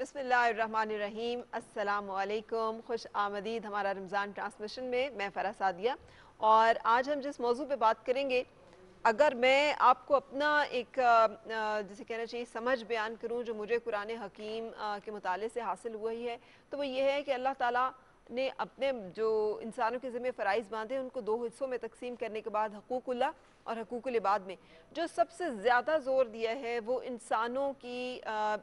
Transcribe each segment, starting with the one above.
बिस्मिल्लाहिर्रहमानिर्रहीम, अस्सलाम वालेकुम, खुश आमदीद हमारा रमज़ान ट्रांसमिशन में। मैं फ़रा सादिया और आज हम जिस मौजू पे बात करेंगे, अगर मैं आपको अपना एक जिसे कहना चाहिए समझ बयान करूं जो मुझे कुरान हकीम के मुताले से हासिल हुई है, तो वो ये है कि अल्लाह ताला ने अपने जो इंसानों के ज़िम्मे फ़राइज़ बांधे उनको दो हिस्सों में तकसीम करने के बाद हकूक़ुल्लाह और हकूक़ुल इबाद में जो सबसे ज़्यादा ज़ोर दिया है वो इंसानों की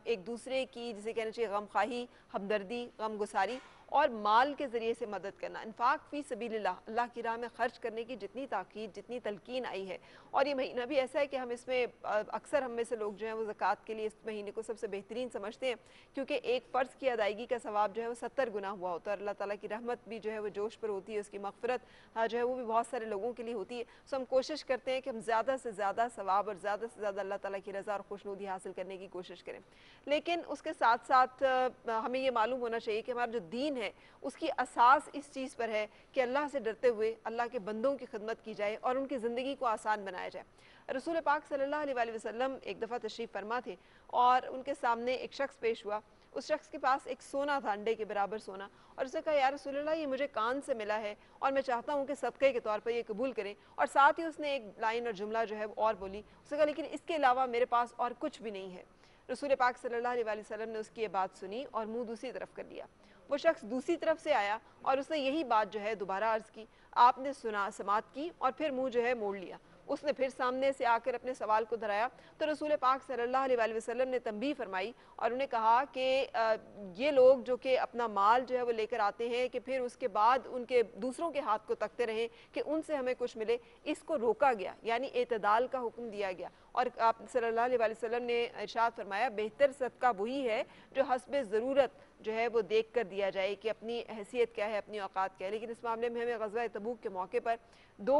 एक दूसरे की जिसे कहना चाहिए गमख्वाही, हमदर्दी, गमगुसारी और माल के ज़रिए से मदद करना, इन्फाक फ़ी सबीलिल्लाह, अल्लाह की राह में ख़र्च करने की जितनी ताक़ीद, जितनी तलकीन आई है। और ये महीना भी ऐसा है कि हम इसमें अक्सर हम में से लोग जो हैं वो ज़कात के लिए इस महीने को सबसे बेहतरीन समझते हैं, क्योंकि एक फ़र्ज़ की अदायगी का सवाब जो है वो 70 गुना हुआ होता है। अल्लाह ताला की रहमत भी जो है वो जोश पर होती है, उसकी मग़फ़िरत जो है वो भी बहुत सारे लोगों के लिए होती है। सो हम कोशिश करते हैं कि हम ज़्यादा से ज़्यादा सवाब और ज़्यादा से ज़्यादा अल्लाह ताला की रज़ा और खुशनुदी हासिल करने की कोशिश करें। लेकिन उसके साथ साथ हमें ये मालूम होना चाहिए कि हमारा जो दीन है उसकी असास इस चीज़ पर है कि अल्लाह से डरते हुए अल्लाह के बंदों की खिदमत की जाए और उनकी ज़िंदगी को आसान बनाया जाए। रसूल पाक सल्लल्लाहु अलैहि वसल्लम एक दफ़ा तशरीफ़ फरमा थे और उनके सामने एक शख्स पेश हुआ। उस शख्स के पास एक सोना था, अंडे के बराबर सोना, और उसने कहा, या रसूल अल्लाह, ये मुझे कान से मिला है और मैं चाहता हूँ कि सदक़े के तौर पर ये कबूल करें। और साथ ही उसने एक लाइन और जुमला जो है और बोली, उसने कहा, लेकिन इसके अलावा मेरे पास और कुछ भी नहीं है। रसूल पाक सल्लल्लाहु अलैहि वसल्लम ने उसकी ये बात सुनी और मुंह दूसरी तरफ कर लिया। वो शख्स दूसरी तरफ से आया और उसने यही बात जो है दोबारा अर्ज़ की। आपने सुना, समात की और फिर मुंह जो है मोड़ लिया। उसने फिर सामने से आकर अपने सवाल को दोहराया तो रसूल पाक सल्लल्लाहु अलैहि वसल्लम ने तंबीह फरमाई और उन्हें कहा कि ये लोग जो कि अपना माल जो है वो लेकर आते हैं कि फिर उसके बाद उनके दूसरों के हाथ को तकते रहें कि उनसे हमें कुछ मिले, इसको रोका गया, यानी एतदाल का हुक्म दिया गया। और आप सल्लल्लाहु अलैहि वसल्लम ने इरशाद फरमाया, बेहतर सदका वही है जो हस्बे ज़रूरत जो है वो देख कर दिया जाए कि अपनी हैसियत क्या है, अपनी औकात क्या है। लेकिन इस मामले में हमें ग़ज़वा तबूक के मौके पर दो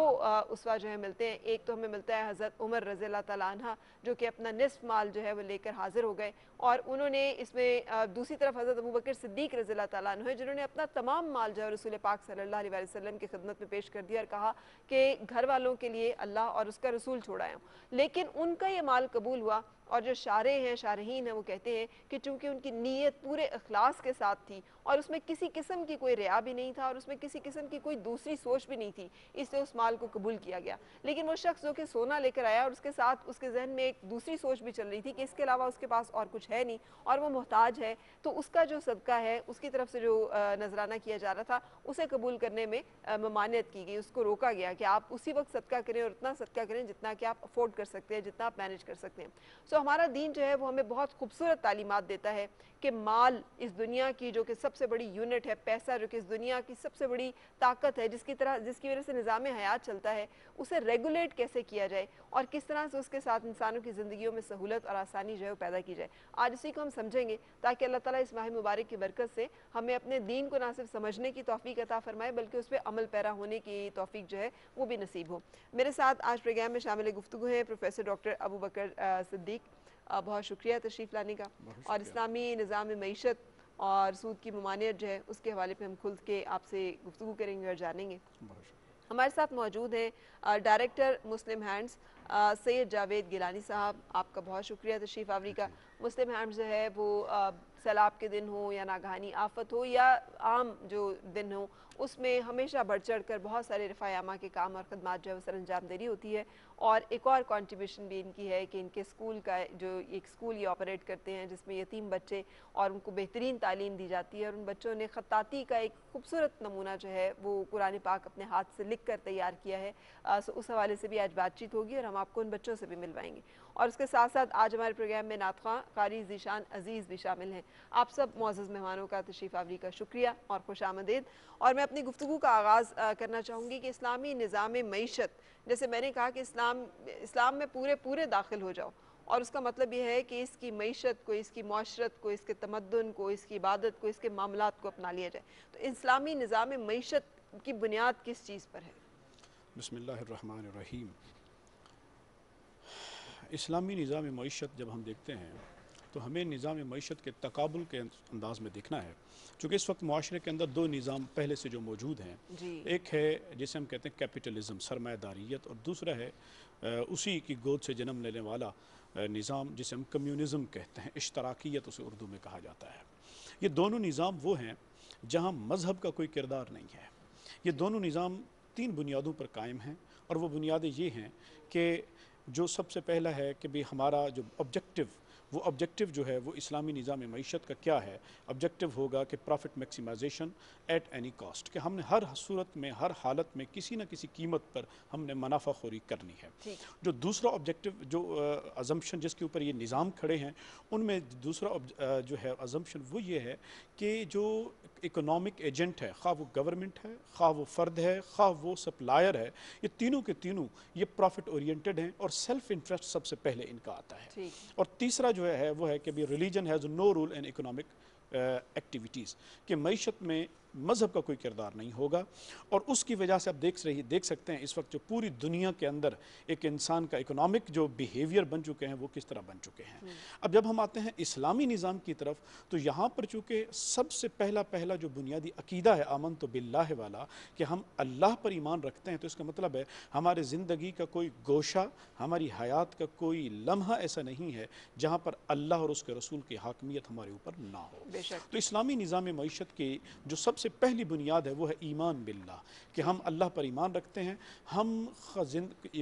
उसवा जो है मिलते हैं। एक तो हमें मिलता है हज़रत उमर रज़ियल्लाहु तआला अन्हा, जो कि अपना निस्फ़ माल जो है वो लेकर हाज़िर हो गए और उन्होंने इसमें दूसरी तरफ हज़रत अबू बकर सिद्दीक़ रज़ियल्लाहु तआला अन्हु है, जिन्होंने अपना तमाम माल जो है रसूल पाक सल्लल्लाहु अलैहि वसल्लम की खिदमत में पेश कर दिया और कहा कि घर वालों के लिए अल्लाह और उसका रसूल छोड़ा है। लेकिन उनका ये माल कबूल हुआ और जो शारे हैं, शारहीन हैं, वो कहते हैं कि चूँकि उनकी नीयत पूरे इखलास के साथ थी और उसमें किसी किस्म की कोई रिया भी नहीं था और उसमें किसी किस्म की कोई दूसरी सोच भी नहीं थी, इसलिए उस माल को कबूल किया गया। लेकिन वो शख्स जो कि सोना लेकर आया और उसके साथ उसके जहन में एक दूसरी सोच भी चल रही थी कि इसके अलावा उसके पास और कुछ है नहीं और वो मोहताज है, तो उसका जो सदका है, उसकी तरफ से जो नजराना किया जा रहा था, उसे कबूल करने में ममानियत की गई, उसको रोका गया कि आप उसी वक्त सदका करें और उतना सदका करें जितना कि आप अफोर्ड कर सकते हैं, जितना आप मैनेज कर सकते हैं। सो हमारा दीन जो है वो हमें बहुत खूबसूरत तालीमात देता है कि माल इस दुनिया की जो कि सबसे बड़ी यूनिट है, पैसा जो कि इस दुनिया की सबसे बड़ी ताकत है, जिसकी वजह से निज़ाम हयात चलता है, उसे रेगुलेट कैसे किया जाए और किस तरह से उसके साथ इंसानों की ज़िंदगियों में सहूलत और आसानी जो है वो पैदा की जाए। आज इसी को हम समझेंगे ताकि अल्लाह ताला इस माह मुबारक की बरकत से हमें अपने दीन को ना सिर्फ समझने की तौफीक अता फरमाए बल्कि उस पर अमल पैरा होने की तौफीक जो है वो भी नसीब हो। मेरे साथ आज प्रोग्राम में शामिल गुफ्तगू हैं प्रोफेसर डॉक्टर अबू बकर सिद्दीक़। बहुत शुक्रिया तशरीफ़ लाने का। और इस्लामी निज़ाम मईशत और सूद की ममानियत जो है उसके हवाले पे हम खुल के आपसे गुफ्तगू करेंगे और जानेंगे। हमारे साथ मौजूद हैं डायरेक्टर मुस्लिम हैंड्स सैयद जावेद गिलानी साहब। आपका बहुत शुक्रिया तशरीफ़ आवरी का। मुस्लिम हैंड्स जो है वो सैलाब के दिन हो या नागहानी आफत हो या आम जो दिन हो, उसमें हमेशा बढ़ चढ़ कर बहुत सारे रफ़ायामा के काम और ख़दमात जो है वो सर अंजाम देरी होती है। और एक और कंट्रीब्यूशन भी इनकी है कि इनके स्कूल का जो एक स्कूल ये ऑपरेट करते हैं जिसमें यतीम बच्चे और उनको बेहतरीन तालीम दी जाती है और उन बच्चों ने ख़त्ताती का एक खूबसूरत नमूना जो है वो कुरान पाक अपने हाथ से लिख कर तैयार किया है। सो उस हवाले से भी आज बातचीत होगी और हम आपको उन बच्चों से भी मिलवाएंगे। और उसके साथ साथ आज हमारे प्रोग्राम में नात ख़्वां क़ारी ज़ीशान अज़ीज़ भी शामिल हैं। आप सब मुअज़्ज़ज़ मेहमानों का तशरीफ़ आवरी का शुक्रिया और खुश आमदीद। और मैं अपनी गुफ्तगू का आगाज़ करना चाहूँगी कि इस्लामी निज़ाम मईशत, जैसे मैंने कहा कि इस्लाम में पूरे दाखिल हो जाओ और उसका मतलब ये है कि इसकी मईशत को, इसकी मुआशरत को, इसके तमद्दुन को, इसकी इबादत को, इसके मामलात को अपना लिया जाए। तो इस्लामी निज़ाम मईशत की बुनियाद किस चीज़ पर है? बिस्मिल्लाहिर्रहमानिर्रहीम। इस्लामी निज़ाम मईशत जब हम देखते हैं तो हमें निज़ाम मईशत के तकाबुल के अंदाज़ में देखना है, चूँकि इस वक्त मुआशरे के अंदर दो निज़ाम पहले से जो मौजूद हैं, एक है जिसे हम कहते हैं कैपिटलिज़म, सरमायादारियत, और दूसरा है उसी की गोद से जन्म लेने वाला निज़ाम जिसे हम कम्युनिज़म कहते हैं, इश्तराकियत उसे उर्दू में कहा जाता है। یہ دونوں نظام وہ ہیں جہاں مذہب کا کوئی کردار نہیں ہے. یہ دونوں نظام 3 بنیادوں پر قائم ہیں، اور وہ بنیادیں یہ ہیں کہ جو سب سے پہلا ہے کہ بھی ہمارا جو آبجیکٹیو جو ہے وہ اسلامی نظام معیشت کا کیا ہے. آبجیکٹیو ہوگا کہ profit maximisation at any cost, کہ ہم نے ہر صورت میں، ہر حالت میں کسی نہ کسی قیمت پر ہم نے منافع خوری کرنی ہے. جو دوسرا آبجیکٹیو، جو ازمپشن جس کے اوپر یہ نظام کھڑے ہیں، ان میں دوسرا جو ہے ازمپشن وہ یہ ہے کہ جو اکنامک ایجنٹ ہے، خواہ وہ گورنمنٹ ہے، خواہ وہ فرد ہے، خواہ وہ سپلائر ہے، یہ تینوں کے تینوں یہ پروفٹ اورینٹڈ ہیں اور سیلف انٹرسٹ سب سے پہلے ان کا آتا ہے. اور تیسرا جو ہے وہ ہے کہ بھی religion has no role in economic activities, کہ معیشت میں مذہب کا کوئی کردار نہیں ہوگا. اور اس کی وجہ سے آپ دیکھ سکتے ہیں اس وقت جو پوری دنیا کے اندر ایک انسان کا اکنامک جو بیہیویئر بن چکے ہیں وہ کس طرح بن چکے ہیں. اب جب ہم آتے ہیں اسلامی نظام کی طرف، تو یہاں پر چونکہ سب سے پہلا جو بنیادی عقیدہ ہے آمنت باللہ والا، کہ ہم اللہ پر ایمان رکھتے ہیں، تو اس کا مطلب ہے ہمارے زندگی کا کوئی گوشہ، ہماری حیات کا کوئی لمحہ ایسا نہیں ہے جہاں پر اللہ اور اس کے رسول کی حاکمیت ہمارے اوپر نہ ہو. تو اسلامی نظام معیشت کی جو سب سے پہلی بنیاد ہے وہ ہے ایمان باللہ، کہ ہم اللہ پر ایمان رکھتے ہیں. ہم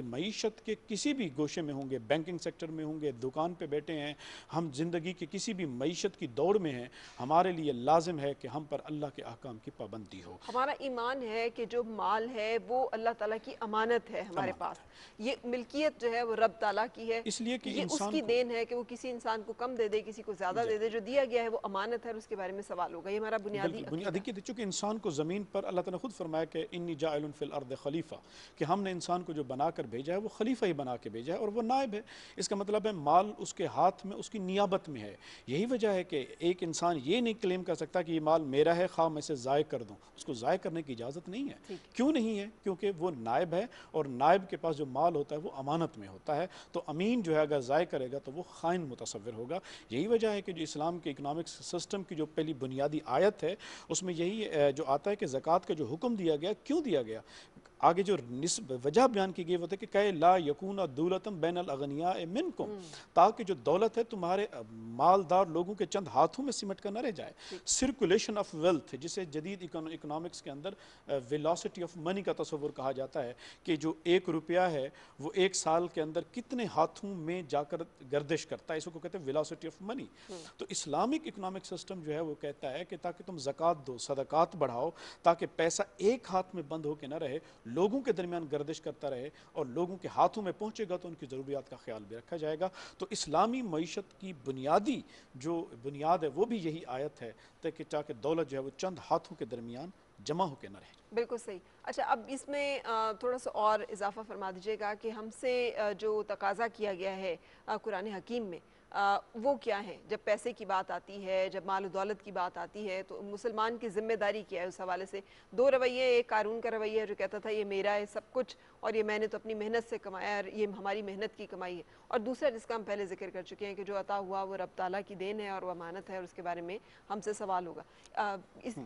معیشت کے کسی بھی گوشے میں ہوں گے، بینکنگ سیکٹر میں ہوں گے، دکان پہ بیٹھے ہیں، ہم زندگی کے کسی بھی معیشت کی دوڑ میں ہیں، ہمارے لیے لازم ہے کہ ہم پر اللہ کے احکام کی پابندی ہو. ہمارا ایمان ہے کہ جو مال ہے وہ اللہ تعالیٰ کی امانت ہے ہمارے پاس، یہ ملکیت جو ہے وہ رب تعالیٰ کی ہے، اس لیے کہ یہ اس کی دین ہے کہ وہ کسی انسان کو کم دے دے، کسی کو زیادہ دے دے. جو دیا گیا ہے وہ امانت ہے اور اس کے بارے میں سوال ہوگا. یہ ہمارا بنیادی عقیدہ. چونکہ انسان کو زمین پر اللہ تعالیٰ نے خود فرمایا کہ انی جاعل فی الارض خلیفہ، کہ ہم نے انسان کو جو بنا کر بھیجا ہے وہ خلیفہ ہی بنا کے بھیجا ہے، اور وہ نائب ہے. اس کا مطلب ہے مال اس کے ہاتھ میں، اس کی نیابت میں ہے. یہی وجہ ہے کہ ایک انسان یہ نہیں کلیم کر سکتا کہ یہ مال میرا ہے، خواہ میں اسے ضائع کر دوں. اس کو ضائع کرنے کی اجازت نہیں ہے. کیوں نہیں ہے؟ کیونکہ وہ نائب ہے، اور نائب کے پاس جو مال ہوتا ہے وہ امانت میں ہوتا ہے. تو امین جو ہے اگر ضائع کرے گا تو وہ خائن متصور ہوگا. یہی وجہ ہے کہ جو اسلام کے اکنامک سسٹم کی جو پہلی بنیادی آیت ہے، اس میں یہی جو آتا ہے کہ زکوٰۃ کا جو حکم دیا گیا، کیوں دیا گیا، آگے جو وجہ بیان کی گئی وہ تھا کہ کہ لا یکون دولتم بین الاغنیاء منکم، تاکہ جو دولت ہے تمہارے مالدار لوگوں کے چند ہاتھوں میں سمٹ کر نہ رہ جائے. سرکولیشن آف ویلتھ، جسے جدید اکنامکس کے اندر ویلاسٹی آف منی کا تصور کہا جاتا ہے، کہ جو 1 روپیہ ہے وہ 1 سال کے اندر کتنے ہاتھوں میں جا کر گردش کرتا ہے، اس کو کہتے ہیں ویلاسٹی آف منی. تو اسلامک اکنامک سسٹم جو ہے وہ کہتا ہے کہ تاکہ تم زکوٰۃ دو، صدقات بڑھاؤ، تاکہ پیسہ ایک ہاتھ میں بند ہو کے نہ رہے، لوگوں کے درمیان گردش کرتا رہے، اور لوگوں کے ہاتھوں میں پہنچے گا تو ان کی ضروریات کا خیال بھی رکھا جائے گا. تو اسلامی معیشت کی بنیادی جو بنیاد ہے وہ بھی یہی آیت ہے، تاکہ دولت جو ہے وہ چند ہاتھوں کے درمیان جمع ہو کے نہ رہے. بالکل صحیح. اچھا، اب اس میں تھوڑا سا اور اضافہ فرما دیجیے گا کہ ہم سے جو تقاضا کیا گیا ہے قرآن حکیم میں، وہ کیا ہیں؟ جب پیسے کی بات آتی ہے، جب مال و دولت کی بات آتی ہے، تو مسلمان کی ذمہ داری کیا ہے اس حوالے سے؟ 2 رویے، ایک قارون کا رویہ جو کہتا تھا یہ میرا ہے سب کچھ، اور یہ میں نے تو اپنی محنت سے کمایا، اور یہ ہماری محنت کی کمائی ہے. اور دوسرا جس کا ہم پہلے ذکر کر چکے ہیں کہ جو عطا ہوا وہ رب تعالیٰ کی دین ہے اور وہ امانت ہے، اور اس کے بارے میں ہم سے سوال ہوگا.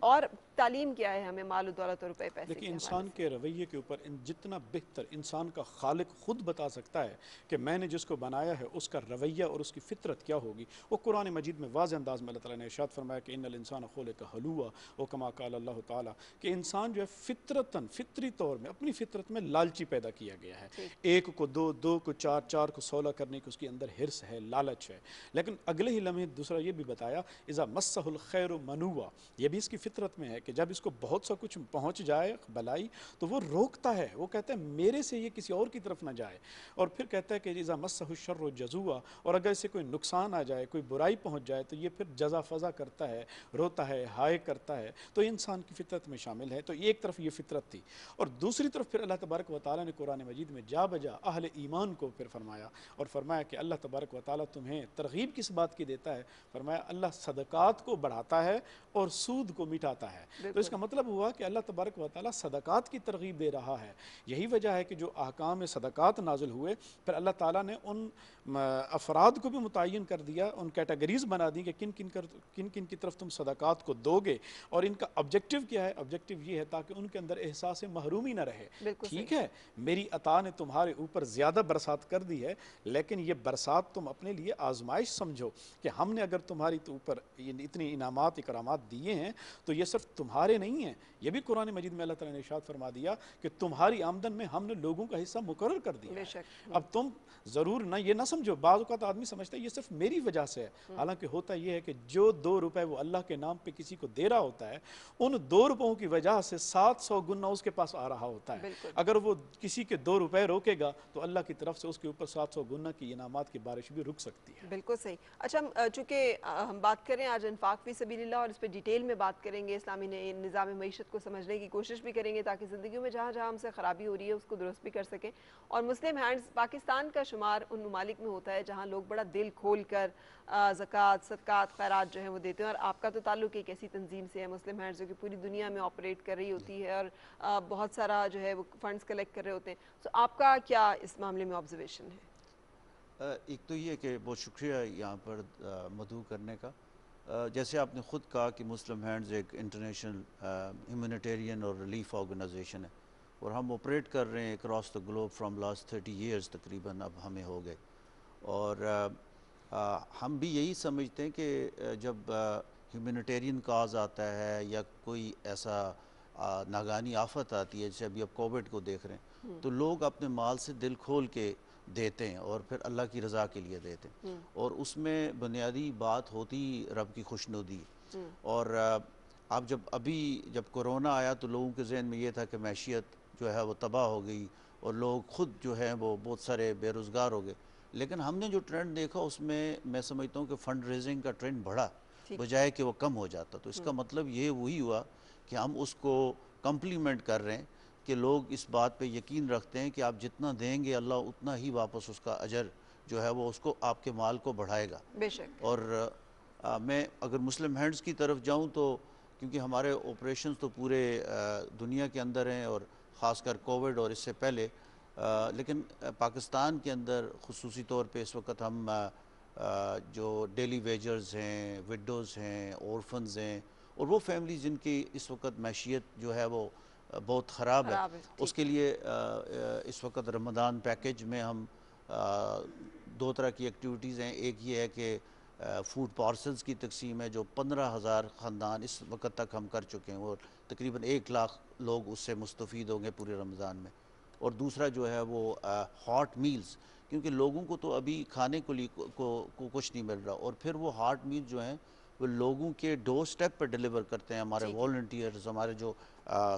اور تعلیم کیا ہے ہمیں مال و دولت اور روپے پیسے؟ لیکن انسان کے رویے کے اوپر جتنا بہتر انسان کا خالق خود بتا سکتا ہے کہ میں نے جس کو بنایا ہے اس کا رویہ اور اس کی فطرت کیا ہوگی، وہ قرآن مجید میں واضح انداز میں اللہ تعالیٰ نے ارشاد فرمایا کہ ان الانسان خلق ہلوعا، وہ کما قال اللہ تعالیٰ، کہ انسان جو ہے فطری طور میں اپنی فطرت میں لالچی پیدا کیا گیا ہے. 1 کو 2، 2 کو 4، 4 کو 16 کرنے کی اس کے اندر حرص ہے، لالچ ہے. لیکن اگلے ہی لمحے دوسرا یہ بھی بتایا اذا مسہ الخیر منوعا، یہ بھی اس کی فطرت میں ہے کہ جب اس کو بہت سا کچھ پہنچ جائے بلائی تو وہ روکتا ہے، وہ کہتا ہے میرے سے یہ کسی اور کی طرف نہ جائے. اور پھر کہتا ہے کہ اذا مسہ الشر جزوعا، اور اگر اسے کوئی نقصان آ جائے، کوئی برائی پہنچ جائے تو یہ پھر جزا فضا کرتا ہے، روتا ہے، ہائے کرتا ہے. تو انسان کی فطرت میں شامل ہے. تو ایک طرف یہ فطرت تھی، اور دوسری طرف پھر اللہ تبارک و تعالیٰ نے قرآن مجید میں جا بجا اہل ایمان کو پھر فرمایا، اور فرمایا کہ اللہ تبارک و تعالیٰ تمہیں ترغیب کس بات کی دیتا ہے؟ فرمایا اللہ صدقات کو بڑھاتا ہے اور سود کو مٹاتا ہے. تو اس کا مطلب ہوا کہ اللہ تبارک و تعالیٰ صدقات کی ترغیب دے رہا ہے. یہی وجہ ہے کہ جو احکام صدقات نازل ہوئے، پھر اللہ تعالیٰ نے ان افراد کو بھی متعین کر دیا، ان کیٹیگریز بنا دی کہ کن کن کی طرف تم صدقات کو دو گے، اور ان کا آبجیکٹیو کیا ہے؟ آبجیکٹیو یہ ہے تاکہ ان کے اندر احساس محرومی نہ رہے. ٹھیک ہے میری عطا نے تمہارے اوپر زیادہ برسات کر دی ہے، لیکن یہ برسات تم اپنے لیے آزمائش سمجھو کہ ہم نے اگر تمہاری اوپر اتنی انعامات اکرامات دیے ہیں تو یہ صرف تمہارے نہیں ہیں، یہ بھی قرآن مجید میں اللہ تعالیٰ نے ارشاد فرما دیا کہ تمہاری آمدن میں ہم نے لوگوں کا حصہ مقرر کر دیا ہے۔ اب تم ضرور نہ یہ نہ سمجھو، بعض اوقات آدمی سمجھتا ہے یہ صرف میری وجہ سے ہے، حالانکہ ہوتا یہ ہے کہ جو 2 روپے وہ اللہ کے نام پہ کسی کو دے رہا ہوتا ہے، ان 2 روپوں کی وجہ سے 700 گنا اس کے پاس آ رہا ہوتا ہے۔ اگر وہ کسی کے 2 روپے روکے گا تو اللہ کی طرف سے اس کے اوپر 700 گنا کی انعامات کی بارش بھی رک سکتی ہے۔ بالکل صحیح۔ اچھا، چونکہ ہم بات کریں آج انفاق فی سبیل اللہ اور اس پہ ڈیٹیل میں بات کریں گے، اسلامی نظام معیشت کو سمجھنے کی کوشش بھی کریں گے تاکہ زندگیوں میں جہاں جہاں ہم سے خرابی ہو رہی ہے اس کو درست بھی کر سکیں، اور مسلم ہینڈز پاکستان کا شمار ان ممالک میں ہوتا ہے جہاں لوگ بڑا دل کھول کر زکوٰۃ، صدقات، خیرات جو ہیں وہ دیتے ہیں، اور آپ کا تو تعلق ایک ایسی تنظیم سے ہے مسلم ہینڈز جو کہ پوری دنیا میں آپریٹ کر رہی ہوتی ہے اور بہت سارا جو ہے وہ فنڈز کلیکٹ کر رہے ہوتے ہیں، تو آپ کا کیا اس معاملے میں آبزرویشن ہے؟ ایک تو یہ کہ بہت شکریہ یہاں پر مدعو کرنے کا۔ جیسے آپ نے خود کہا کہ مسلم ہینڈز ایک انٹرنیشنل ہیومینیٹیرین اور ریلیف آرگنائزیشن ہے، اور ہم آپریٹ کر رہے ہیں across the globe from last 30 years تقریباً اب ہمیں ہو گئے، اور ہم بھی یہی سمجھتے ہیں کہ جب ہیومینیٹیرین کاز آتا ہے یا کوئی ایسا ناگہانی آفت آتی ہے، جیسے ابھی اب کووڈ کو دیکھ رہے ہیں، تو لوگ اپنے مال سے دل کھول کے دیتے ہیں اور پھر اللہ کی رضا کے لیے دیتے ہیں، اور اس میں بنیادی بات ہوتی رب کی خوشنودی، اور اب جب کرونا آیا تو لوگوں کے ذہن میں یہ تھا کہ معیشت جو ہے وہ تباہ ہو گئی اور لوگ خود جو ہیں وہ بہت سارے بے روزگار ہو گئے، لیکن ہم نے جو ٹرینڈ دیکھا اس میں سمجھتا ہوں کہ فنڈ ریزنگ کا ٹرینڈ بڑھا بجائے کہ وہ کم ہو جاتا، تو اس کا مطلب یہ وہی ہوا کہ ہم اس کو کمپلیمنٹ کر رہے ہیں کہ لوگ اس بات پہ یقین رکھتے ہیں کہ آپ جتنا دیں گے اللہ اتنا ہی واپس اس کا اجر جو ہے وہ اس کو آپ کے مال کو بڑھائے گا۔ بے شک۔ اور میں اگر مسلم ہینڈز کی طرف جاؤں تو کیونکہ ہمارے آپریشنز تو پورے دنیا کے اندر ہیں، اور خاص کر کووڈ اور اس سے پہلے، لیکن پاکستان کے اندر خصوصی طور پہ اس وقت ہم جو ڈیلی ویجرز ہیں، وڈوز ہیں، اورفنز ہیں، اور وہ فیملی جن کی اس وقت معیشت جو ہے وہ بہت خراب ہے، اس کے لیے اس وقت رمضان پیکج میں ہم 2 طرح کی ایکٹیویٹیز ہیں۔ ایک یہ ہے کہ فوڈ پارسلز کی تقسیم ہے جو 15,000 خاندان اس وقت تک ہم کر چکے ہیں، اور تقریباً 1 لاکھ لوگ اس سے مستفید ہوں گے پورے رمضان میں۔ اور دوسرا جو ہے وہ ہاٹ میلز، کیونکہ لوگوں کو تو ابھی کھانے کو کچھ نہیں مل رہا، اور پھر وہ ہاٹ میل جو ہیں وہ لوگوں کے ڈور سٹیپ پر ڈیلیور کرتے ہیں ہمارے والنٹیئرز، ہمارے جو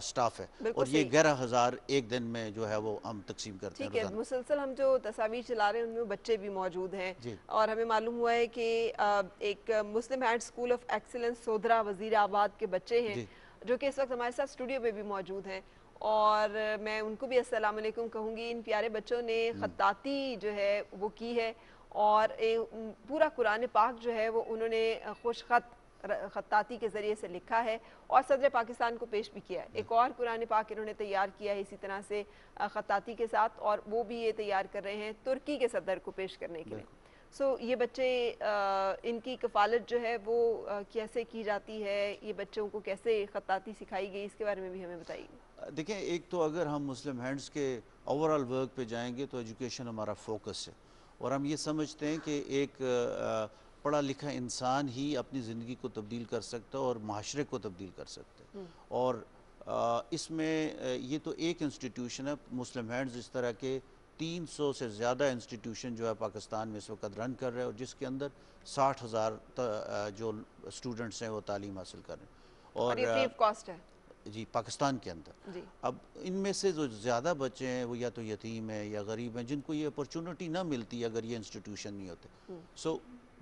سٹاف ہے، اور یہ 11,000 ایک دن میں جو ہے وہ ہم تقسیم کرتے ہیں۔ ٹھیک ہے، مسلسل ہم جو تصاویر چلا رہے ہیں ان میں بچے بھی موجود ہیں، اور ہمیں معلوم ہوا ہے کہ ایک مسلم ہینڈ اسکول آف ایکسیلنس سودھرا وزیر آباد کے بچے ہیں جو کہ اس وقت ہمارے ساتھ اسٹوڈیو میں بھی موجود ہیں، اور میں ان کو بھی السلام علیکم کہوں گی۔ ان پیارے بچوں نے خطاطی جو ہے وہ کی ہے، اور پورا قرآن پاک جو ہے وہ انہوں نے خوش خط خطاطی کے ذریعے سے لکھا ہے اور صدر پاکستان کو پیش بھی کیا ہے۔ ایک اور قرآن پاک انہوں نے تیار کیا ہے اسی طرح سے خطاطی کے ساتھ، اور وہ بھی یہ تیار کر رہے ہیں ترکی کے صدر کو پیش کرنے کے لیے۔ یہ بچے، ان کی کفالت جو ہے وہ کیسے کی جاتی ہے، یہ بچوں کو کیسے خطاطی سکھائی گئی، اس کے بارے میں بھی ہمیں بتائیے۔ دیکھیں، ایک تو اگر ہم مسلم ہینڈز کے اوورآل ورک پہ جائیں گے تو ایجوکیشن ہمارا فوکس ہے، اور ہم یہ سمجھتے ہیں کہ ایک پڑھا لکھا انسان ہی اپنی زندگی کو تبدیل کر سکتا ہے اور معاشرے کو تبدیل کر سکتا ہے، اور اس میں یہ تو ایک انسٹیٹیوشن ہے مسلم ہینڈز، اس طرح کے 300 سے زیادہ انسٹیٹیوشن جو ہے پاکستان میں اس وقت رن کر رہے ہیں، اور جس کے اندر 60,000 جو اسٹوڈنٹس ہیں وہ تعلیم حاصل کر رہے ہیں، اور یہ فری آف کاسٹ ہے جی پاکستان کے اندر۔ اب ان میں سے جو زیادہ بچے ہیں وہ یا تو یتیم ہیں یا غریب ہیں جن کو یہ اپرچونٹی نہ ملتی اگر یہ انسٹیٹیوشن نہیں ہوتے، so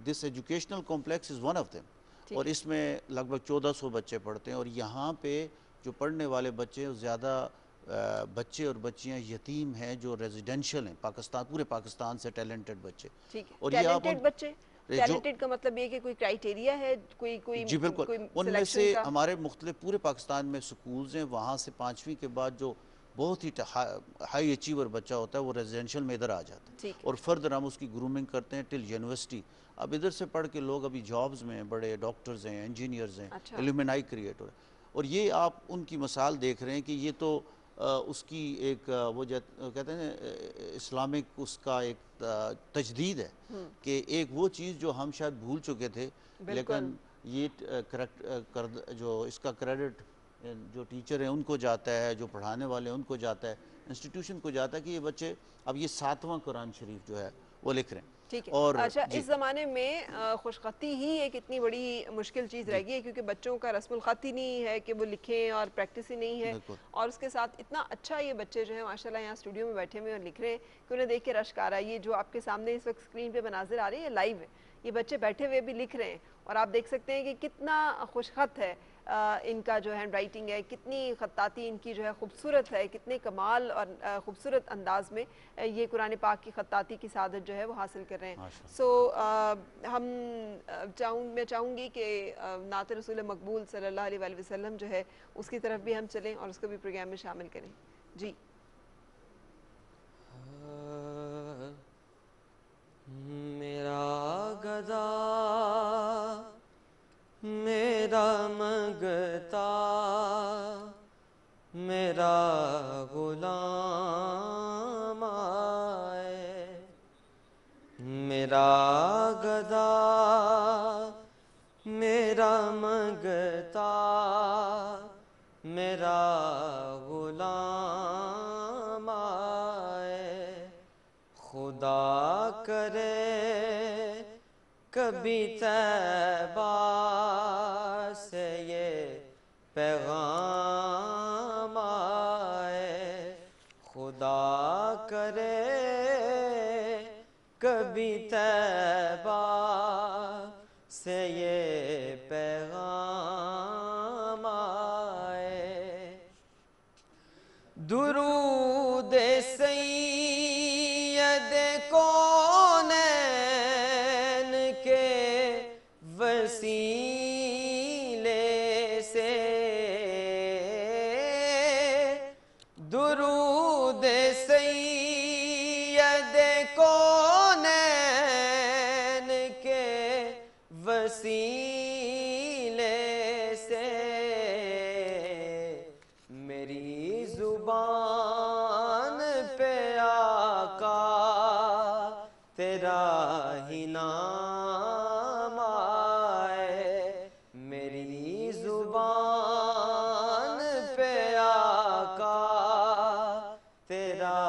this educational complex is one of them, اور اس میں لگ بھگ 1400 بچے پڑھتے ہیں، اور یہاں پہ جو پڑھنے والے بچے زیادہ بچے اور بچیاں یتیم ہیں جو ریزیڈینشل ہیں، پورے پاکستان سے ٹیلنٹڈ بچے، اور یہ ٹیلنٹڈ بچے، ٹیلنٹڈ کا مطلب یہ کہ کوئی کرائیٹیریا ہے، کوئی جی بالکل، ان میں سے ہمارے مختلف پورے پاکستان میں سکولز ہیں، وہاں سے 5ویں کے بعد جو بہت ہی ہائی اچیور بچہ ہوتا ہے وہ ریزیڈینشل میں ادھر آ جاتا ہے، اور فردر ہم اس کی گرومنگ کرتے ہیں ٹل یونیورسٹی۔ اب ادھر سے پڑھ کے لوگ ابھی جابز میں ہیں، بڑے ڈاکٹرز ہیں، انجینئرز ہیں، ایلومنائی کریٹ ہو رہے ہیں، اور یہ آپ ان کی مثال دیکھ رہے ہیں کہ یہ تو اس کی ایک وہ کہتے ہیں اسلامک اس کا ایک تجدید ہے کہ ایک وہ چیز جو ہم شاید بھول چکے تھے، لیکن یہ جو اس کا کریڈٹ جو ٹیچر ہیں ان کو جاتا ہے، جو پڑھانے والے ہیں ان کو جاتا ہے، انسٹیٹیوشن کو جاتا ہے کہ یہ بچے اب یہ 7واں قرآن شریف جو ہے وہ لکھ رہے ہیں. ٹھیک ہے. اور اچھا اس زمانے میں خوش خطی ہی ایک اتنی بڑی مشکل چیز رہ گئی ہے کیونکہ بچوں کا رسم الخط ہی نہیں ہے کہ وہ لکھیں اور پریکٹس ہی نہیں ہے، اور اس کے ساتھ اتنا اچھا یہ بچے جو ہیں ماشاءاللہ یہاں اسٹوڈیو میں بیٹھے ہوئے اور لکھ رہے ہیں کہ انہیں دیکھ کے رشک آ رہا ہے. یہ جو آپ کے سامنے اس وقت اسکرین پہ مناظر آ رہے ہیں یہ لائیو ہے، یہ بچے بیٹھے ہوئے بھی لکھ رہے ہیں اور آپ دیکھ سکتے ہیں کہ کتنا خوش خط ہے ان کا جو ہینڈ رائٹنگ ہے، کتنی خطاطی ان کی جو ہے خوبصورت ہے، کتنے کمال اور خوبصورت انداز میں یہ قرآن پاک کی خطاطی کی سعادت جو ہے وہ حاصل کر رہے ہیں. سو میں چاہوں گی کہ نعت رسول مقبول صلی اللہ علیہ وآلہ وسلم جو ہے اس کی طرف بھی ہم چلیں اور اس کو بھی پروگرام میں شامل کریں. جی میرا گدا میرا منگتا میرا غلام آئے، میرا گدا میرا منگتا میرا غلام آئے، خدا کرے کبھی طیبہ سے یہ پیغام آئے، خدا کرے کبھی طیبہ سے یہ پیغام آئے. درود سید کونین کے وسیلے سے، درود سید کونین کے وسیلے سے، میری زبان پہ آقا تیرا ہی نام آئے، میری زبان پہ آقا تیرا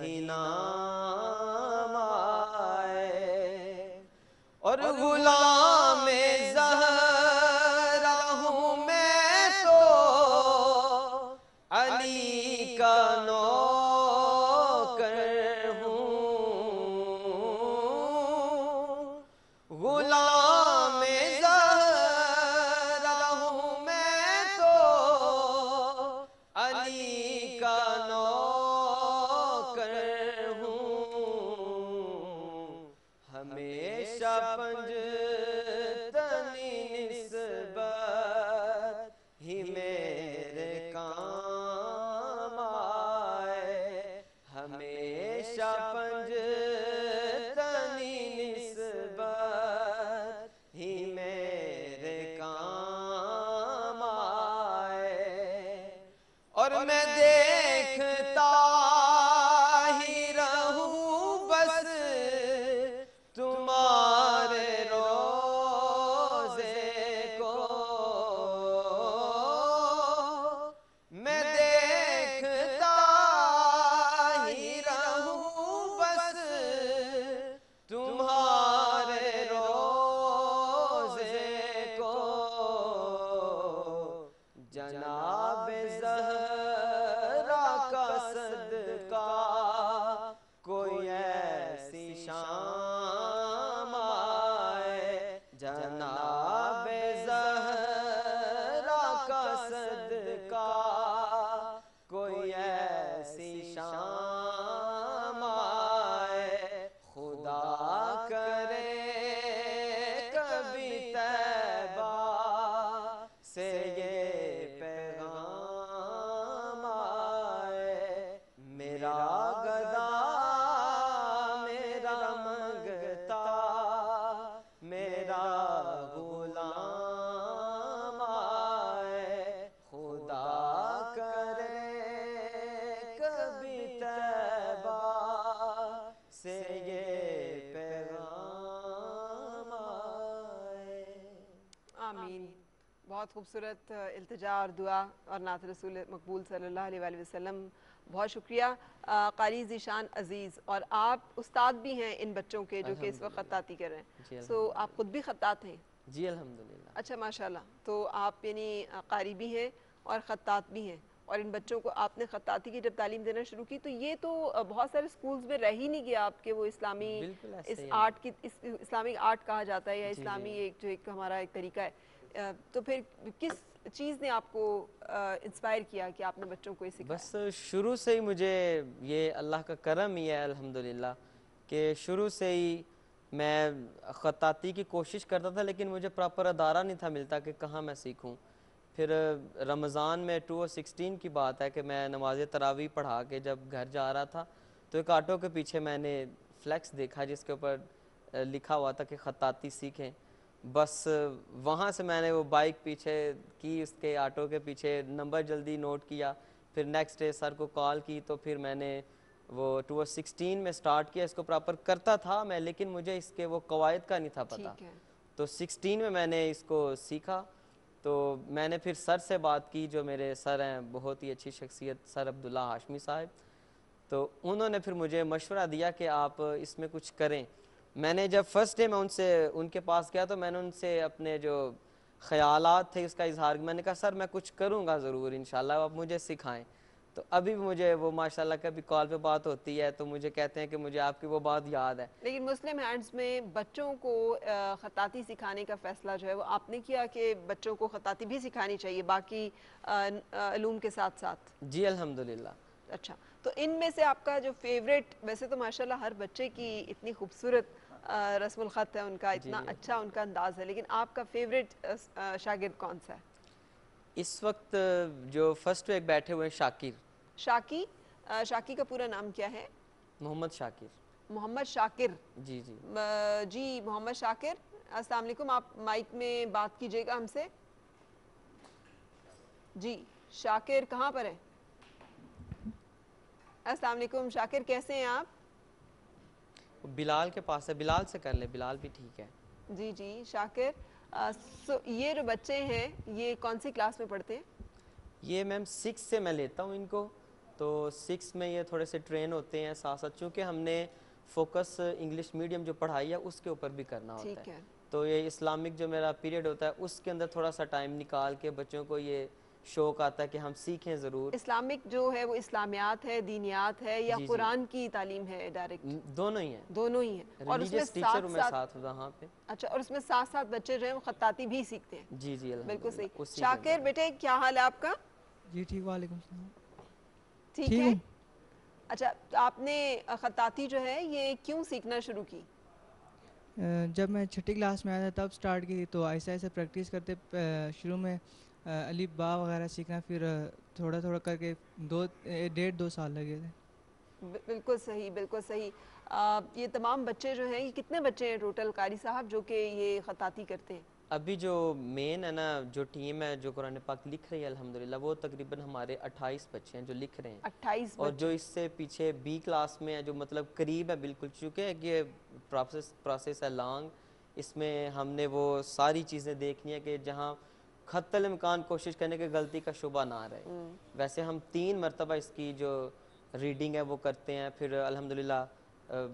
ہی نام آئے. اور غلام زہرا ہوں میں تو علی کا نوکر ہوں، غلام زہرا ہوں میں تو علی کا نوکر ہوں، ہمیشہ پنجتنی نسبت ہی میرے کام آئے، ہمیشہ پنجتنی نسبت ہی میرے کام آئے. اور میں دیکھتا ہی رہوں بس تمہارے روزے کو، میں دیکھتا ہی رہوں بس تمہارے روزے کو، جناب زہرا کا صدقہ کوئی ایسی شام آئے، جناب زہرا کا صدقہ کوئی ایسی شام آئے، خدا کرے کبھی طیبہ سے یہ پیغام آئے، میرا گدا میرا منگتا میرا غلام آئے، خدا کرے आमीन। बहुत खूबसूरत इल्तिजा और दुआ और नात रसूल मकबूल सल्लल्लाहु अलैहि वसल्लम। बहुत शुक्रिया क़ारी ज़ीशान अज़ीज़। और आप उस्ताद भी हैं इन बच्चों के जो कि इस वक्त ख़त्ताती कर रहे हैं। सो आप ख़ुद भी ख़त्तात हैं? जी अल्हम्दुलिल्लाह। अच्छा माशाल्लाह। तो आप यानी क़ारी भी हैं और ख़त्तात भी हैं, और इन बच्चों को आपने ख़त्ताती की जब तालीम देना शुरू की तो ये तो बहुत सारे स्कूल्स में रह ही नहीं गया आपके वो इस्लामी इस आर्ट की इस्लामिक आर्ट कहा जाता है या इस्लामी एक जो एक हमारा एक तरीका है। तो फिर किस चीज़ ने आपको इंस्पायर किया कि आपने बच्चों को ये सिखाया? बस शुरू से ही मुझे ये अल्लाह का करम ही है अल्हम्दुलिल्लाह कि शुरू से ही मैं ख़त्ताती की कोशिश करता था, लेकिन मुझे प्रॉपर अदारा नहीं था मिलता कि कहाँ मैं सीखूं। फिर रमज़ान में 2016 की बात है कि मैं नमाज तरावी पढ़ा के जब घर जा रहा था तो एक ऑटो के पीछे मैंने फ्लैक्स देखा जिसके ऊपर लिखा हुआ था कि ख़त्ताती सीखें। बस वहाँ से मैंने वो बाइक पीछे की, उसके ऑटो के पीछे नंबर जल्दी नोट किया, फिर नेक्स्ट डे सर को कॉल की, तो फिर मैंने वो 2016 में स्टार्ट किया। इसको प्रॉपर करता था मैं, लेकिन मुझे इसके वो कवायद का नहीं था पता। तो 16 में मैंने इसको सीखा। तो मैंने फिर सर से बात की, जो मेरे सर हैं बहुत ही अच्छी शख्सियत सर अब्दुल्ला हाशमी साहब। तो उन्होंने फिर मुझे मशवरा दिया कि आप इसमें कुछ करें। मैंने जब फर्स्ट डे मैं उनके पास गया तो मैंने उनसे अपने जो ख़यालात थे उसका इजहार, मैंने कहा सर मैं कुछ करूँगा ज़रूर इंशाल्लाह, आप मुझे सिखाएं। तो अभी भी मुझे वो माशाल्लाह कभी कॉल पे बात होती है तो मुझे कहते हैं कि मुझे आपकी वो बात याद है। लेकिन मुस्लिम हैंड्स में बच्चों को ख़त्ताती सिखाने का फ़ैसला जो है वो आपने किया कि बच्चों को ख़त्ताती भी सिखानी चाहिए बाकी इल्म के साथ साथ? जी अल्हम्दुलिल्लाह। अच्छा, तो इनमें से आपका जो फेवरेट, वैसे तो माशाल्लाह हर बच्चे की इतनी खूबसूरत रस्मुल ख़त है उनका, इतना अच्छा उनका अंदाज़ है, लेकिन आपका फेवरेट शागिर्द कौन सा है? इस वक्त जो फर्स्ट एक बैठे हुए हैं शाकिर। शाकी का पूरा नाम क्या है? मोहम्मद शाकिर। मोहम्मद शाकिर। जी जी जी मोहम्मद शाकिर, अस्सलाम वालेकुम। आप माइक में बात कीजिएगा हमसे। जी शाकिर कहाँ पर है? अस्सलाम वालेकुम शाकिर, कैसे हैं आप? बिलाल के पास है, बिलाल से कर ले, बिलाल भी ठीक है। जी जी शाकिर। ये जो बच्चे हैं ये कौन सी क्लास में पढ़ते हैं? ये मैम 6 से मैं लेता हूँ इनको, तो 6 में ये थोड़े से ट्रेन होते हैं साथ साथ, चूँकि हमने फोकस इंग्लिश मीडियम जो पढ़ाई है उसके ऊपर भी करना होता है। तो ये इस्लामिक जो मेरा पीरियड होता है उसके अंदर थोड़ा सा टाइम निकाल के बच्चों को ये शौक आता है कि हम सीखें ज़रूर। इस्लामिक जो है वो इस्लामियात है, दीनियात है या कुरान की तालीम है डायरेक्ट? दोनों ही हैं। दोनों ही हैं। और उसमें टीचर मैं साथ वहाँ पे। अच्छा, और उसमें साथ साथ बच्चे जो हैं वो ख़त्ताती भी सीखते हैं? जी जी बिल्कुल सही। शाकिर बेटे क्या हाल है आपका? जी ठीक, वालेकुम सलाम। ठीक है। अच्छा, आपने ख़त्ताती जो है ये क्यों सीखना शुरू की? जब मैं छठी क्लास में आया था तब स्टार्ट की, तो ऐसे ऐसे प्रैक्टिस करते शुरू में अलिफ बा वगैरह सीखना, फिर थोड़ा थोड़ा करके 1.5-2 साल लगे थे। बिल्कुल सही, बिल्कुल सही। ये तमाम बच्चे जो हैं, ये कितने बच्चे हैं टोटल क़ारी साहब जो कि ये ख़त्ताती करते हैं? अभी जो मेन है ना, जो टीम है जो कुरान पाक लिख रही है अल्हम्दुलिल्लाह, वो तकरीबन हमारे 28 बच्चे हैं जो लिख रहे हैं। 28 और जो इससे पीछे बी क्लास में है जो मतलब करीब है बिल्कुल, चूँकि ये प्रोसेस है लॉन्ग, इसमें हमने वो सारी चीज़ें देखनी है कि जहाँ खत्तल इम्कान कोशिश करने की गलती का शुबा ना रहे। वैसे हम 3 मरतबा इसकी जो रीडिंग है वो करते हैं, फिर अल्हम्दुलिल्लाह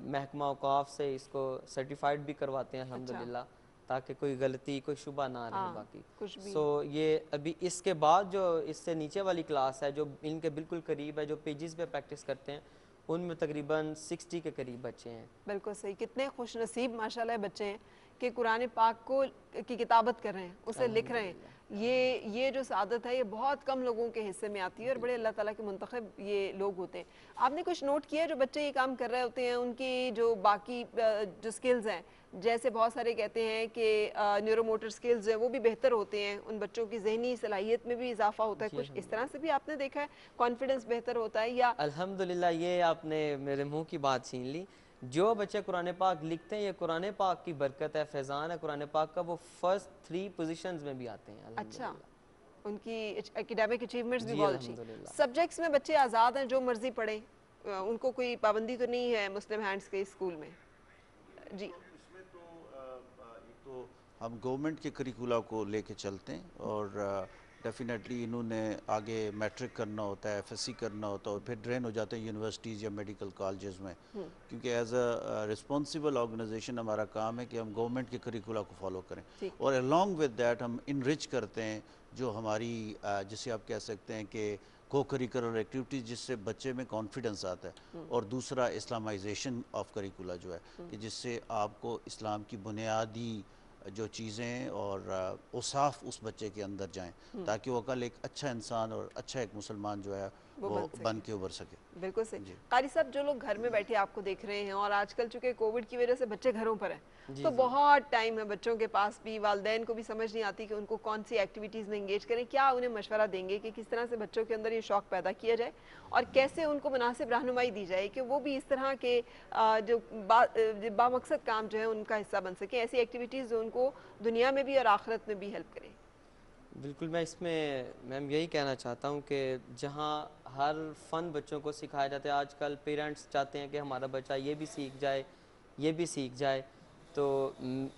महकमा औकाफ से इसको सर्टिफाइड भी करवाते हैं अल्हम्दुलिल्लाह, ताकि कोई गलती कोई शुबा ना रहे बाकी। सो ये अभी इसके बाद जो इससे नीचे वाली क्लास है जो इनके बिल्कुल करीब है, जो पेजेस पे प्रैक्टिस करते हैं, उनमें तकरीबन 60 के करीब बच्चे हैं। बिल्कुल सही। कितने खुश नसीब माशाल्लाह बच्चे हैं कि कुरान पाक को की किताबत कर रहे हैं, उसे लिख रहे हैं। ये जो सादत है ये बहुत कम लोगों के हिस्से में आती है और बड़े अल्लाह ताला के मुंतखब ये लोग होते हैं। आपने कुछ नोट किया है जो बच्चे ये काम कर रहे होते हैं उनकी जो बाकी जो स्किल्स हैं, जैसे बहुत सारे कहते हैं कि न्यूरोमोटर स्किल्स हैं वो भी बेहतर होते हैं, उन बच्चों की ज़हनी सलाहियत में भी इजाफा होता है, कुछ इस तरह से भी आपने देखा है? कॉन्फिडेंस बेहतर होता है या? अल्हम्दुलिल्लाह, ये आपने मेरे मुँह की बात छीन ली। जो बच्चे कुरान पाक लिखते हैं ये कुरान पाक की बरकत है, फैज़ान है कुरान पाक का, वो फर्स्ट 3 पोजीशंस में भी आते हैं। अच्छा, उनकी एकेडमिक अचीवमेंट्स भी बहुत अच्छी। सब्जेक्ट्स में बच्चे आज़ाद हैं, जो मर्जी पढ़ें, उनको कोई पाबंदी तो नहीं है मुस्लिम हैंड्स के स्कूल में? जी, इसमें तो एक तो ہم گورنمنٹ کے کریکولا کو لے کے چلتے ہیں اور ڈیفینیٹلی انہوں نے آگے میٹرک کرنا ہوتا ہے، ایف ایس سی کرنا ہوتا ہے اور پھر ٹرین ہو جاتے ہیں یونیورسٹیز یا میڈیکل کالجز میں، کیونکہ ایز اے رسپانسیبل آرگنائزیشن ہمارا کام ہے کہ ہم گورنمنٹ کے کریکولا کو فالو کریں اور along with that ہم انرچ کرتے ہیں جو ہماری جسے آپ کہہ سکتے ہیں کہ کو کریکولر ایکٹیویٹیز، جس سے بچے میں کانفیڈنس آتا ہے، اور دوسرا اسلامائزیشن آف کریکولا جو ہے کہ جس سے آپ کو اسلام کی بنیادی جو چیزیں اور اوصاف اس بچے کے اندر جائیں تاکہ وہ کل ایک اچھا انسان اور اچھا ایک مسلمان جو ہے وہ بن کے ابھر سکے۔ بالکل صحیح۔ قاری صاحب، جو لوگ گھر میں بیٹھے آپ کو دیکھ رہے ہیں اور آج کل چونکہ کووڈ کی وجہ سے بچے گھروں پر ہیں تو بہت ٹائم ہے بچوں کے پاس بھی، والدین کو بھی سمجھ نہیں آتی کہ ان کو کون سی ایکٹیویٹیز میں انگیج کریں، کیا انہیں مشورہ دیں گے کہ کس طرح سے بچوں کے اندر یہ شوق پیدا کیا جائے اور کیسے ان کو مناسب رہنمائی دی جائے کہ وہ بھی اس طرح کے جو بامقصد کام جو ہے ان کا حصہ بن سکیں، ایسی ایکٹیویٹیز جو ان کو دنیا میں بھی اور آخرت میں بھی ہیلپ کریں؟ بالکل، میں اس میں میم یہی کہنا چاہتا ہوں کہ جہاں ہر فن بچوں کو سکھایا جاتا ہے، آج کل پیرنٹس چاہتے ہیں کہ ہمارا بچہ یہ بھی سیکھ جائے، یہ بھی سیکھ جائے، تو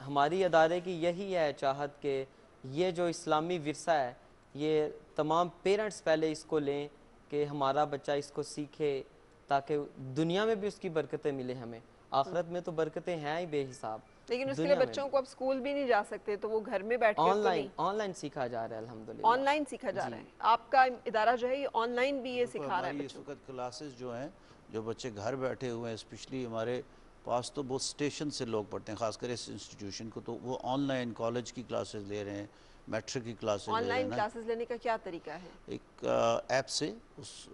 ہماری ادارے کی یہی ہے چاہت کہ یہ جو اسلامی ورثہ ہے یہ تمام پیرنٹس پہلے اس کو لیں کہ ہمارا بچہ اس کو سیکھے تاکہ دنیا میں بھی اس کی برکتیں ملیں ہمیں، آخرت میں تو برکتیں ہیں ہی بے حساب، لیکن اس کے لیے بچوں کو اب سکول بھی نہیں جا سکتے تو وہ گھر میں بیٹھ کے تو نہیں، آن لائن سیکھا جا رہا ہے الحمدللہ، آن لائن سیکھا جا رہا ہے۔ آپ کا ادارہ جو ہے یہ آن لائن بھی یہ سکھا رہا ہے ہماری اس بچوں کو؟ وقت کلاسز جو ہیں جو بچے گھر بیٹھے ہوئے ہیں، اسپیشلی ہمارے پاس تو بہت اسٹیشن سے لوگ پڑھتے ہیں، خاص کر اس انسٹیٹیوشن کو، تو وہ آن لائن کالج کی کلاسز لے رہے ہیں، میٹرک کی کلاسز آن لے رہے ہیں لائن نا، کلاسز لینے کا کیا طریقہ ہے؟ ایک ایپ سے اس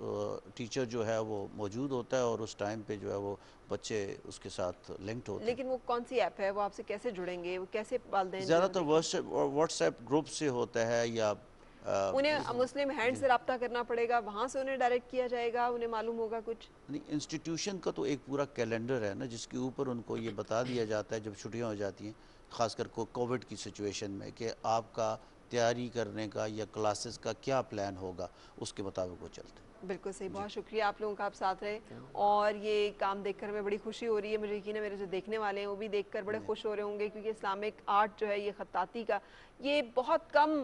ٹیچر جو ہے وہ موجود ہوتا ہے اور اس ٹائم پہ جو ہے وہ بچے اس کے ساتھ لنکڈ ہوتے ہیں۔ لیکن وہ کون سی ایپ ہے؟ وہ آپ سے کیسے جڑیں گے؟ وہ کیسے والدین جو زیادہ ہے تر واٹس ایپ گروپ سے ہوتا ہے یا انہیں مسلم ہینڈ سے رابطہ کرنا پڑے گا، وہاں سے انہیں ڈائریکٹ کیا جائے گا، انہیں معلوم ہوگا کچھ؟ انسٹیٹیوشن کا تو ایک پورا کیلنڈر ہے نا جس کے اوپر ان کو یہ بتا دیا جاتا ہے جب چھٹیاں ہو جاتی ہیں، خاص کر کووڈ کی سچویشن میں، کہ آپ کا تیاری کرنے کا یا کلاسز کا کیا پلان ہوگا، اس کے مطابق وہ چلتے ہیں۔ بالکل صحیح، بہت شکریہ آپ لوگوں کا، آپ ساتھ رہے اور یہ کام دیکھ کر ہمیں بڑی خوشی ہو رہی ہے، مجھے یقین ہے میرے جو دیکھنے والے ہیں وہ بھی دیکھ کر بڑے خوش ہو رہے ہوں گے، کیونکہ اسلامک آرٹ جو ہے یہ خطاطی کا یہ بہت کم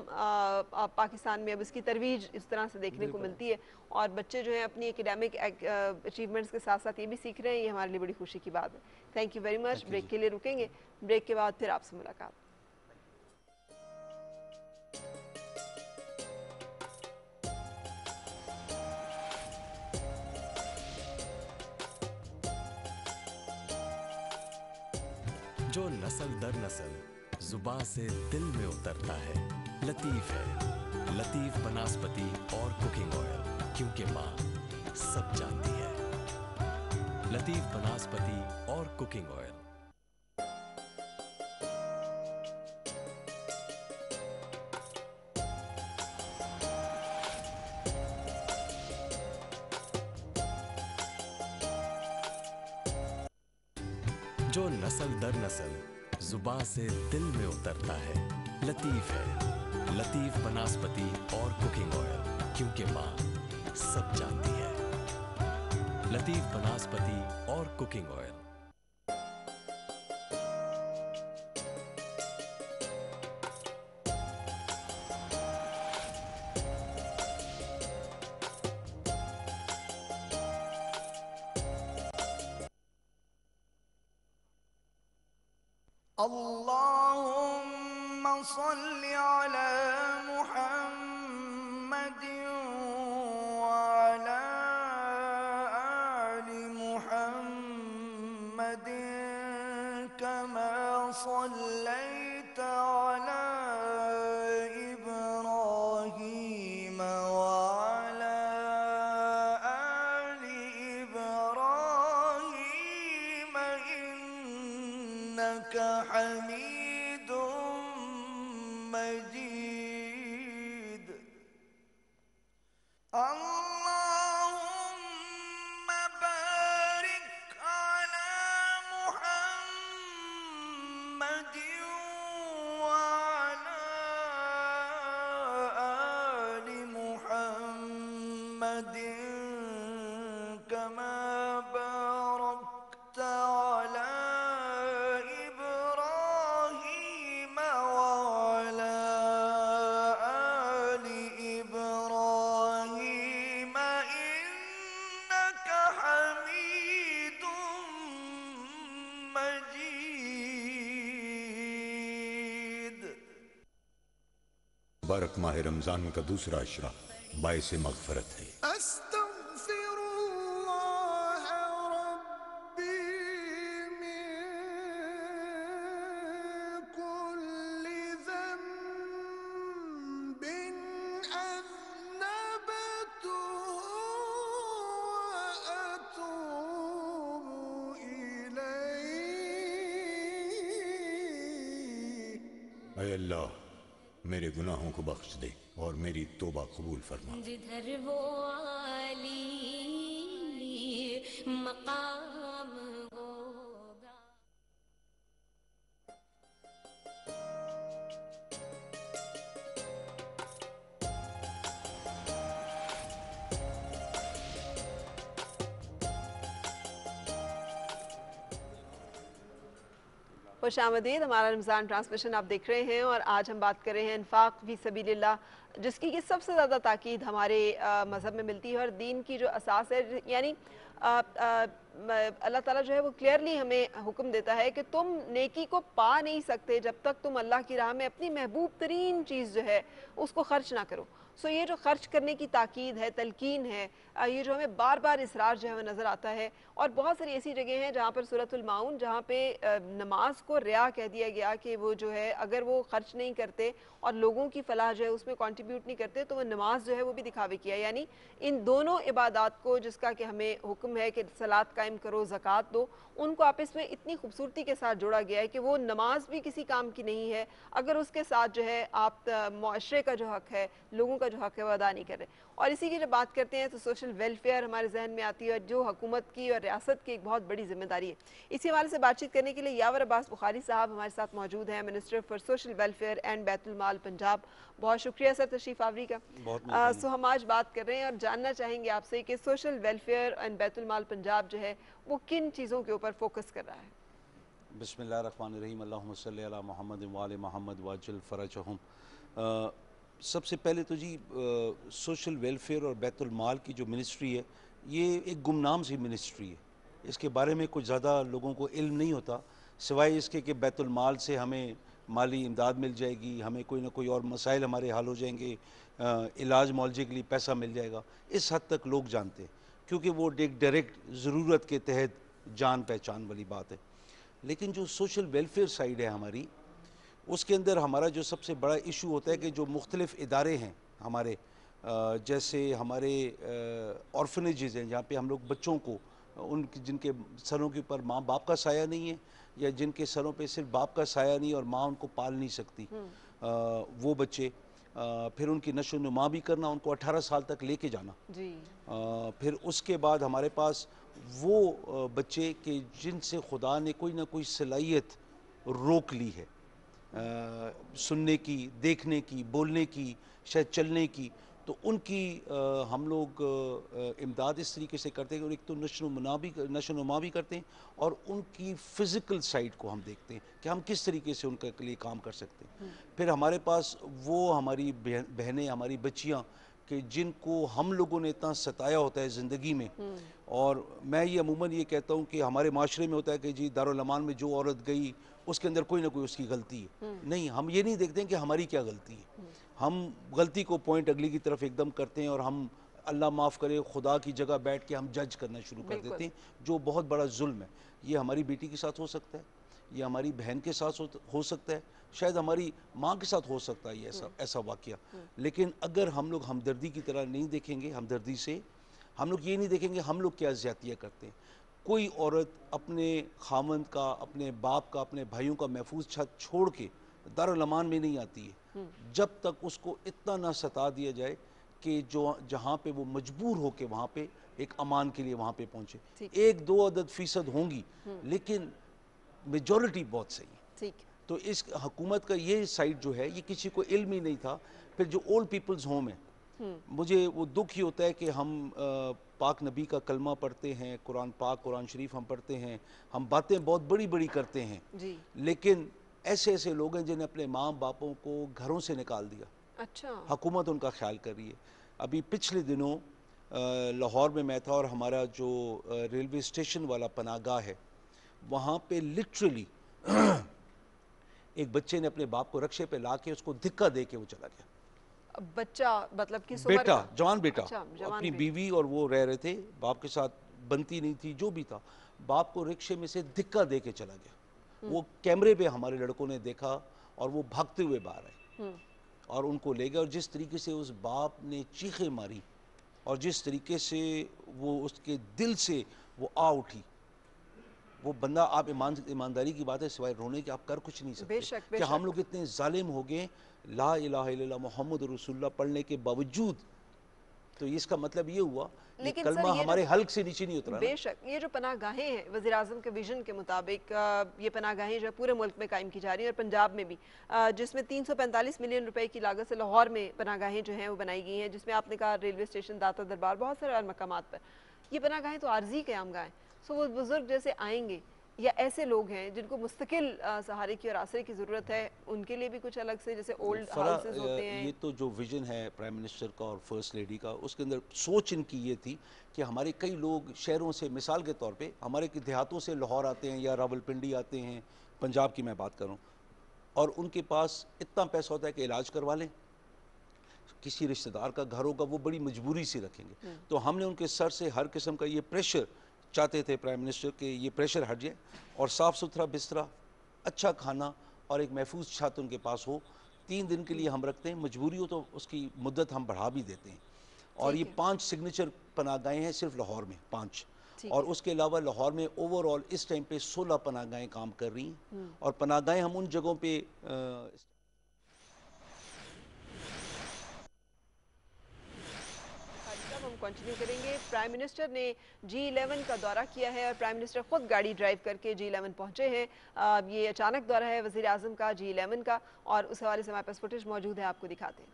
پاکستان میں اب اس کی ترویج اس طرح سے دیکھنے کو ملتی ہے اور بچے جو ہیں اپنی اکیڈیمک اچیومنٹس کے ساتھ ساتھ یہ بھی سیکھ رہے ہیں، یہ ہمارے لیے بڑی خوشی کی بات ہے۔ Thank you very much, break کے لیے رکیں گے، بریک کے بعد پھر آپ سے ملاقات۔ جو نسل در نسل زباں سے دل میں اترتا ہے، لطیف ہے، لطیف بناسپتی اور کوکنگ آئل، کیونکہ ماں سب جانتی ہے۔ لطیف بناسپتی اور کوکنگ آئل۔ جو نسل در نسل زباں سے دل میں اترتا ہے، لطیف ہے، لطیف بناسپتی اور کوکنگ آئل، کیونکہ ماں سب جانتی ہے۔ لطیف بناسپتی اور کوکنگ آئل۔ اللهم صل على محمد وعلى آل محمد كما صليت على إبراهيم وعلى آل إبراهيم إنك حميد مجيد۔ اللهم بارك على محمد وعلى آل محمد كما باركت على إبراهيم मुबारक माह रमज़ान का दूसरा अशरा बाइस मग़फ़रत है। अस्तग़फिरुल्लाह रब्बी मिन कुल्ली ज़ंबिन अज़नबतुहु व अतूबु इलैह। ऐ अल्लाह मेरे गुनाहों को बख्श दे और मेरी तौबा कबूल फरमा। जिधर वो आली मकाम होगा। खुश आमदीद, हमारा रमज़ान ट्रांसमिशन आप देख रहे हैं और आज हम बात कर रहे हैं इन्फाक फ़ी सबीलिल्लाह, जिसकी कि सबसे ज़्यादा ताकीद हमारे मज़हब में मिलती है और दीन की जो असास है, यानी अल्लाह ताला जो है वो क्लियरली हमें हुक्म देता है कि तुम नेकी को पा नहीं सकते जब तक तुम अल्लाह की राह में अपनी महबूब तरीन चीज़ जो है उसको खर्च ना करो। सो ये जो खर्च करने की ताकीद है, तलकीन है, ये जो हमें बार बार इसरार जो है वो नज़र आता है। और बहुत सारी ऐसी जगह हैं जहाँ पर सूरतुल माउन, जहाँ पे नमाज को रिया कह दिया गया कि वो जो है अगर वो खर्च नहीं करते और लोगों की फलाह जो है उसमें कंट्रीब्यूट नहीं करते तो वो नमाज जो है वो भी दिखावे किया। यानी इन दोनों इबादत को, जिसका कि हमें हुक्म है कि सलात कायम करो, ज़कात दो, उनको आपस में इतनी खूबसूरती के साथ जोड़ा गया है कि वो नमाज भी किसी काम की नहीं है अगर उसके साथ जो है आप मुआशरे का जो हक है, लोगों का जो हक है वो अदा नहीं कर रहे। और इसी की जब बात करते हैं तो सोशल वेलफेयर हमारे जहन में आती है, और जो हुकूमत की और रियासत की एक बहुत बड़ी जिम्मेदारी है। इसी हवाले से बातचीत करने के लिए यावर अब्बास बुखारी साहब हमारे साथ मौजूद हैं, minister for social welfare and Baitul Maal Punjab. बहुत शुक्रिया सर तशरीफ आवरी का। सो हम आज बात कर रहे हैं और जानना चाहेंगे आपसे कि social welfare and Baitul Maal Punjab जो है वो किन चीज़ों के ऊपर फोकस कर रहा है। बिस्मिल्लाहिर्रहमानिर्रहीम, अल्लाहुम्मा सल्ली अला मुहम्मद व आले मुहम्मद वाजिल फरजहुम। सबसे पहले तो जी सोशल वेलफेयर और बैतुल माल की जो मिनिस्ट्री है ये एक गुमनाम सी मिनिस्ट्री है। इसके बारे में कुछ ज़्यादा लोगों को इल्म नहीं होता, सिवाय इसके कि बैतुल माल से हमें माली इमदाद मिल जाएगी, हमें कोई ना कोई और मसाइल हमारे हल हो जाएंगे, इलाज मुआवजे के लिए पैसा मिल जाएगा। इस हद तक लोग जानते हैं क्योंकि वो एक डायरेक्ट ज़रूरत के तहत जान पहचान वाली बात है। लेकिन जो सोशल वेलफेयर साइड है हमारी, उसके अंदर हमारा जो सबसे बड़ा इशू होता है कि जो मुख्तलिफ़ इदारे हैं हमारे, जैसे हमारे ऑर्फनेजेस हैं जहाँ पे हम लोग बच्चों को, उनकी जिनके सरों के ऊपर माँ बाप का साया नहीं है या जिनके सरों पे सिर्फ बाप का साया नहीं और माँ उनको पाल नहीं सकती, वो बच्चे, फिर उनकी नशो नुमा भी करना, उनको 18 साल तक लेके जाना जी। फिर उसके बाद हमारे पास वो बच्चे के जिनसे खुदा ने कोई ना कोई सलाहियत रोक ली है, सुनने की, देखने की, बोलने की, शायद चलने की, तो उनकी हम लोग इमदाद इस तरीके से करते हैं। और एक तो नशो नुमा भी करते हैं और उनकी फ़िज़िकल साइड को हम देखते हैं कि हम किस तरीके से उनके लिए काम कर सकते हैं। फिर हमारे पास वो हमारी बहनें, हमारी बच्चियाँ कि जिनको हम लोगों ने इतना सताया होता है ज़िंदगी में, और मैं ये अमूमन ये कहता हूँ कि हमारे माशरे में होता है कि जी दारुल अमान में जो औरत गई उसके अंदर कोई ना कोई उसकी गलती है। नहीं, हम ये नहीं देखते हैं कि हमारी क्या गलती है। हम गलती को पॉइंट अगली की तरफ एकदम करते हैं और हम अल्लाह माफ़ करे खुदा की जगह बैठ के हम जज करना शुरू कर देते हैं, जो बहुत बड़ा जुल्म है। ये हमारी बेटी के साथ हो सकता है, ये हमारी बहन के साथ हो सकता है, शायद हमारी माँ के साथ हो सकता है ये ऐसा वाक़या। लेकिन अगर हम लोग हमदर्दी की तरह नहीं देखेंगे, हमदर्दी से हम लोग ये नहीं देखेंगे हम लोग क्या ज़्यादतियाँ करते हैं। कोई औरत अपने खामंद का, अपने बाप का, अपने भाइयों का महफूज छत छोड़ के दारुल अमान में नहीं आती है जब तक उसको इतना ना सता दिया जाए कि जो जहाँ पे वो मजबूर हो के वहाँ पे एक अमान के लिए वहाँ पे पहुँचे। 1-2 अदद फ़ीसद होंगी लेकिन मेजॉरिटी बहुत सही है। तो इस हुकूमत का ये साइड जो है ये किसी को इल्म ही नहीं था। फिर जो ओल्ड पीपल्स होम है, मुझे वो दुख ही होता है कि हम पाक नबी का कलमा पढ़ते हैं, कुरान शरीफ हम पढ़ते हैं, हम बातें बहुत बड़ी बड़ी करते हैं जी। लेकिन ऐसे ऐसे लोग हैं जिन्हें अपने माँ बापों को घरों से निकाल दिया। अच्छा। हुकूमत उनका ख्याल कर रही है। अभी पिछले दिनों लाहौर में मैं था और हमारा जो रेलवे स्टेशन वाला पनागाह है वहाँ पे लिटरली एक बच्चे ने अपने बाप को रक्शे पे ला के उसको धिक्का दे के वो चला गया। बच्चा मतलब किस उम्र बेटा, का? जवान बेटा, अच्छा, जवान अपनी बेटा। बीवी और वो रह रहे थे, बाप के साथ बनती नहीं थी, जो भी था, बाप को रिक्शे में से धिक्का दे के चला गया। वो कैमरे पे हमारे लड़कों ने देखा और वो भागते हुए बाहर आए और उनको ले गए। और जिस तरीके से उस बाप ने चीखें मारी और जिस तरीके से वो उसके दिल से वो आ उठी, वो बंदा, आप ईमानदारी की बात है, सिवाय रोने के आप कर कुछ नहीं सकते। बेशक, कि हम लोग इतने जालिम हो गए ला इलाहा इल्लल्लाह मुहम्मद रसूलुल्लाह पढ़ने के बावजूद। तो इसका मतलब ये हुआ ये लेकिन कलमा सर, ये हमारे जो- हल्क से नीचे नहीं उतरा ना। बेशक ये जो पनाहगाहें हैं वज़ीर आज़म के विजन के मुताबिक ये पनाहगाहें जो है पूरे मुल्क में कायम की जा रही हैं और पंजाब में भी, जिसमें 345 मिलियन रुपए की लागत से लाहौर में पनाहगाहें जो हैं वो बनाई गई हैं, जिसमें आपने कहा रेलवे स्टेशन, दाता दरबार, बहुत सारे और मकामात पर। ये पनाहगाहें तो आर्जी क़यामगाह हैं। सो वो बुज़ुर्ग जैसे आएंगे या ऐसे लोग हैं जिनको मुस्तकिल सहारे की और आसरे की ज़रूरत है, उनके लिए भी कुछ अलग से जैसे ओल्ड हाउसेस होते हैं? ये तो जो विजन है प्राइम मिनिस्टर का और फर्स्ट लेडी का, उसके अंदर सोच इनकी ये थी कि हमारे कई लोग शहरों से, मिसाल के तौर पे हमारे देहातों से लाहौर आते हैं या रावलपिंडी आते हैं, पंजाब की मैं बात करूं, और उनके पास इतना पैसा होता है कि इलाज करवा लें, किसी रिश्तेदार का घर होगा, वो बड़ी मजबूरी से रखेंगे। तो हमने उनके सर से हर किस्म का ये प्रेशर चाहते थे प्राइम मिनिस्टर के, ये प्रेशर हट जाए और साफ़ सुथरा बिस्तरा, अच्छा खाना और एक महफूज छत उनके पास हो। 3 दिन के लिए हम रखते हैं, मजबूरी हो तो उसकी मुद्दत हम बढ़ा भी देते हैं। और ये 5 सिग्नेचर पनाहगाहें हैं सिर्फ लाहौर में, 5। और उसके अलावा लाहौर में ओवरऑल इस टाइम पे 16 पनाहगाहें काम कर रही हैं। और पनाहगाहें हम उन जगहों पे हम कंटिन्यू करेंगे। प्राइम मिनिस्टर ने G11 का दौरा किया है और प्राइम मिनिस्टर खुद गाड़ी ड्राइव करके G11 पहुंचे हैं। ये अचानक दौरा है वज़ीर आज़म का G11 का, और उस हवाले से हमारे पास फुटेज मौजूद है, आपको दिखाते हैं।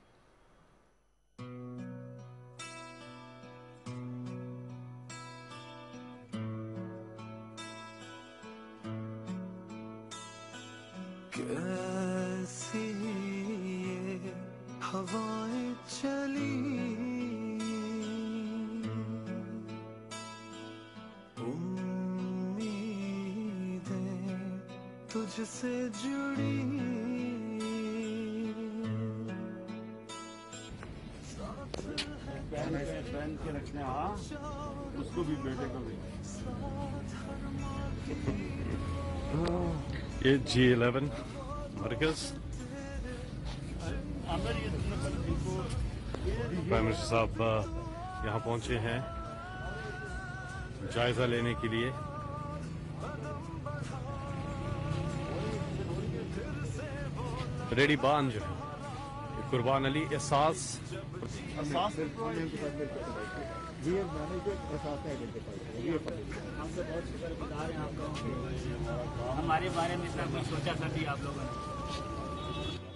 कैसी ये हवाएं चली, उम्मीदें तुझसे जुड़ी, पहन के रखने, हाँ उसको भी, बेटे को भी। ये G11 मरकज़, प्राइम मिनिस्टर साहब यहाँ पहुँचे हैं जायज़ा लेने के लिए। रेडी बान जो है कुर्बान अली एहसास हमारे बारे में इतना कुछ सोचा कभी आप लोगों ने?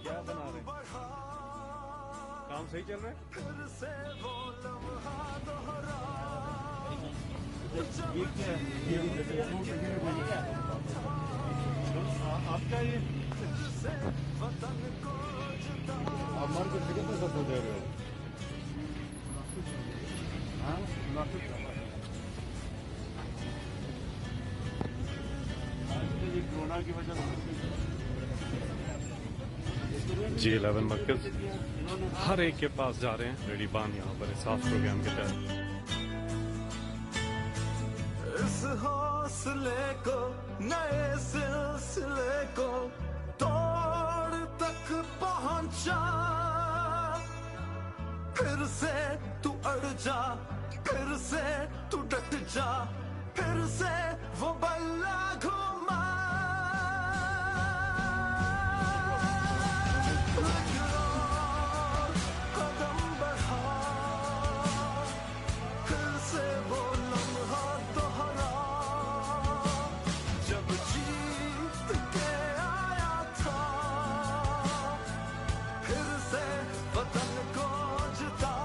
क्या बना रहे हैं? काम सही चल रहा है? ये क्या है? आपका ये आप मर के फिर कितना सब हो जाएगा? हाँ, कोरोना की वजह से G11 मरकज़ हर एक के पास जा रहे हैं। रेडी बान यहाँ पर एहसास प्रोग्राम के तहत। इस हौसले को, नए सिलसिले को तोड़ तक पहुंचा, फिर से तू अड़ जा, फिर से तू डट जा, फिर से वो बल्ला घुमा। कदम बढ़ा, फिर से वो लम्हा दोहरा, जब जीत के आया था, फिर से वतन को जिता।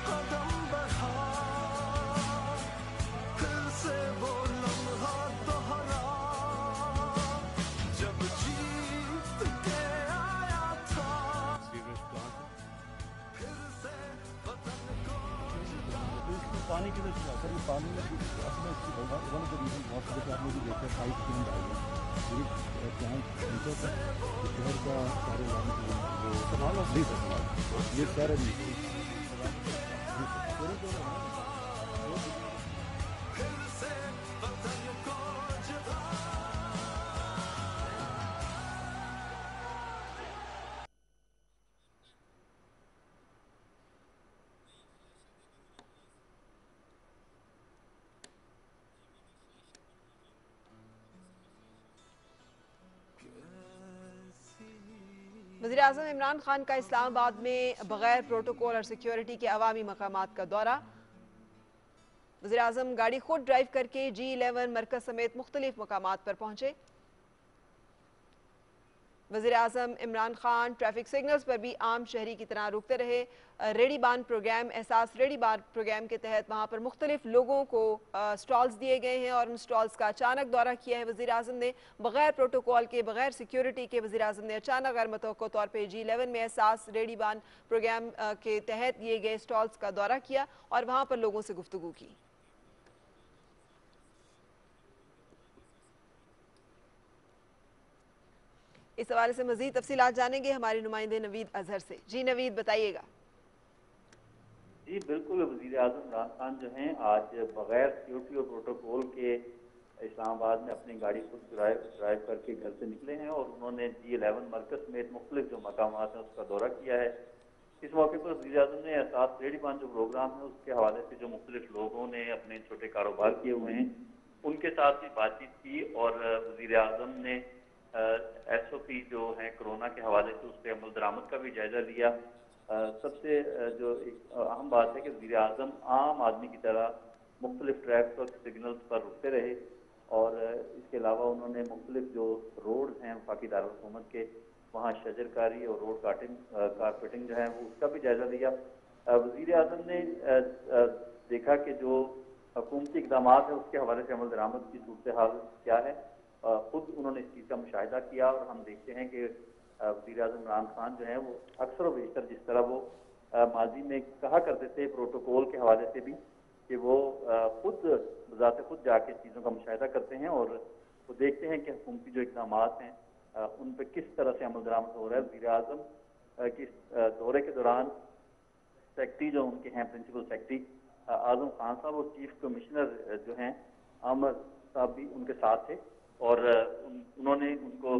कदम बढ़ा, फिर से वो लम्हा दोहरा, जब जीत के आया था, फिर से वतन को जिता। पानी की वजह से, पानी में वन ऑफ द रीजन बहुत सारे आपने भी देखा, 5 दिन ये सारा वज़ीर-ए-आज़म इमरान खान का इस्लामाबाद में बगैर प्रोटोकॉल और सिक्योरिटी के अवामी मकामात का दौरा। वज़ीर-ए-आज़म गाड़ी खुद ड्राइव करके G11 मरकज़ समेत मुख्तलिफ मकामात पर पहुंचे। वज़ीर-ए-आज़म इमरान खान ट्रैफिक सिग्नल्स पर भी आम शहरी की तरह रुकते रहे। रेडी बान प्रोग्राम, एहसास रेडी बान प्रोग्राम के तहत वहाँ पर मुख्तलिफ लोगों को स्टॉल्स दिए गए हैं और उन स्टॉल्स का अचानक दौरा किया है वज़ीर-ए-आज़म ने। बगैर प्रोटोकॉल के, बगैर सिक्योरिटी के वज़ीर-ए-आज़म ने अचानक गैर मुतवक्को तौर पर G11 में एहसास रेडी बान प्रोग्राम के तहत दिए गए स्टॉल्स का दौरा किया और वहाँ पर लोगों से गुफ्तगू की। इस हवाले से मज़ीद तफसीलात जानेंगे हमारे नुमाइंदे नवीद अजहर से। जी नवीद, बताइएगा। जी बिल्कुल, वज़ीर-ए-आज़म इमरान खान जो हैं आज बगैर सिक्योरिटी और प्रोटोकॉल के इस्लामाबाद में अपनी गाड़ी खुद ड्राइव करके घर से निकले हैं और उन्होंने G11 मरकज़ समेत मुख्तलिफ जो मकामात हैं उसका दौरा किया है। इस मौके पर वज़ीर-ए-आज़म ने एहसास रेडी बान जो प्रोग्राम है उसके हवाले से जो मुख्तलिफ लोगों ने अपने छोटे कारोबार किए हुए हैं उनके साथ भी बातचीत की और वज़ीर-ए-आज़म ने SOP जो है कोरोना के हवाले से उस पर अमल दरामद का भी जायजा लिया। सबसे जो एक अहम बात है कि वज़ीर-ए-आज़म आम आदमी की तरह मुख्तलिफ ट्रैफिक सिग्नल्स पर रुकते रहे और इसके अलावा उन्होंने मुख्तलिफ जो रोड्स हैं वफाकी दारुल-हुकूमत के वहाँ शजरकारी और रोड कारपेटिंग जो है वो उसका भी जायजा लिया। वज़ीर-ए-आज़म ने देखा कि जो हुकूमती इक़दाम है उसके हवाले से अमल दरामद की सूरत हाल क्या है। खुद उन्होंने इस चीज़ का मुशाहिदा किया और हम देखते हैं कि वज़ीर-ए-आज़म इमरान खान जो हैं वो अक्सर व बेशतर जिस तरह वो माजी में कहा करते थे प्रोटोकॉल के हवाले से भी कि वो खुद बज़ाते खुद जाके चीज़ों का मुशाहिदा करते हैं और वो देखते हैं कि हुकूमती जो इक़दाम हैं उन पर किस तरह से अमल दरामद हो रहा है। वज़ीर-ए-आज़म के दौरे के दौरान सेक्रेटरी जो उनके हैं प्रिंसिपल सेक्रेटरी आज़म खान साहब और चीफ कमिश्नर जो हैं आमर साहब भी उनके साथ थे और उन्होंने उनको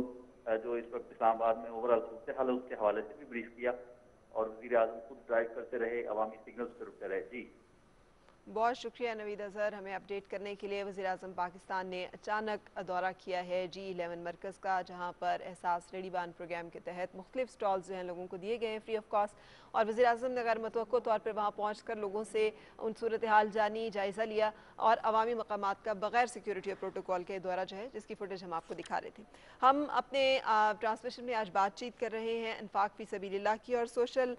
जो इस वक्त इस्लामाबाद में ओवरऑल सूरत हाल है उसके हवाले से भी ब्रीफ किया और वज़ीर-ए-आज़म खुद ड्राइव करते रहे, अवामी सिग्नल्स पर रुकते रहे। जी बहुत शुक्रिया नवीद अजहर हमें अपडेट करने के लिए। वज़ीर-ए-आज़म पाकिस्तान ने अचानक दौरा किया है G11 मरकज़ का, जहाँ पर एहसास रेडी बान प्रोग्राम के तहत मुख्तलिफ स्टॉल्स जो हैं लोगों को दिए गए हैं फ्री ऑफ कॉस्ट और वज़ीर-ए-आज़म ने गैर मुतवक्को तौर पर वहाँ पहुँच कर लोगों से उन सूरत हाल जानी, जायज़ा लिया और अवामी मकामात का बगैर सिक्योरिटी और प्रोटोकॉल के दौरा जो है जिसकी फुटेज हम आपको दिखा रहे थे। हम अपने ट्रांसमिशन में आज बातचीत कर रहे हैं इन्फाक फी सबीलिल्लाह की और सोशल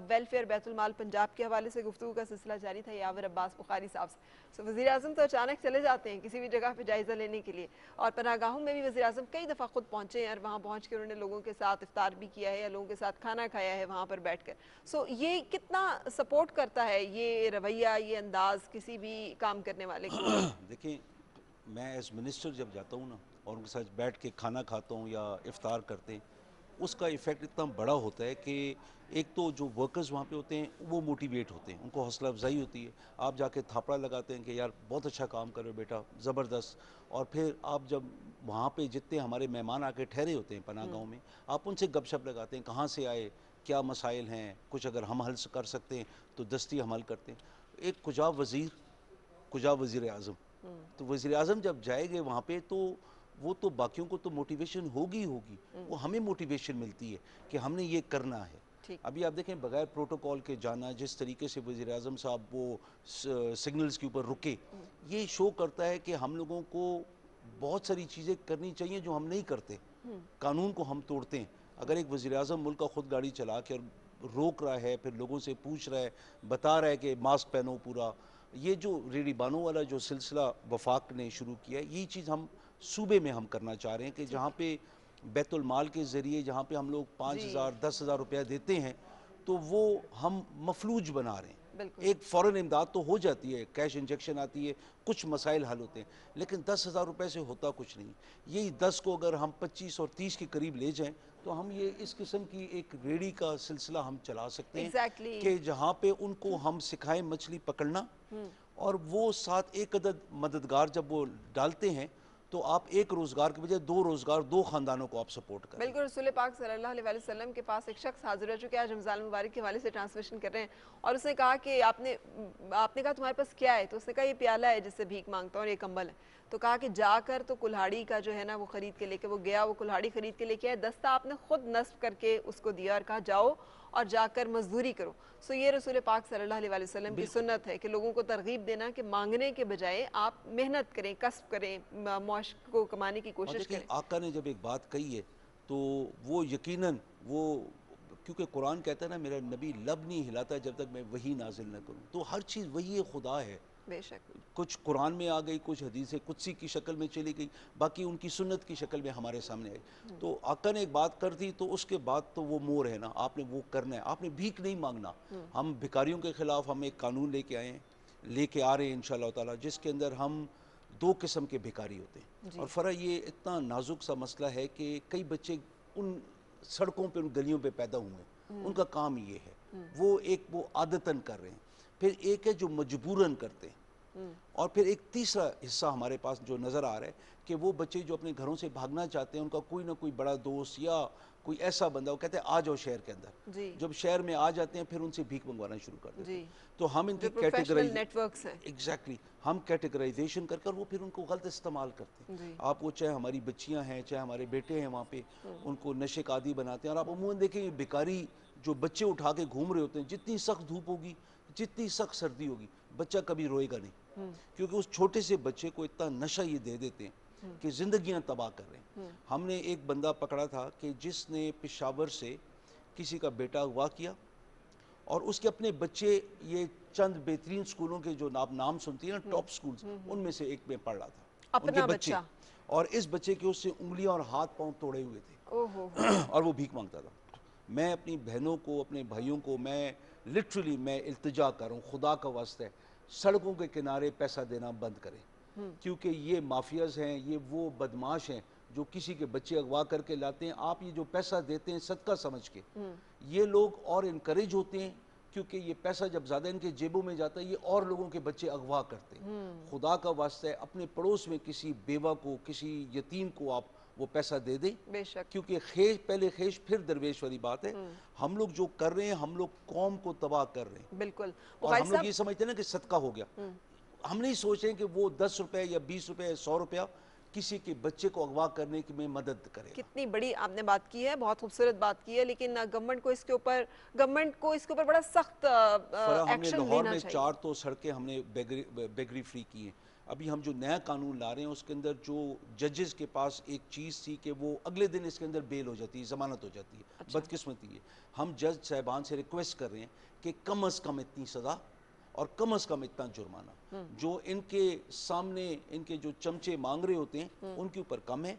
वेलफेयर बैतुल माल पंजाब के हवाले से गुफ्तगू का सिलसिला जारी था यावर अब्बास बुखारी साहब से। वज़ीर-ए-आज़म तो अचानक चले जाते हैं किसी भी जगह पे जायज़ा लेने के लिए और पनाहगाहों में भी वज़ीर-ए-आज़म कई दफ़ा खुद पहुँचे हैं और वहाँ पहुँच कर उन्होंने लोगों के साथ इफ्तार भी किया है या लोगों के साथ खाना खाया है वहाँ पर बैठ कर। ये कितना सपोर्ट करता है ये रवैया, ये अंदाज़ किसी भी काम करने वाले को? देखिए, मैं एज मिनिस्टर जब जाता हूँ ना और उनके साथ बैठ के खाना खाता हूँ या इफ्तार करते हैं उसका इफ़ेक्ट इतना बड़ा होता है कि एक तो जो वर्कर्स वहाँ पे होते हैं वो मोटिवेट होते हैं, उनको हौसला अफजाई होती है। आप जाके थापड़ा लगाते हैं कि यार बहुत अच्छा काम कर रहे हो बेटा, ज़बरदस्त। और फिर आप जब वहाँ पे जितने हमारे मेहमान आके ठहरे होते हैं पनाहगाहों में, आप उनसे गपशप लगाते हैं, कहाँ से आए, क्या मसाइल हैं, कुछ अगर हम हल कर सकते हैं तो दस्ती हम हल करते हैं। एक कुजा वज़ीर, कुजा वज़ीर-ए-आज़म, तो वज़ीर-ए-आज़म जब जाएंगे वहाँ पे तो वो तो बाकियों को तो मोटिवेशन होगी होगी, वो हमें मोटिवेशन मिलती है कि हमने ये करना है। अभी आप देखें बगैर प्रोटोकॉल के जाना, जिस तरीके से वज़ीर-ए-आज़म साहब वो सिग्नल्स के ऊपर रुके, ये शो करता है कि हम लोगों को बहुत सारी चीज़ें करनी चाहिए जो हम नहीं करते। कानून को हम तोड़ते हैं। अगर एक वज़ीर-ए-आज़म मुल्क का खुद गाड़ी चला के रोक रहा है, फिर लोगों से पूछ रहा है, बता रहा है कि मास्क पहनो पूरा, ये जो रेडी बानों वाला जो सिलसिला वफाक ने शुरू किया है, यही चीज़ हम सूबे में हम करना चाह रहे हैं कि जहाँ पे बैतुल माल के ज़रिए जहाँ पे हम लोग 5,000 10,000 रुपया देते हैं तो वो हम मफलूज बना रहे हैं। ایک فوراً امداد تو ہو جاتی ہے, کیش انجیکشن آتی ہے, کچھ مسائل حل ہوتے ہیں, لیکن 10,000 روپے سے ہوتا کچھ نہیں. یہی 10 کو اگر ہم 25 اور 30 کے قریب لے جائیں تو ہم یہ اس قسم کی ایک ریڑھی کا سلسلہ ہم چلا سکتے ہیں کہ جہاں پہ ان کو ہم سکھائیں مچھلی پکڑنا, اور وہ ساتھ ایک عدد مددگار جب وہ ڈالتے ہیں تو آپ ایک روزگار کے بجائے 2 روزگار 2 خاندانوں کو آپ سپورٹ کریں. بالکل. رسول پاک صلی اللہ علیہ وسلم کے پاس ایک شخص حاضر ہو چکے آج رمضان المبارک کے حوالے سے ٹرانسلیشن کر رہے ہیں, اور اس نے کہا کہ آپ نے کہا تمہارے پاس کیا ہے؟ تو اس نے کہا یہ پیالہ ہے جس سے بھیک مانگتا ہوں اور یہ کمبل ہے. تو کہا کہ جا کر تو کلہاڑی کا جو ہے نا وہ خرید کے لے کے وہ گیا, وہ کلہاڑی خرید کے لے کے آیا, دستہ آپ نے خود نصب کر کے اس کو دیا اور کہا جاؤ اور جا کر مزدوری کرو. سو یہ رسول پاک صلی اللہ علیہ وسلم کی سنت ہے کہ لوگوں کو ترغیب دینا کہ مانگنے کے بجائے آپ محنت کریں, کسب کریں, معاش کو کمانے کی کوشش کریں. آقا نے جب ایک بات کہی ہے تو وہ یقیناً وہ, کیونکہ قرآن کہتا ہے نا میرا نبی لب نہیں ہلاتا جب تک میں وحی نازل نہ کروں, تو ہر چیز وحی خدا ہے. بے شک کچھ قرآن میں آ گئی, کچھ حدیث قدسی کی شکل میں چلی گئی, باقی ان کی سنت کی شکل میں ہمارے سامنے آئی. تو آقا نے ایک بات کر دی تو اس کے بعد تو وہ مور ہے نا, آپ نے وہ کرنا ہے, آپ نے بھیک نہیں مانگنا. ہم بھکاریوں کے خلاف ہم ایک قانون لے کے آئے ہیں, لے کے آ رہے ہیں انشاءاللہ تعالی, جس کے اندر ہم 2 قسم کے بھکاری ہوتے ہیں. اور فرا یہ اتنا نازک سا مسئلہ ہے کہ کئی بچے ان سڑکوں پہ ان گلیوں پہ پیدا ہوئے ہیں, ان کا کام یہ ہے, وہ عادتاً کر رہے ہیں. پھر ایک ہے جو مجبوراً کرتے ہیں, اور پھر ایک تیسرا حصہ ہمارے پاس جو نظر آ رہا ہے کہ وہ بچے جو اپنے گھروں سے بھاگنا چاہتے ہیں, ان کا کوئی نہ کوئی بڑا دوست یا کوئی ایسا بندہ, وہ کہتے ہیں آ جاؤ شہر کے اندر. جب شہر میں آ جاتے ہیں پھر ان سے بھیک منگوانا شروع کر دیتے ہیں. تو ہم ان کی ہم کیٹیگرائزیشن کر کر وہ پھر ان کو غلط استعمال کرتے ہیں. آپ وہ چاہے ہماری بچیاں ہیں چاہے ہمارے بیٹے ہیں وہاں پہ, ان کو نشے کا عادی بناتے ہیں. اور آپ عموماً دیکھیں یہ بیکاری جو بچے اٹھا کے گھوم رہے ہوتے ہیں, جتنی سخت دھوپ ہوگی جتنی سخت سردی ہوگی بچہ کبھی روئے گا نہیں, کیونکہ اس چھوٹے سے بچے کو اتنا نشہ یہ دے دیتے ہیں کہ زندگیاں تباہ کر رہے ہیں. ہم نے ایک بندہ پکڑا تھا کہ جس نے پشاور سے کسی کا بیٹا اغوا کیا, اور اس کے اپنے بچے یہ چند بہترین سکولوں کے جو آپ نام سنتی ہیں نا, ٹاپ سکولز, ان میں سے ایک میں پڑھ رہا تھا, ان کے بچے, اور اس بچے کے اس سے انگلیاں اور ہاتھ پاؤں توڑے ہوئے تھے, اور وہ بھیک مانگتا تھا. میں اپنی بہنوں کو, اپنے بھائیوں کو میں لٹرلی میں التجا کروں, خدا کا واسطہ ہے سڑکوں کے کنارے پیسہ دینا بند کریں, کیونکہ یہ مافیاز ہیں, یہ وہ بدماش ہیں جو کسی کے بچے اغوا کر کے لاتے ہیں. آپ یہ جو پیسہ دیتے ہیں صدقہ سمجھ کے, یہ لوگ اور انکریج ہوتے ہیں, کیونکہ یہ پیسہ جب زیادہ ان کے جیبوں میں جاتا ہے یہ اور لوگوں کے بچے اغوا کرتے ہیں. خدا کا واسطہ ہے اپنے پڑوس میں کسی بیوہ کو, کسی یتیم کو آپ وہ پیسہ دے دیں, کیونکہ خیش پہلے خیش پھر درویش والی بات ہے. ہم لوگ جو کر رہے ہیں ہم لوگ قوم کو تباہ کر رہے ہیں. بالکل. اور ہم لوگ یہ سمجھتے ہیں نا کہ صدقہ ہو گیا, ہم نہیں سوچ رہے ہیں کہ وہ 10 روپے یا 20 روپے یا 100 روپیہ کسی کے بچے کو اغوا کرنے کی میں مدد کرے. کتنی بڑی آپ نے بات کی ہے, بہت خوبصورت بات کی ہے, لیکن گورنمنٹ کو اس کے اوپر بڑا سخت ایکشن لینا چاہیے. لاہور میں 4 تو سڑکیں ہم نے بیگری فری کی ہیں. ابھی ہم جو نیا قانون لا رہے ہیں اس کے اندر جو ججز کے پاس ایک چیز تھی کہ وہ اگلے دن اس کے اندر بیل ہو جاتی ہے, ضمانت ہو جاتی ہے. بدقسمتی ہے, ہم جج صاحبان سے ریکویسٹ کر رہے ہیں کہ کم از کم اتنی سزا اور کم از کم اتنا جرمانہ, جو ان کے سامنے ان کے جو چمچے مانگ رہے ہوتے ہیں ان کے اوپر کم ہے,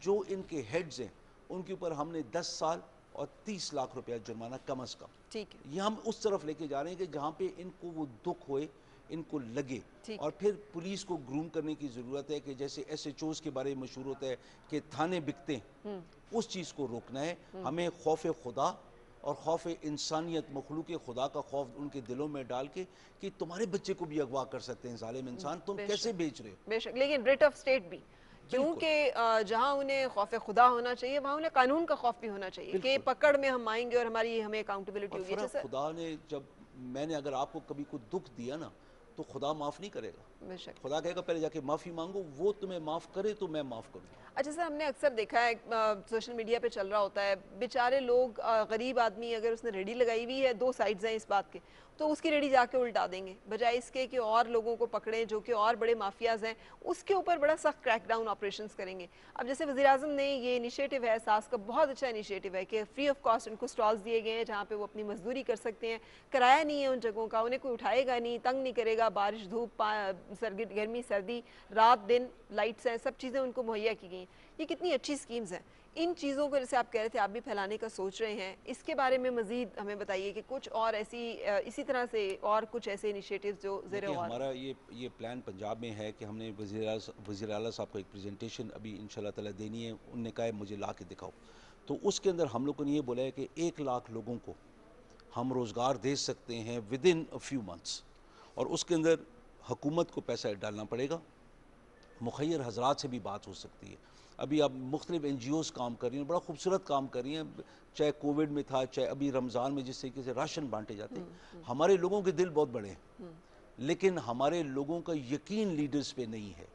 جو ان کے ہیڈز ہیں ان کے اوپر ہم نے 10 سال اور 30 لاکھ روپیہ جرمانہ کم از کم. یہ ہم اس طرف لے کے جا رہے ہیں کہ جہاں پہ ان کو وہ دکھ ہوئے, ان کو لگے. اور پھر پولیس کو گروم کرنے کی ضرورت ہے کہ جیسے ایس ایچ اوز کے بارے میں مشہور ہوتا ہے کہ تھانے بکتے ہیں, اس چیز کو روکنا ہے. ہمیں خوف خدا اور خوف انسانیت, مخلوق خدا کا خوف ان کے دلوں میں ڈال کے کہ تمہارے بچے کو بھی اغوا کر سکتے ہیں ظالم انسان, تم کیسے بیچ رہے ہو. بے شک, لیکن ریٹ آف اسٹیٹ بھی, کیونکہ جہاں انہیں خوف خدا ہونا چاہیے وہاں انہیں قانون کا خوف بھی ہونا چاہیے کہ پکڑ میں ہم آئیں گے اور ہمیں اکاؤنٹیبلٹی ہوگی. خدا نے جب میں نے اگر آپ کو کبھی کوئی دکھ دیا نا تو خدا معاف نہیں کرے گا. خدا کہے گا پہلے جا کے معافی مانگو, وہ تمہیں معاف کرے تو میں معاف کروں. اچھا سر, ہم نے اکثر دیکھا ہے سوشل میڈیا پہ چل رہا ہوتا ہے, بیچارے لوگ, غریب آدمی اگر اس نے ریڈی لگائی ہوئی ہے, 2 سائڈز ہیں اس بات کے, تو اس کی ریڈی جا کے الٹا دیں گے بجائے اس کے کہ اور لوگوں کو پکڑیں جو کہ اور بڑے مافیاز ہیں, اس کے اوپر بڑا سخت کریک ڈاؤن آپریشنز کریں گے. اب جیسے وزیراعظم نے یہ انیشیٹو ہے, ساس کا بہت اچھا انیشیٹو ہے کہ فری آف کاسٹ ان کو سٹالز دیے گئے ہیں جہاں پہ وہ اپنی مزدوری کر سکتے ہیں, کرایہ نہیں ہے ان جگہوں کا, انہیں کوئی اٹھائے گا نہیں, تنگ نہیں کرے گا, بارش دھوپ گرمی سردی رات دن, لائٹس ہیں, سب چیزیں ان کو مہیا کی گئی ہیں. یہ کتنی اچھی سکیمز ہیں. ان چیزوں کو جیسے آپ کہہ رہے تھے آپ بھی پھیلانے کا سوچ رہے ہیں، اس کے بارے میں مزید ہمیں بتائیے کہ کچھ اور اسی طرح سے اور کچھ ایسے انیشیٹیو جو زیر دیکھیں غور ہمارا یہ پلان پنجاب میں ہے کہ ہم نے وزیر اعلیٰ صاحب کو ایک پریزنٹیشن ابھی انشاءاللہ تعالیٰ دینی ہے. انہوں نے کہا ہے مجھے لا کے دکھاؤ. تو اس کے اندر ہم لوگوں نے یہ بولا ہے کہ 1 لاکھ لوگوں کو ہم روزگار دے سکتے ہیں ودن اے فیو منتھس. اور اس کے اندر حکومت کو پیسہ ڈالنا پڑے گا، مخیر حضرات سے بھی بات ہو سکتی ہے. ابھی اب مختلف این جی اوز کام کر رہی ہیں، بڑا خوبصورت کام کر رہی ہیں، چاہے کووڈ میں تھا، چاہے ابھی رمضان میں جس طریقے سے راشن بانٹے جاتے ہیں. ہمارے لوگوں کے دل بہت بڑے ہیں لیکن ہمارے لوگوں کا یقین لیڈرز پہ نہیں ہے.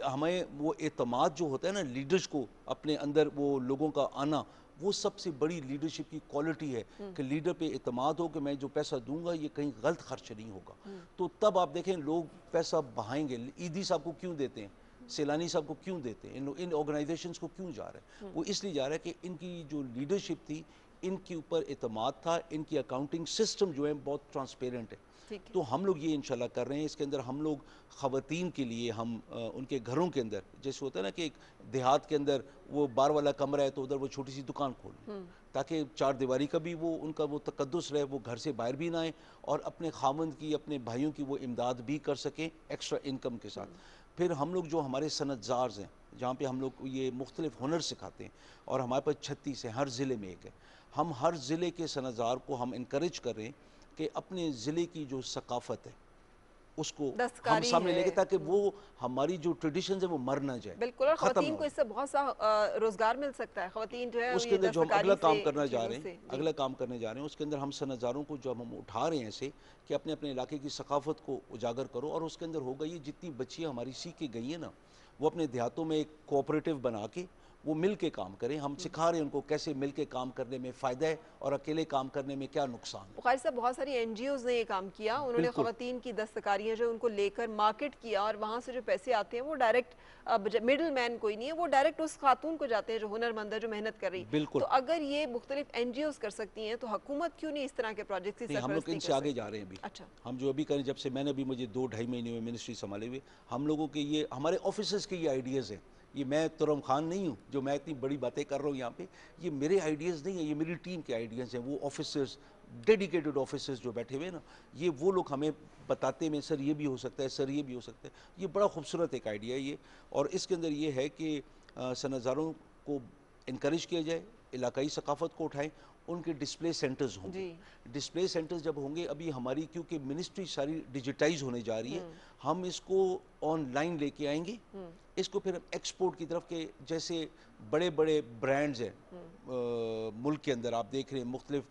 ہمیں وہ اعتماد جو ہوتا ہے نا لیڈرز کو اپنے اندر وہ لوگوں کا آنا، وہ سب سے بڑی لیڈرشپ کی کوالٹی ہے کہ لیڈر پہ اعتماد ہو کہ میں جو پیسہ دوں گا یہ کہیں غلط خرچ نہیں ہوگا. تو تب آپ دیکھیں لوگ پیسہ بہائیں گے. عیدی صاحب کو کیوں دیتے ہیں، سیلانی صاحب کو کیوں دیتے ہیں، ان آرگنائزیشنز کو کیوں جا رہے ہیں؟ وہ اس لیے جا رہا ہے کہ ان کی جو لیڈرشپ تھی، ان کے اوپر اعتماد تھا، ان کی اکاؤنٹنگ سسٹم جو ہے بہت ٹرانسپیرنٹ ہے. تو ہم لوگ یہ انشاءاللہ کر رہے ہیں. اس کے اندر ہم لوگ خواتین کے لیے ہم ان کے گھروں کے اندر، جیسے ہوتا ہے نا کہ ایک دیہات کے اندر وہ بار والا کمرہ ہے تو ادھر وہ چھوٹی سی دکان کھولیں تاکہ 4 دیواری کا بھی وہ ان کا وہ تقدس رہے، وہ گھر سے باہر بھی نہ آئیں اور اپنے خاوند کی، اپنے بھائیوں کی وہ امداد بھی کر سکیں ایکسٹرا انکم کے ساتھ. پھر ہم لوگ جو ہمارے صنعت زارز ہیں جہاں پہ ہم لوگ یہ مختلف ہنر سکھاتے ہیں اور ہمارے پاس 36 ہیں، ہر ضلع میں ایک ہے. ہم ہر ضلع کے صنعت زار کو ہم انکریج کر رہے ہیں کہ اپنے ضلع کی جو ثقافت ہے اس کو ہم سامنے لے کے تاکہ وہ ہماری جو ٹریڈیشنز ہیں وہ مر نہ جائے. بالکل، اور خواتین کو اس سے بہت سا روزگار مل سکتا ہے. خواتین جو ہے اس کے اندر جو ہم اگلا کام کرنا جا رہے ہیں، اگلا کام کرنے جا رہے ہیں اس کے اندر ہم صنعت زاروں کو جو ہم اٹھا رہے ہیں ایسے کہ اپنے اپنے علاقے کی ثقافت کو اجاگر کرو. اور اس کے اندر ہوگا یہ جتنی بچیاں ہماری سیکھ کے گئی ہیں نا وہ اپنے دیہاتوں میں ایک کوآپریٹیو بنا کے وہ مل کے کام کریں. ہم سکھا رہے ہیں ان کو کیسے مل کے کام کرنے میں فائدہ ہے اور اکیلے کام کرنے میں کیا نقصان ہے. بخاری صاحب بہت ساری این جی اوز نے یہ کام کیا، انہوں نے خواتین کی دستکاریاں جو ان کو لے کر مارکیٹ کیا اور وہاں سے جو پیسے آتے ہیں وہ ڈائریکٹ، مڈل مین کوئی نہیں ہے، وہ ڈائریکٹ اس خاتون کو جاتے ہیں جو ہنر مند ہے، جو محنت کر رہی ہے. تو اگر یہ مختلف این جی اوز کر سکتی ہیں تو حکومت کیوں نہیں اس طرح کے پروجیکٹس کی سرپرستی کر سکتی؟ ہم لوگ ان سے آگے جا رہے ہیں ابھی. اچھا، ہم جو ابھی کریں، جب سے میں نے ابھی مجھے 2-2.5 مہینے میں منسٹری سنبھالے ہوئے، ہم لوگوں کے یہ ہمارے آفیسرز کے یہ آئیڈیاز ہیں. یہ میں ترم خان نہیں ہوں جو میں اتنی بڑی باتیں کر رہا ہوں یہاں پہ، یہ میرے آئیڈیاز نہیں ہیں، یہ میری ٹیم کے آئیڈیاز ہیں. وہ آفیسرز، ڈیڈیکیٹڈ آفیسرز جو بیٹھے ہوئے نا، یہ وہ لوگ ہمیں بتاتے ہیں سر یہ بھی ہو سکتا ہے، سر یہ بھی ہو سکتا ہے. یہ بڑا خوبصورت ایک آئیڈیا ہے یہ. اور اس کے اندر یہ ہے کہ صنعت زاروں کو انکریج کیا جائے، علاقائی ثقافت کو اٹھائیں. ان کے ڈسپلے سینٹرز ہوں گے. ڈسپلے سینٹرز جب ہوں گے، ابھی ہماری کیونکہ منسٹری ساری ڈیجیٹائز ہونے جا رہی ہے، ہم اس کو آن لائن لے کے آئیں گے. اس کو پھر ہم ایکسپورٹ کی طرف کے جیسے بڑے بڑے برانڈز ہیں ملک کے اندر، آپ دیکھ رہے ہیں مختلف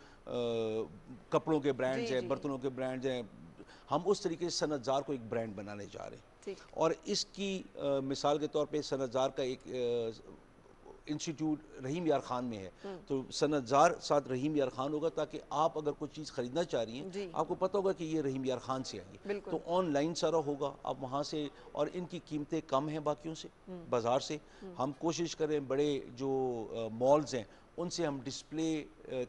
کپڑوں کے برانڈز ہیں، برتنوں کے برانڈز ہیں، ہم اس طریقے سے صنعت زار کو ایک برانڈ بنانے جا رہے ہیں. اور اس کی مثال کے طور پہ صنعت زار کا ایک انسٹیٹیوٹ رحیم یار خان میں ہے، تو صنعت زار ساتھ رحیم یار خان ہوگا تاکہ آپ اگر کوئی چیز خریدنا چاہ رہی ہیں آپ کو پتہ ہوگا کہ یہ رحیم یار خان سے آئی ہے. تو آن لائن سارا ہوگا، آپ وہاں سے، اور ان کی قیمتیں کم ہیں باقیوں سے، بازار سے. ہم کوشش کریں بڑے جو مالز ہیں ان سے ہم ڈسپلے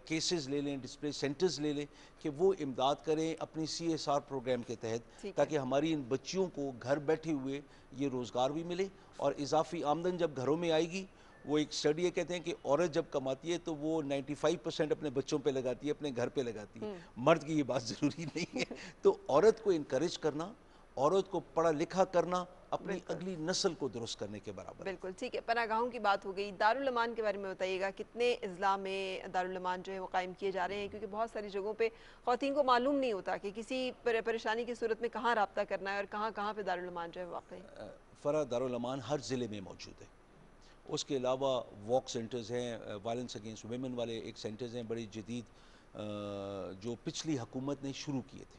کیسز لے لیں، ڈسپلے سینٹرز لے لیں کہ وہ امداد کریں اپنی CSR پروگرام کے تحت، تاکہ ہماری ان بچیوں کو گھر بیٹھے ہوئے یہ روزگار بھی ملے. اور اضافی آمدن جب گھروں میں آئے گی، وہ ایک اسٹڈی یہ کہتے ہیں کہ عورت جب کماتی ہے تو وہ 95% اپنے بچوں پہ لگاتی ہے، اپنے گھر پہ لگاتی ہے. مرد کی یہ بات ضروری نہیں ہے. تو عورت کو انکریج کرنا، عورت کو پڑھا لکھا کرنا اپنی اگلی نسل کو درست کرنے کے برابر. بالکل ٹھیک ہے. پناہ گاہوں کی بات ہو گئی، دارالامان کے بارے میں بتائیے گا، کتنے اضلاع میں دارالامان جو ہے وہ قائم کیے جا رہے ہیں؟ کیونکہ بہت ساری جگہوں پہ خواتین کو معلوم نہیں ہوتا کہ کسی پریشانی کی صورت میں کہاں رابطہ کرنا ہے اور کہاں کہاں پہ دارالامان جو ہے واقع ہے. فرا دارالامان ہر ضلع میں موجود ہے. اس کے علاوہ واک سینٹرز ہیں، وائلنس اگینسٹ ویمن والے ایک سینٹرز ہیں بڑی جدید جو پچھلی حکومت نے شروع کیے تھے.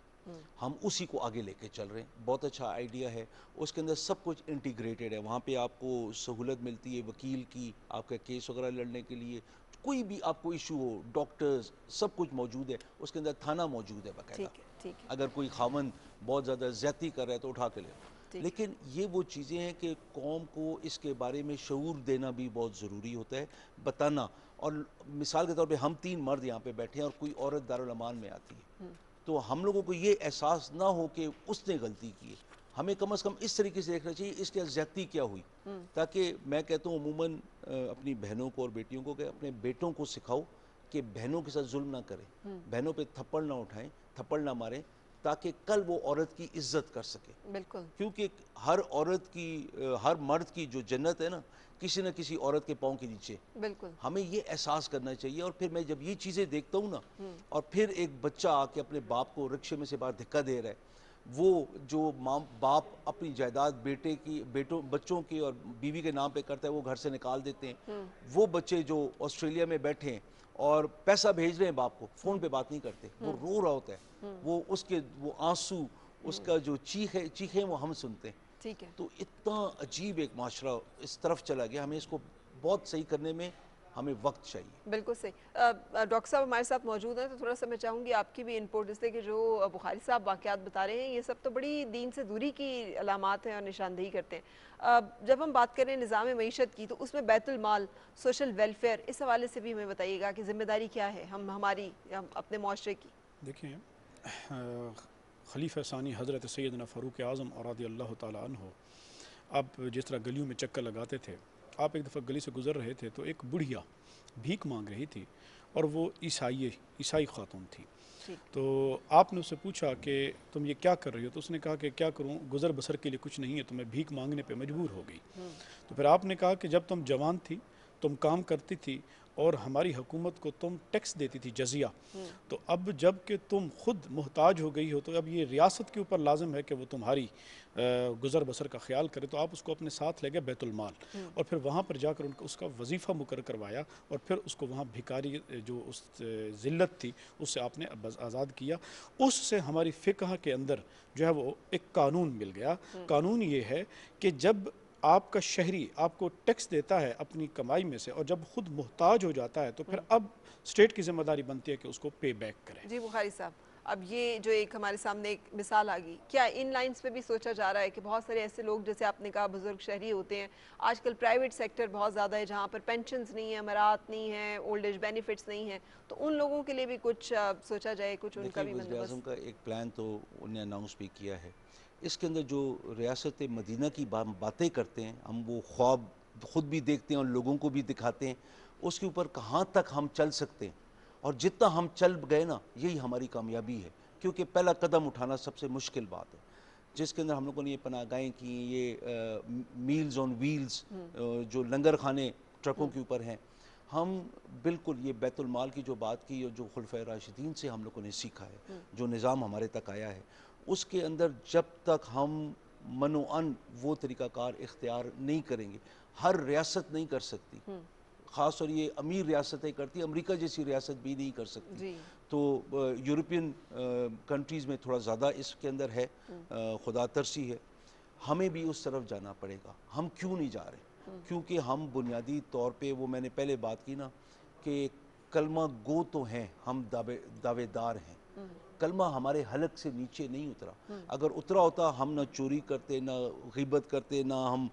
ہم اسی کو آگے لے کے چل رہے ہیں. بہت اچھا آئیڈیا ہے. اس کے اندر سب کچھ انٹیگریٹڈ ہے. وہاں پہ آپ کو سہولت ملتی ہے وکیل کی، آپ کا کیس وغیرہ لڑنے کے لیے، کوئی بھی آپ کو ایشو ہو، ڈاکٹرز، سب کچھ موجود ہے. اس کے اندر تھانہ موجود ہے باقاعدہ. اگر کوئی خاوند بہت زیادہ زیادتی کر رہا ہے تو اٹھا کے لے. لیکن یہ وہ چیزیں ہیں کہ قوم کو اس کے بارے میں شعور دینا بھی بہت ضروری ہوتا ہے، بتانا. اور مثال کے طور پہ ہم 3 مرد یہاں پہ بیٹھے ہیں اور کوئی عورت دارالامان میں آتی ہے، تو ہم لوگوں کو یہ احساس نہ ہو کہ اس نے غلطی کی ہے. हमें कम से कम इस तरीके से देखना चाहिए इसके ज़्यादती क्या हुई, ताकि मैं कहता हूँ अमूमन अपनी बहनों को और बेटियों को कि अपने बेटों को सिखाओ कि बहनों के साथ जुल्म ना करें, बहनों पे थप्पड़ ना उठाएं, थप्पड़ ना मारें, ताकि कल वो औरत की इज्जत कर सके। बिल्कुल, क्योंकि हर औरत की हर मर्द की जो जन्नत है ना, किसी न किसी औरत के पाँव के नीचे। बिल्कुल, हमें ये एहसास करना चाहिए। और फिर मैं जब ये चीज़ें देखता हूँ ना, और फिर एक बच्चा आके अपने बाप को रिक्शे में से बाहर धक्का दे रहा है, वो जो माँ बाप अपनी जायदाद बच्चों की और बीवी के नाम पे करता है, वो घर से निकाल देते हैं। वो बच्चे जो ऑस्ट्रेलिया में बैठे हैं और पैसा भेज रहे हैं बाप को, फ़ोन पे बात नहीं करते, वो रो रहा होता है, वो आंसू, उसका जो चीखें वो हम सुनते हैं। ठीक है। तो इतना अजीब एक माशरा इस तरफ चला गया, हमें इसको बहुत सही करने में हमें वक्त चाहिए। बिल्कुल सही। डॉक्टर साहब हमारे साथ मौजूद हैं, तो थोड़ा सा मैं चाहूँगी आपकी भी इनपुट, इसलिए कि जो बुखारी साहब वाक़यात बता रहे हैं ये सब तो बड़ी दीन से दूरी की अलामात हैं और निशानदेही करते हैं। जब हम बात करें निज़ाम मईशत की, तो उसमें बैतुल माल, सोशल वेलफेयर, इस हवाले से भी हमें बताइएगा कि ज़िम्मेदारी क्या है हमारी अपने मुआशरे की। देखिए, खलीफा सानी हज़रत सैयदना फ़ारूक आज़म रज़ियल्लाहु ताला अन्हु, आप जिस तरह गलियों में चक्कर लगाते थे, आप एक दफ़ा गली से गुज़र रहे थे तो एक बुढ़िया भीख मांग रही थी और वो ईसाई खातून थी। तो आपने उससे पूछा कि तुम ये क्या कर रही हो, तो उसने कहा कि क्या करूं, गुज़र बसर के लिए कुछ नहीं है, तो मैं भीख मांगने पे मजबूर हो गई। तो फिर आपने कहा कि जब तुम जवान थी, तुम काम करती थी और हमारी हुकूमत को तुम टैक्स देती थी, जजिया, तो अब जब कि तुम खुद मुहताज हो गई हो, तो अब ये रियासत के ऊपर लाजिम है कि वो तुम्हारी गुज़र बसर का ख्याल करे। तो आप उसको अपने साथ ले गए बैतुल माल और फिर वहाँ पर जाकर उनको उसका वजीफ़ा मुकर्रर करवाया और फिर उसको वहाँ भिखारी जो उस ज़िल्लत थी उससे आपने आज़ाद किया। उससे हमारी फ़िक़ह के अंदर जो है वो एक कानून मिल गया। कानून ये है कि जब आपका शहरी आपको टैक्स देता है अपनी कमाई में से और जब खुद मुहताज हो जाता है, तो फिर अब स्टेट की जिम्मेदारी बनती है कि उसको पे बैक करें। जी बुखारी साहब, अब ये जो एक हमारे सामने एक मिसाल आ गई, क्या इन लाइंस पे भी सोचा जा रहा है कि बहुत सारे ऐसे लोग, जैसे आपने कहा बुजुर्ग शहरी होते हैं, आजकल प्राइवेट सेक्टर बहुत ज़्यादा है जहाँ पर पेंशन्स नहीं है, मरात नहीं है, ओल्ड एज बेनिफिट्स नहीं है, तो उन लोगों के लिए भी कुछ सोचा जाए, कुछ उनका भी बंदोबस्त? का एक प्लान तो उन्हें अनाउंस भी किया है। इसके अंदर जो रियासत मदीना की बातें करते हैं, हम वो ख्वाब ख़ुद भी देखते हैं और लोगों को भी दिखाते हैं, उसके ऊपर कहाँ तक हम चल सकते हैं और जितना हम चल गए ना, यही हमारी कामयाबी है। क्योंकि पहला कदम उठाना सबसे मुश्किल बात है, जिसके अंदर हम लोगों ने ये पनाहगाहें की, ये मील्स ऑन व्हील्स, जो लंगर खाने ट्रकों के ऊपर हैं, हम बिल्कुल ये बैतुल माल की जो बात की और जो खुलफाए राशिदीन से हम लोगों ने सीखा है, जो निज़ाम हमारे तक आया है, उसके अंदर जब तक हम मनोअन वो तरीक़ाकार इख्तियार नहीं करेंगे, हर रियासत नहीं कर सकती, ख़ास और ये अमीर रियासतें करती, अमेरिका जैसी रियासत भी नहीं कर सकती। तो यूरोपियन कंट्रीज़ में थोड़ा ज़्यादा इसके अंदर है, खुदा तरसी है, हमें भी उस तरफ जाना पड़ेगा। हम क्यों नहीं जा रहे? क्योंकि हम बुनियादी तौर पे, वो मैंने पहले बात की ना, कि कलमा गो तो हैं, हम दावेदार हैं, कलमा हमारे हलक से नीचे नहीं उतरा। अगर उतरा होता, हम ना चोरी करते, ना ग़ीबत करते, ना हम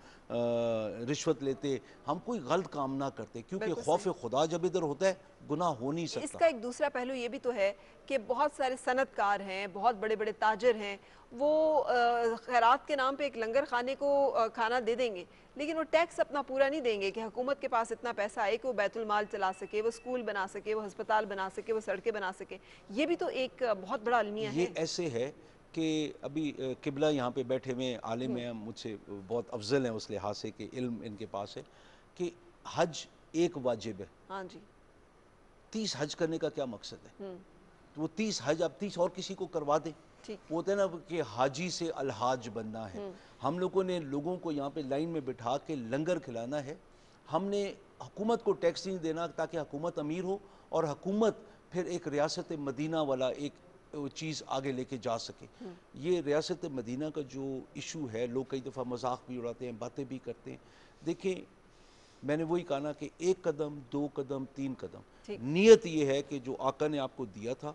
रिश्वत लेते, हम कोई गलत काम ना करते, क्योंकि खौफ खुदा जब इधर होता है गुनाह हो नहीं सकता। इसका एक दूसरा पहलू ये भी तो है कि बहुत सारे सनतकार हैं, बहुत बड़े बड़े ताजर हैं, वो खैरात के नाम पे एक लंगर खाने को खाना दे देंगे, लेकिन वो टैक्स अपना पूरा नहीं देंगे कि हुकूमत के पास इतना पैसा आए कि वो बैतुल माल चला सके, वो स्कूल बना सके, वो अस्पताल बना सके, वो सड़कें बना सके। ये भी तो एक बहुत बड़ा अलमिया है। ये ऐसे है कि अभी किबला यहाँ पे बैठे हुए आलिम हैं, मुझसे बहुत अफजल हैं उस लिहाज से कि इल्म इनके पास है, कि हज एक वाजिब है। हाँ जी। 30 हज करने का क्या मकसद है? तो वो 30 हज अब 30 और किसी को करवा दे। वो होता है ना कि हाजी से अलहाज बनना है। हम लोगों ने लोगों को यहाँ पे लाइन में बिठा के लंगर खिलाना है। हमने हुकूमत को टैक्स नहीं देना ताकि हुकूमत अमीर हो और हुकूमत फिर एक रियासत मदीना वाला एक चीज़ आगे लेके जा सके। ये रियासत मदीना का जो इशू है, लोग कई दफ़ा मजाक भी उड़ाते हैं, बातें भी करते हैं। देखें, मैंने वही कहा ना कि 1 कदम, 2 कदम, 3 कदम, نیت یہ ہے کہ جو آقا نے آپ کو دیا تھا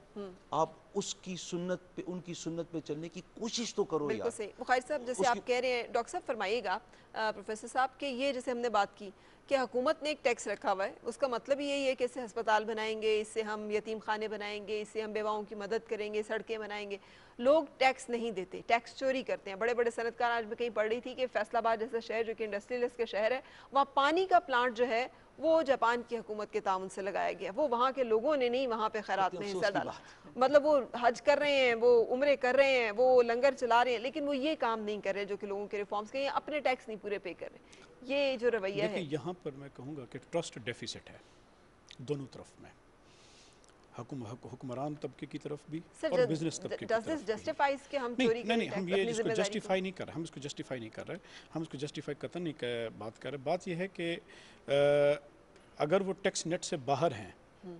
آپ اس کی سنت پہ، ان کی سنت پہ چلنے کی کوشش تو کرو یار. بالکل صحیح. بخاری صاحب جیسے آپ کہہ رہے ہیں، ڈاکٹر صاحب فرمائیے گا پروفیسر صاحب کہ یہ جیسے ہم نے بات کی کہ حکومت نے ایک ٹیکس رکھا ہوا ہے، اس کا مطلب یہی ہے کہ اس سے ہسپتال بنائیں گے، اس سے ہم یتیم خانے بنائیں گے، اس سے ہم بیواؤں کی مدد کریں گے، سڑکیں بنائیں گے. لوگ ٹیکس نہیں دیتے، ٹیکس چوری کرتے ہیں. بڑے بڑے صنعت کار، آج میں کہیں پڑھ رہی تھی کہ فیصل آباد جیسا شہر جو کہ انڈسٹریلسٹ کے شہر ہے، وہاں پانی کا پلانٹ جو ہے وہ جاپان کی حکومت کے تعاون سے لگایا گیا. وہ وہاں کے لوگوں نے نہیں وہاں پہ خیرات میں حصہ ڈالا. مطلب وہ حج کر رہے ہیں، وہ عمرے کر رہے ہیں، وہ لنگر چلا رہے ہیں، لیکن وہ یہ کام نہیں کر رہے جو کہ لوگوں کے ریفارمز کے، اپنے ٹیکس نہیں پورے پے کر رہے. یہ جو رویہ ہے، دیکھیں یہاں پر میں کہوں گا کہ ٹرسٹ ڈیفیسٹ ہے دونوں طرف میں، حکمران طبقے کی طرف بھی اور بزنس طبقے کی طرف بھی. نہیں ہم یہ اس کو جسٹیفائی نہیں کر رہے، ہم اس کو جسٹیفائی نہیں کر رہے، ہم اس کو جسٹیفائی قطعاً نہیں بات کر رہے. بات یہ ہے کہ اگر وہ ٹیکس نیٹ سے باہر ہیں،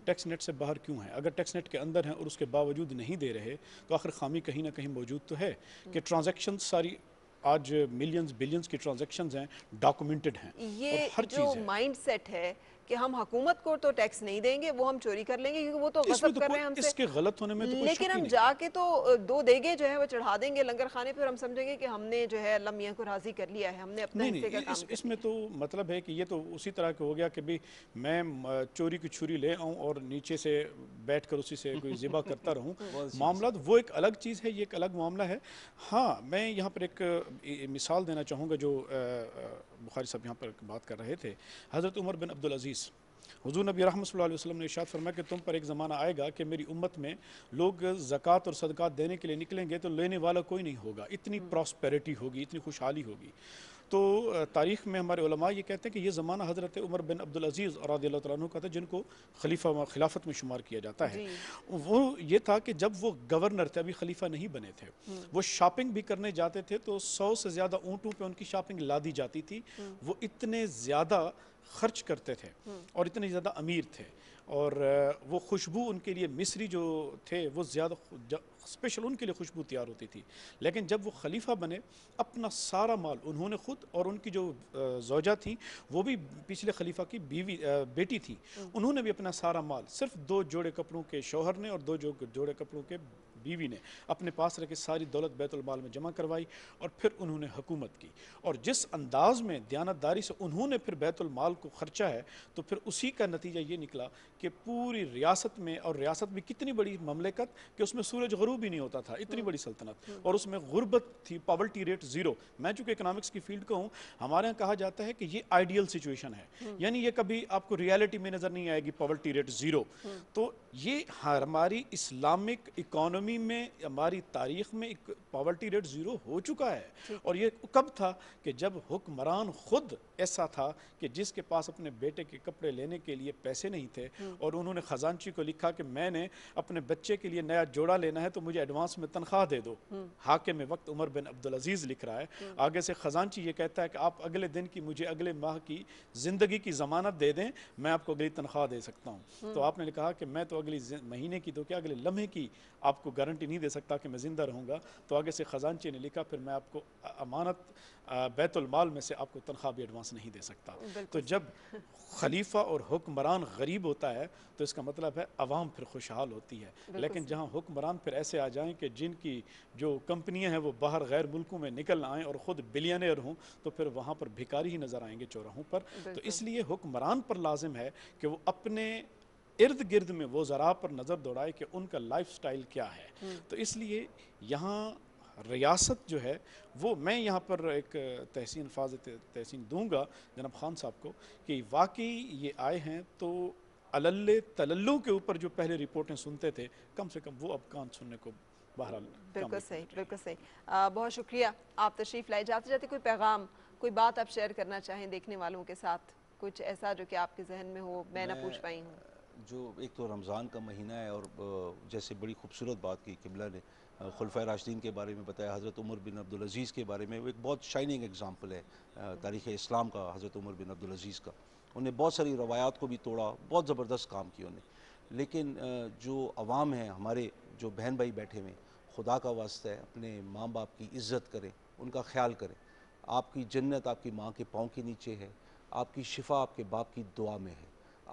ٹیکس نیٹ سے باہر کیوں ہیں؟ اگر ٹیکس نیٹ کے اندر ہیں اور اس کے باوجود نہیں دے رہے تو آخر خامی کہیں نہ کہیں موجود تو ہے کہ ٹرانزیکشن ساری آج ملینز بلینز کی ٹرانزیکشنز ہیں، ڈاکومنٹڈ ہیں. یہ جو مائنڈ سیٹ ہے کہ ہم حکومت کو تو ٹیکس نہیں دیں گے، وہ ہم چوری کر لیں گے کیونکہ وہ تو غصب کر رہے ہیں ہم سے، اس کے غلط ہونے میں تو کوئی شک لیکن ہی ہم نہیں. جا کے تو دو دیگے جو ہے وہ چڑھا دیں گے لنگر خانے پہ اور ہم سمجھیں گے کہ ہم نے جو ہے اللہ میاں کو راضی کر لیا ہے، ہم نے اپنا حصے کا کام کر لیا. اس میں تو مطلب ہے کہ یہ تو اسی طرح کہ ہو گیا کہ بھی میں چوری کی چھری لے آؤں اور نیچے سے بیٹھ کر اسی سے کوئی ذبح کرتا رہوں. معاملات وہ ایک الگ چیز ہے، یہ ایک الگ معاملہ ہے. ہاں میں یہاں پر ایک مثال دینا چاہوں گا جو بخاری صاحب یہاں پر بات کر رہے تھے. حضرت عمر بن عبدالعزیز، حضور نبی رحمۃ صلی اللہ علیہ وسلم نے ارشاد فرمایا کہ تم پر ایک زمانہ آئے گا کہ میری امت میں لوگ زکوٰۃ اور صدقات دینے کے لیے نکلیں گے تو لینے والا کوئی نہیں ہوگا. اتنی پراسپیرٹی ہوگی، اتنی خوشحالی ہوگی. تو تاریخ میں ہمارے علماء یہ کہتے ہیں کہ یہ زمانہ حضرت عمر بن عبدالعزیز رضی اللہ تعالیٰ عنہ کا تھا، جن کو خلافت میں شمار کیا جاتا ہے. وہ یہ تھا کہ جب وہ گورنر تھے، ابھی خلیفہ نہیں بنے تھے، وہ شاپنگ بھی کرنے جاتے تھے تو 100 سے زیادہ اونٹوں پہ ان کی شاپنگ لادی جاتی تھی. وہ اتنے زیادہ خرچ کرتے تھے اور اتنے زیادہ امیر تھے، اور وہ خوشبو ان کے لیے مصری جو تھے وہ زیادہ اسپیشل ان کے لیے خوشبو تیار ہوتی تھی. لیکن جب وہ خلیفہ بنے، اپنا سارا مال انہوں نے خود اور ان کی جو زوجہ تھیں وہ بھی پچھلے خلیفہ کی بیٹی تھی، انہوں نے بھی اپنا سارا مال صرف 2 جوڑے کپڑوں کے شوہر نے اور 2 جوڑے کپڑوں کے بیوی نے اپنے پاس رکھ کے ساری دولت بیت المال میں جمع کروائی اور پھر انہوں نے حکومت کی. اور جس انداز میں دیانتداری سے انہوں نے پھر بیت المال کو خرچا ہے تو پھر اسی کا نتیجہ یہ نکلا کہ پوری ریاست میں، اور ریاست بھی کتنی بڑی مملکت کہ اس میں سورج غروب ہی نہیں ہوتا تھا، اتنی بڑی سلطنت، اور اس میں غربت تھی، پاورٹی ریٹ 0. میں چونکہ اکنامکس کی فیلڈ کا ہوں، ہمارے یہاں کہا جاتا ہے کہ یہ آئیڈیل سچویشن ہے، یعنی یہ کبھی آپ کو ریالٹی میں نظر نہیں آئے گی پاورٹی ریٹ 0. تو یہ ہماری اسلامک اکانومی میں، ہماری تاریخ میں ایک پاورٹی ریٹ 0 ہو چکا ہے. اور یہ کب تھا کہ جب حکمران خود ایسا تھا کہ جس کے پاس اپنے بیٹے کے کپڑے لینے کے لیے پیسے نہیں تھے اور انہوں نے خزانچی کو لکھا کہ میں نے اپنے بچے کے لیے نیا جوڑا لینا ہے تو مجھے ایڈوانس میں تنخواہ دے دو. حاکم وقت عمر بن عبدالعزیز لکھ رہا ہے، آگے سے خزانچی یہ کہتا ہے کہ آپ اگلے دن کی، مجھے اگلے ماہ کی زندگی کی ضمانت دے دیں، میں آپ کو اگلی تنخواہ دے سکتا ہوں. تو آپ نے کہا کہ میں تو اگلی مہینے کی تو کیا اگلے لمحے کی آپ کو گارنٹی نہیں دے سکتا کہ میں زندہ رہوں گا. تو آگے سے خزانچی نے لکھا پھر میں آپ کو امانت بیت المال میں سے آپ کو تنخواہ بھی ایڈوانس نہیں دے سکتا. تو جب خلیفہ اور حکمران غریب ہوتا ہے تو اس کا مطلب ہے عوام پھر خوشحال ہوتی ہے. لیکن جہاں حکمران پھر ایسے آ جائیں کہ جن کی جو کمپنیاں ہیں وہ باہر غیر ملکوں میں نکل آئیں اور خود بلینئر ہوں تو پھر وہاں پر بھکاری ہی نظر آئیں گے چوراہوں پر. تو اس لیے حکمران پر لازم ہے کہ وہ اپنے ارد گرد میں وہ ذرا پر نظر دوڑائے کہ ان کا لائف سٹائل کیا ہے. تو اس لیے یہاں ریاست جو ہے وہ، میں یہاں پر ایک تحسین دوں گا جناب خان صاحب کو کہ واقعی یہ آئے ہیں تو علل تللوں کے اوپر جو پہلے رپورٹیں سنتے تھے کم سے کم وہ اب کان سننے کو بہرحال. بالکل صحیح، بالکل صحیح. بہت شکریہ. آپ تشریف لائے. جاتے جاتے کوئی پیغام، کوئی بات آپ شیئر کرنا چاہیں دیکھنے والوں کے ساتھ، کچھ ایسا جو کہ آپ کے ذہن میں ہو میں نہ پوچھ پائی ہوں؟ جو ایک تو رمضان کا مہینہ ہے اور جیسے بڑی خوبصورت بات کی قبلہ نے، خلفائے راشدین کے بارے میں بتایا، حضرت عمر بن عبدالعزیز کے بارے میں، وہ ایک بہت شائننگ ایگزامپل ہے تاریخ اسلام کا حضرت عمر بن عبدالعزیز کا. انہوں نے بہت ساری روایات کو بھی توڑا، بہت زبردست کام کیا انہوں نے. لیکن جو عوام ہیں ہمارے، جو بہن بھائی بیٹھے ہوئے، خدا کا واسطہ ہے اپنے ماں باپ کی عزت کریں، ان کا خیال کریں. آپ کی جنت آپ کی ماں کے پاؤں کے نیچے ہے، آپ کی شفا آپ کے باپ کی دعا میں ہے.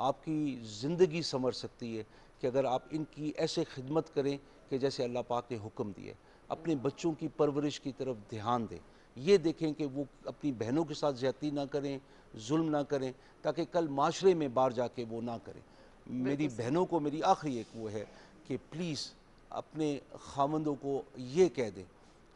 آپ کی زندگی سنور سکتی ہے کہ اگر آپ ان کی ایسے خدمت کریں کہ جیسے اللہ پاک نے حکم دیے. اپنے بچوں کی پرورش کی طرف دھیان دیں, یہ دیکھیں کہ وہ اپنی بہنوں کے ساتھ زیادتی نہ کریں, ظلم نہ کریں, تاکہ کل معاشرے میں باہر جا کے وہ نہ کریں. میری بہنوں کو میری آخری ایک وہ ہے کہ پلیز اپنے خامندوں کو یہ کہہ دیں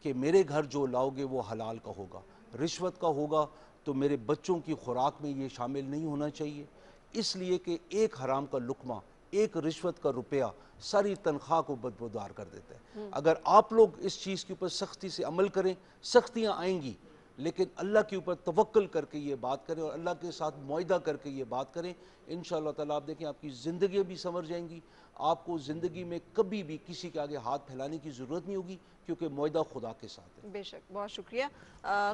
کہ میرے گھر جو لاؤ گے وہ حلال کا ہوگا, رشوت کا ہوگا تو میرے بچوں کی خوراک میں یہ شامل نہیں ہونا چاہیے, اس لیے کہ ایک حرام کا لقمہ, ایک رشوت کا روپیہ ساری تنخواہ کو بدبودار کر دیتا ہے. اگر آپ لوگ اس چیز کے اوپر سختی سے عمل کریں, سختیاں آئیں گی, لیکن اللہ کے اوپر توکل کر کے یہ بات کریں اور اللہ کے ساتھ معاہدہ کر کے یہ بات کریں, انشاءاللہ تعالیٰ آپ دیکھیں آپ کی زندگیاں بھی سنور جائیں گی. آپ کو زندگی میں کبھی بھی کسی کے آگے ہاتھ پھیلانے کی ضرورت نہیں ہوگی, کیونکہ معاہدہ خدا کے ساتھ ہے. بے شک, بہت شکریہ.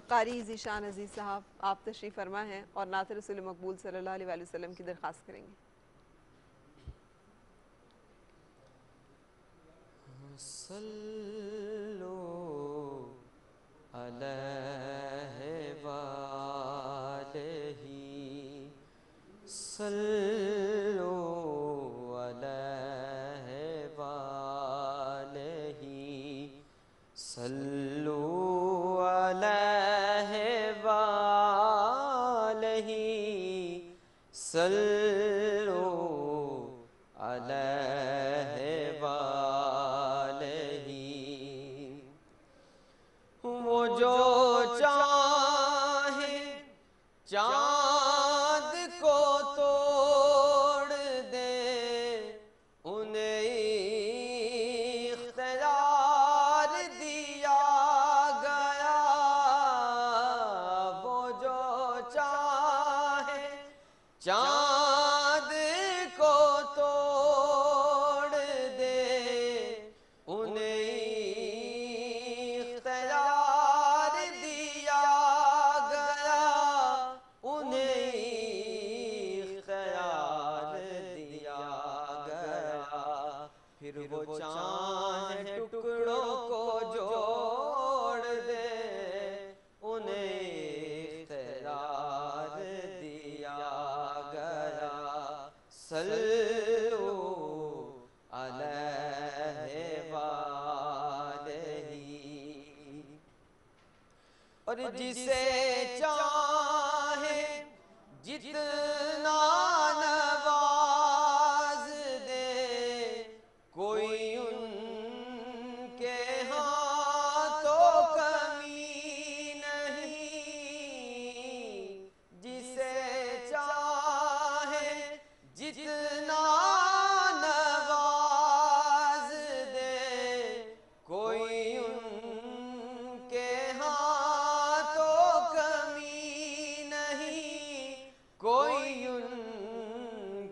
قاری ذیشان عزیز صاحب, آپ تشریف فرما ہیں اور نعت رسول مقبول صلی اللہ علیہ وآلہ وسلم کی درخواست کریں گے. صلو علیہ وآلہ, صلو علیہ وآلہ, صلو علیہ وآلہ, صلو علیہ وآلہ. وہ جو چاہے چاند کو توڑ دے, انہیں اختیار دیا گیا. وہ جو چاہے چاند کو توڑ دے, انہیں اختیار دیا گیا, انہیں اختیار دیا گیا. پھر وہ چاہے ٹکڑوں کو جوڑ دے, انہیں اختیار دیا گیا. صلو علیہ وآلہ. اور جسے چاہے جتنا نواز دے, کوئی ان کے ہاں تو کمی نہیں. جسے چاہے جتنا نواز دے, کوئی ان کے ہاں تو کمی نہیں, کوئی ان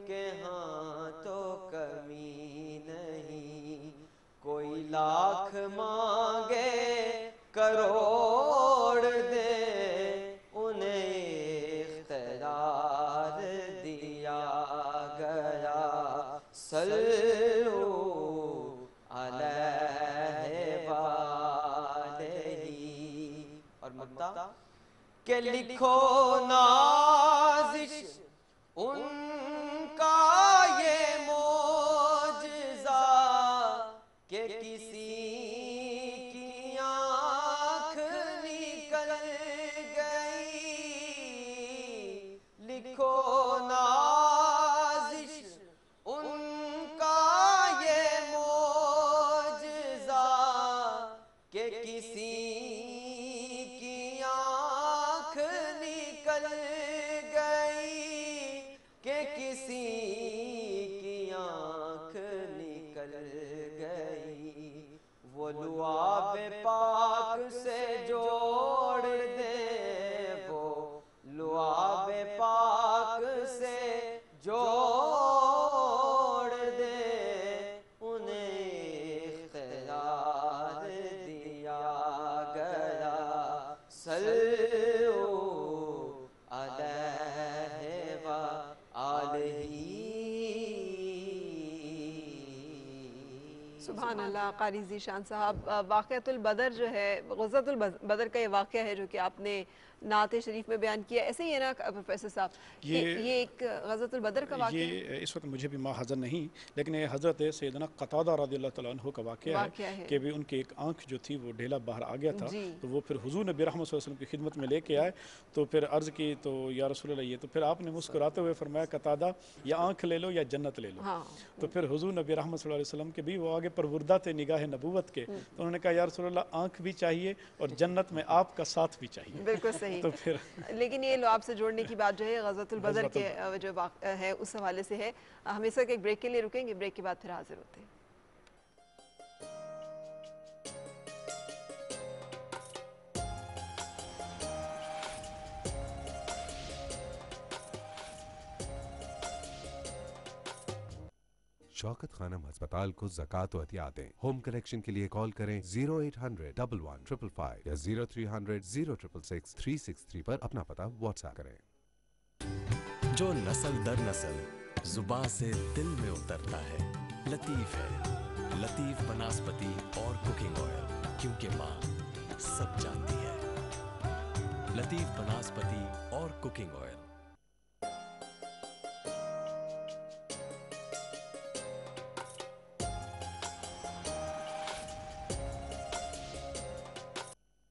کے ہاں تو کمی نہیں. کوئی لاکھ مانگے کروڑ دے, انہیں اختیار دیا گیا. صلو علیہ وآلہ. اور مدعا کہ لکھو نازش ان کا یہ معجزہ, کہ کسی کی آنکھ نکل گئی. لکھو نازش ان کا یہ معجزہ, کہ کسی کی آنکھ نکل گئی, کہ کسی کی آنکھ نکل گئی. وہ لعاب پاک سے جوڑ دے, وہ لعاب پاک سے جوڑ دے, انہیں اختیار دیا گیا. صلو علیہ وآلہ. سبحان اللہ. قاری ذیشان صاحب, واقعۃ البدر جو ہے, غزوۃ البدر کا یہ واقعہ ہے جو کہ آپ نے नात शरीफ में बयान किया। ऐसे ही है ना प्रोफेसर साहब, ये एक ग़ज़वतुल बदर का वाक़या है? ये इस वक्त मुझे भी हाज़िर नहीं, लेकिन ये हज़रत सैयदना क़तादा रज़ियल्लाहु तआला अन्हु का वाक़या है कि भी उनकी एक आँख जो थी वो ढेला बाहर आ गया था, तो वो फिर हुज़ूर नबी रहमत सल्लल्लाहु अलैहि वसल्लम की खिदमत में लेके आए, तो फिर अर्ज़ की तो या रसूल अल्लाह, ये तो फिर आपने मुस्कुराते हुए फरमाया क़तादा या आँख ले लो या जन्नत ले लो। तो फिर हुज़ूर नबी रहमत सल्लल्लाहु अलैहि वसल्लम के भी वो आगे परवुर्दा थे निगाह नबूवत के, तो उन्होंने कहा या रसूल अल्लाह आँख भी चाहिए और जन्नत में आपका साथ भी चाहिए। बिल्कुल सही। तो फिर लेकिन ये लो आपसे जोड़ने की बात जो है ग़ज़वतुल बदर के जो है उस हवाले से है। हम इस वक्त एक ब्रेक के लिए रुकेंगे, ब्रेक के बाद फिर हाजिर होते हैं। शौकत खानम अस्पताल को ज़कात व अतिया दें। होम कलेक्शन के लिए कॉल करें 0800 11 555 या 0300 0666 363 पर अपना पता व्हाट्सएप करें। जो नस्ल दर नस्ल जुबान से दिल में उतरता है, लतीफ है। लतीफ बनास्पति और कुकिंग ऑयल, क्योंकि माँ सब जानती है। लतीफ बनास्पति और cooking oil.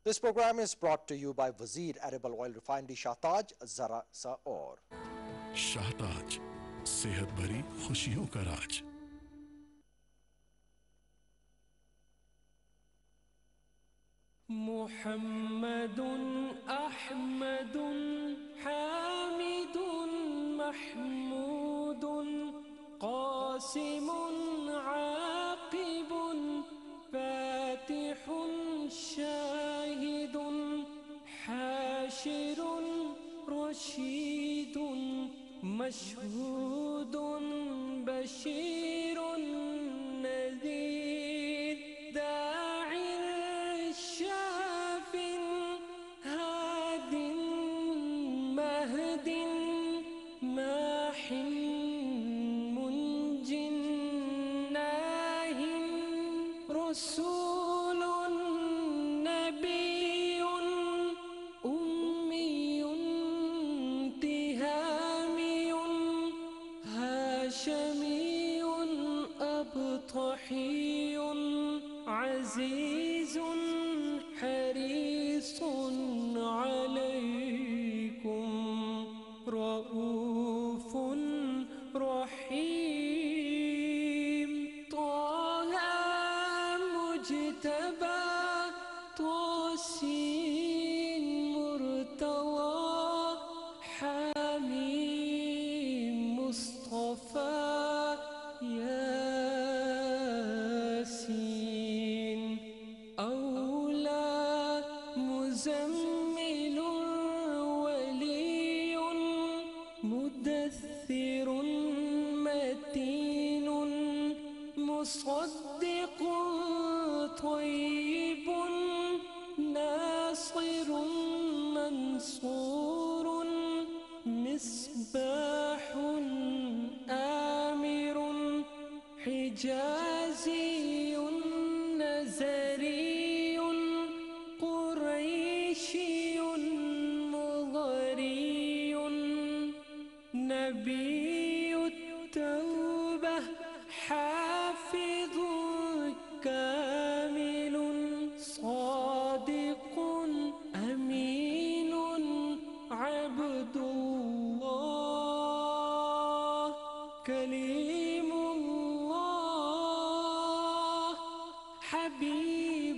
This program is brought to you by Wazir Edible Oil Refinery Shahtaj, Zara Sa Aur. Shahtaj, सेहत भरी खुशियों का राज। मुहम्मदुन अहमदुन हामिदुन महमूदुन क़ासिमुन आक़िबुन फातिहुन शाहिदुन हाशिरुन रशीदुन मशहूदुन बशीरुन नज़ीर दाइर शाफिन हादिन महदिन माहिन मुंजिन नाहिन रसूलुन नबियुन उम्मियुन तिहामियुन हाशमियुन अबतहियुन अज़ीज़ुन हरीसुन अलैकुम रऊफ़ुन रहीम ताहा मुज्तबा तोसीन मुर्तवा हामीम मुस्तफा यासीन औला मुज़म्मिलुन वलियुन मुदस्सिरुन मतीनुन मुसद्दिकुन तय्यिबुन नासिरुन मंसूरुन मिस्बाहुन आमिरुन हिजाज़ियुन नज़रियुन कुरैशियुन मुग़रियुन नबियुत तौबह हाफ़िज़ुन कामिलुन सादिकुन अमीनुन अब्दुल्लाह कलीमुल्लाह हबीबुल्लाह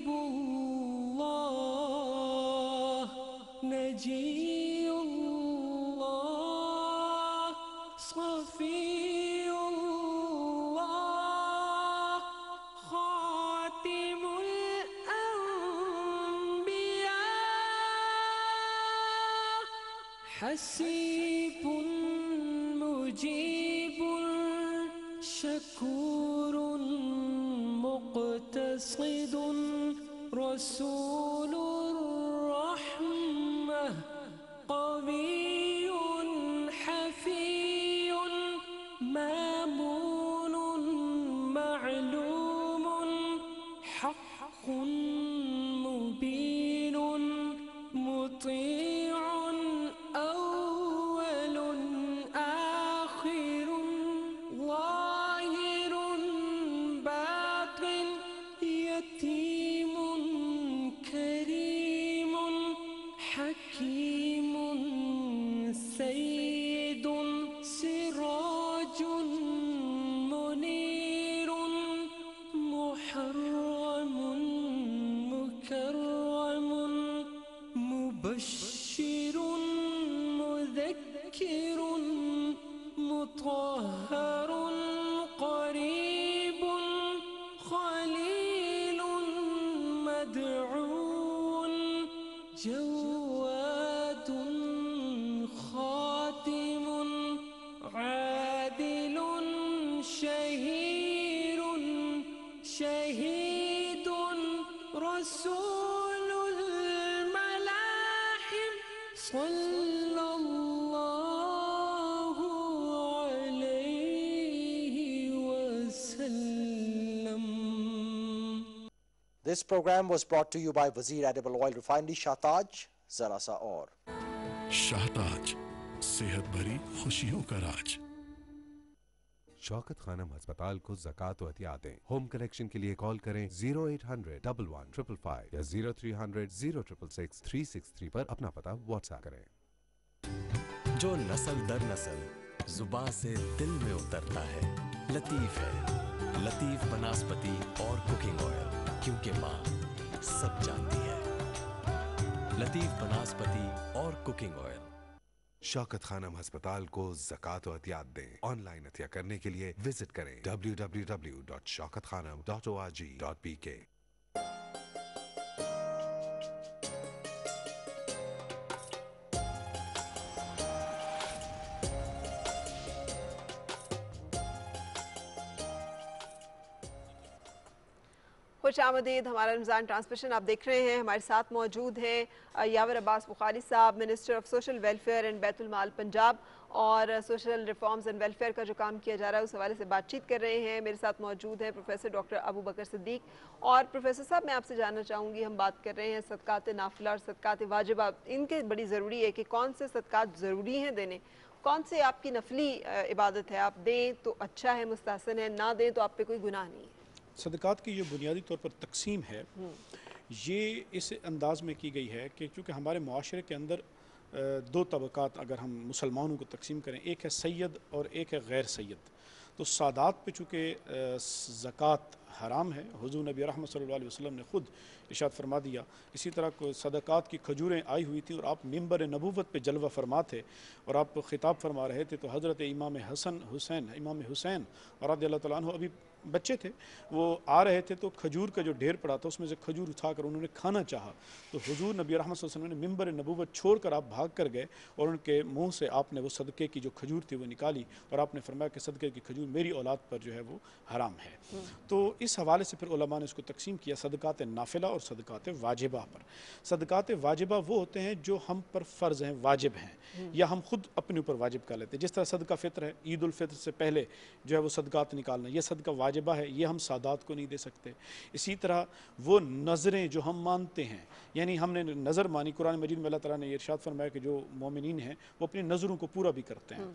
नजीयुल्लाह सफ़ीयुल्लाह खातिमुल अंबिया हसीबुन मुजीबुन शकूरुन मुक़तसिदुन रसूलुर रहमह क़वियुन हफ़ीयुन मामूनुन मअलूमुन हक़्क़ुन मुबीनुन मुतीअ शहीदुन रसूलुल मलाहिम सल्लल्लाहु अलैहि वसल्लम। This program was brought to you by Wazir Edible Oil Refinery, Shahtaj, Zara Sa Aur. Shahtaj, सेहत भरी खुशियों का राज। शौकत खानम अस्पताल को ज़कात व अतियात दें। होम कलेक्शन के लिए कॉल करें 0800 11 555 या 0300 0666 363 पर अपना पता व्हाट्सएप करें। जो नस्ल दर नस्ल जुबान से दिल में उतरता है, लतीफ है। लतीफ बनास्पति और कुकिंग ऑयल, क्योंकि माँ सब जानती है। लतीफ बनास्पति और कुकिंग ऑयल। शौकत खानम अस्पताल को ज़कात व अतियात दें। ऑनलाइन अतिया करने के लिए विजिट करें www.shaukatkhanam.org.pk। खुश आमदीद। हमारा रमज़ान ट्रांसमिशन आप देख रहे हैं। हमारे साथ मौजूद हैं यावर Abbas Bukhari sahab, minister of social welfare and Baitul Maal Punjab, और सोशल रिफॉर्म्स एंड वेलफेयर का जो काम किया जा रहा है उस हवाले से बातचीत कर रहे हैं। मेरे साथ मौजूद हैं प्रोफेसर डॉक्टर अबू बकर सिद्दीक। और प्रोफेसर साहब, मैं आपसे जानना चाहूँगी, हम बात कर रहे हैं सदकात नाफिला और सदकात वाजिबा, इनके बड़ी ज़रूरी है कि कौन से सदकात ज़रूरी हैं देने, कौन से आपकी नफली इबादत है, आप दें तो अच्छा है, मुस्तहसन है, ना दें तो आप पे कोई गुनाह नहीं है। सदक़ात की जो बुनियादी तौर पर तकसीम है ये इस अंदाज़ में की गई है कि चूँकि हमारे मुआशरे के अंदर दो तबक़ात अगर हम मुसलमानों को तकसीम करें, एक है सैयद और एक है गैर सैयद। तो सादात पे चूँकि ज़कात हराम है, हुज़ूर नबी रहमत सल्लल्लाहु अलैहि वसल्लम ने ख़ुद इरशाद फरमा दिया। इसी तरह को सदक़ात की खजूरें आई हुई थी और आप मिंबर नबूवत पे जलवा फरमा थे और आप ख़िताब फरमा रहे थे, तो हज़रत इमाम हुसैन और रज़ियल्लाहु तआला अन्हु अभी बच्चे थे, वो आ रहे थे तो खजूर का जो ढेर पड़ा था उसमें से खजूर उठाकर उन्होंने खाना चाहा, तो हुजूर नबी रहमत सल्लल्लाहु अलैहि वसल्लम ने मिंबर नबूवत छोड़कर आप भाग कर गए और उनके मुंह से आपने वो सदक़े की जो खजूर थी वो निकाली और आपने फरमाया कि सदक़े की खजूर मेरी औलाद पर जो है वो हराम है। तो इस हवाले से फिर उलमा ने इसको तकसीम किया सदक़ात नाफिला और सदक़ात वाजिबा पर। सदक़ात वाजिबा वो होते हैं जो हम पर फ़र्ज़ हैं, वाजिब हैं, या हम खुद अपने ऊपर वाजिब कर लेते हैं। जिस तरह सदका फ़ित्र है, ईद उल फित्र से पहले जो है वो सदक़ात निकालना, ये सदका वाजिबा है, ये हम सादात को नहीं दे सकते। इसी तरह वो नज़रें जो हम मानते हैं, यानी हमने नज़र मानी, कुरान मजीद में अल्लाह ताला ने ये इरशाद फरमाया कि जो मोमिनीन हैं वो अपनी नज़रों को पूरा भी करते हैं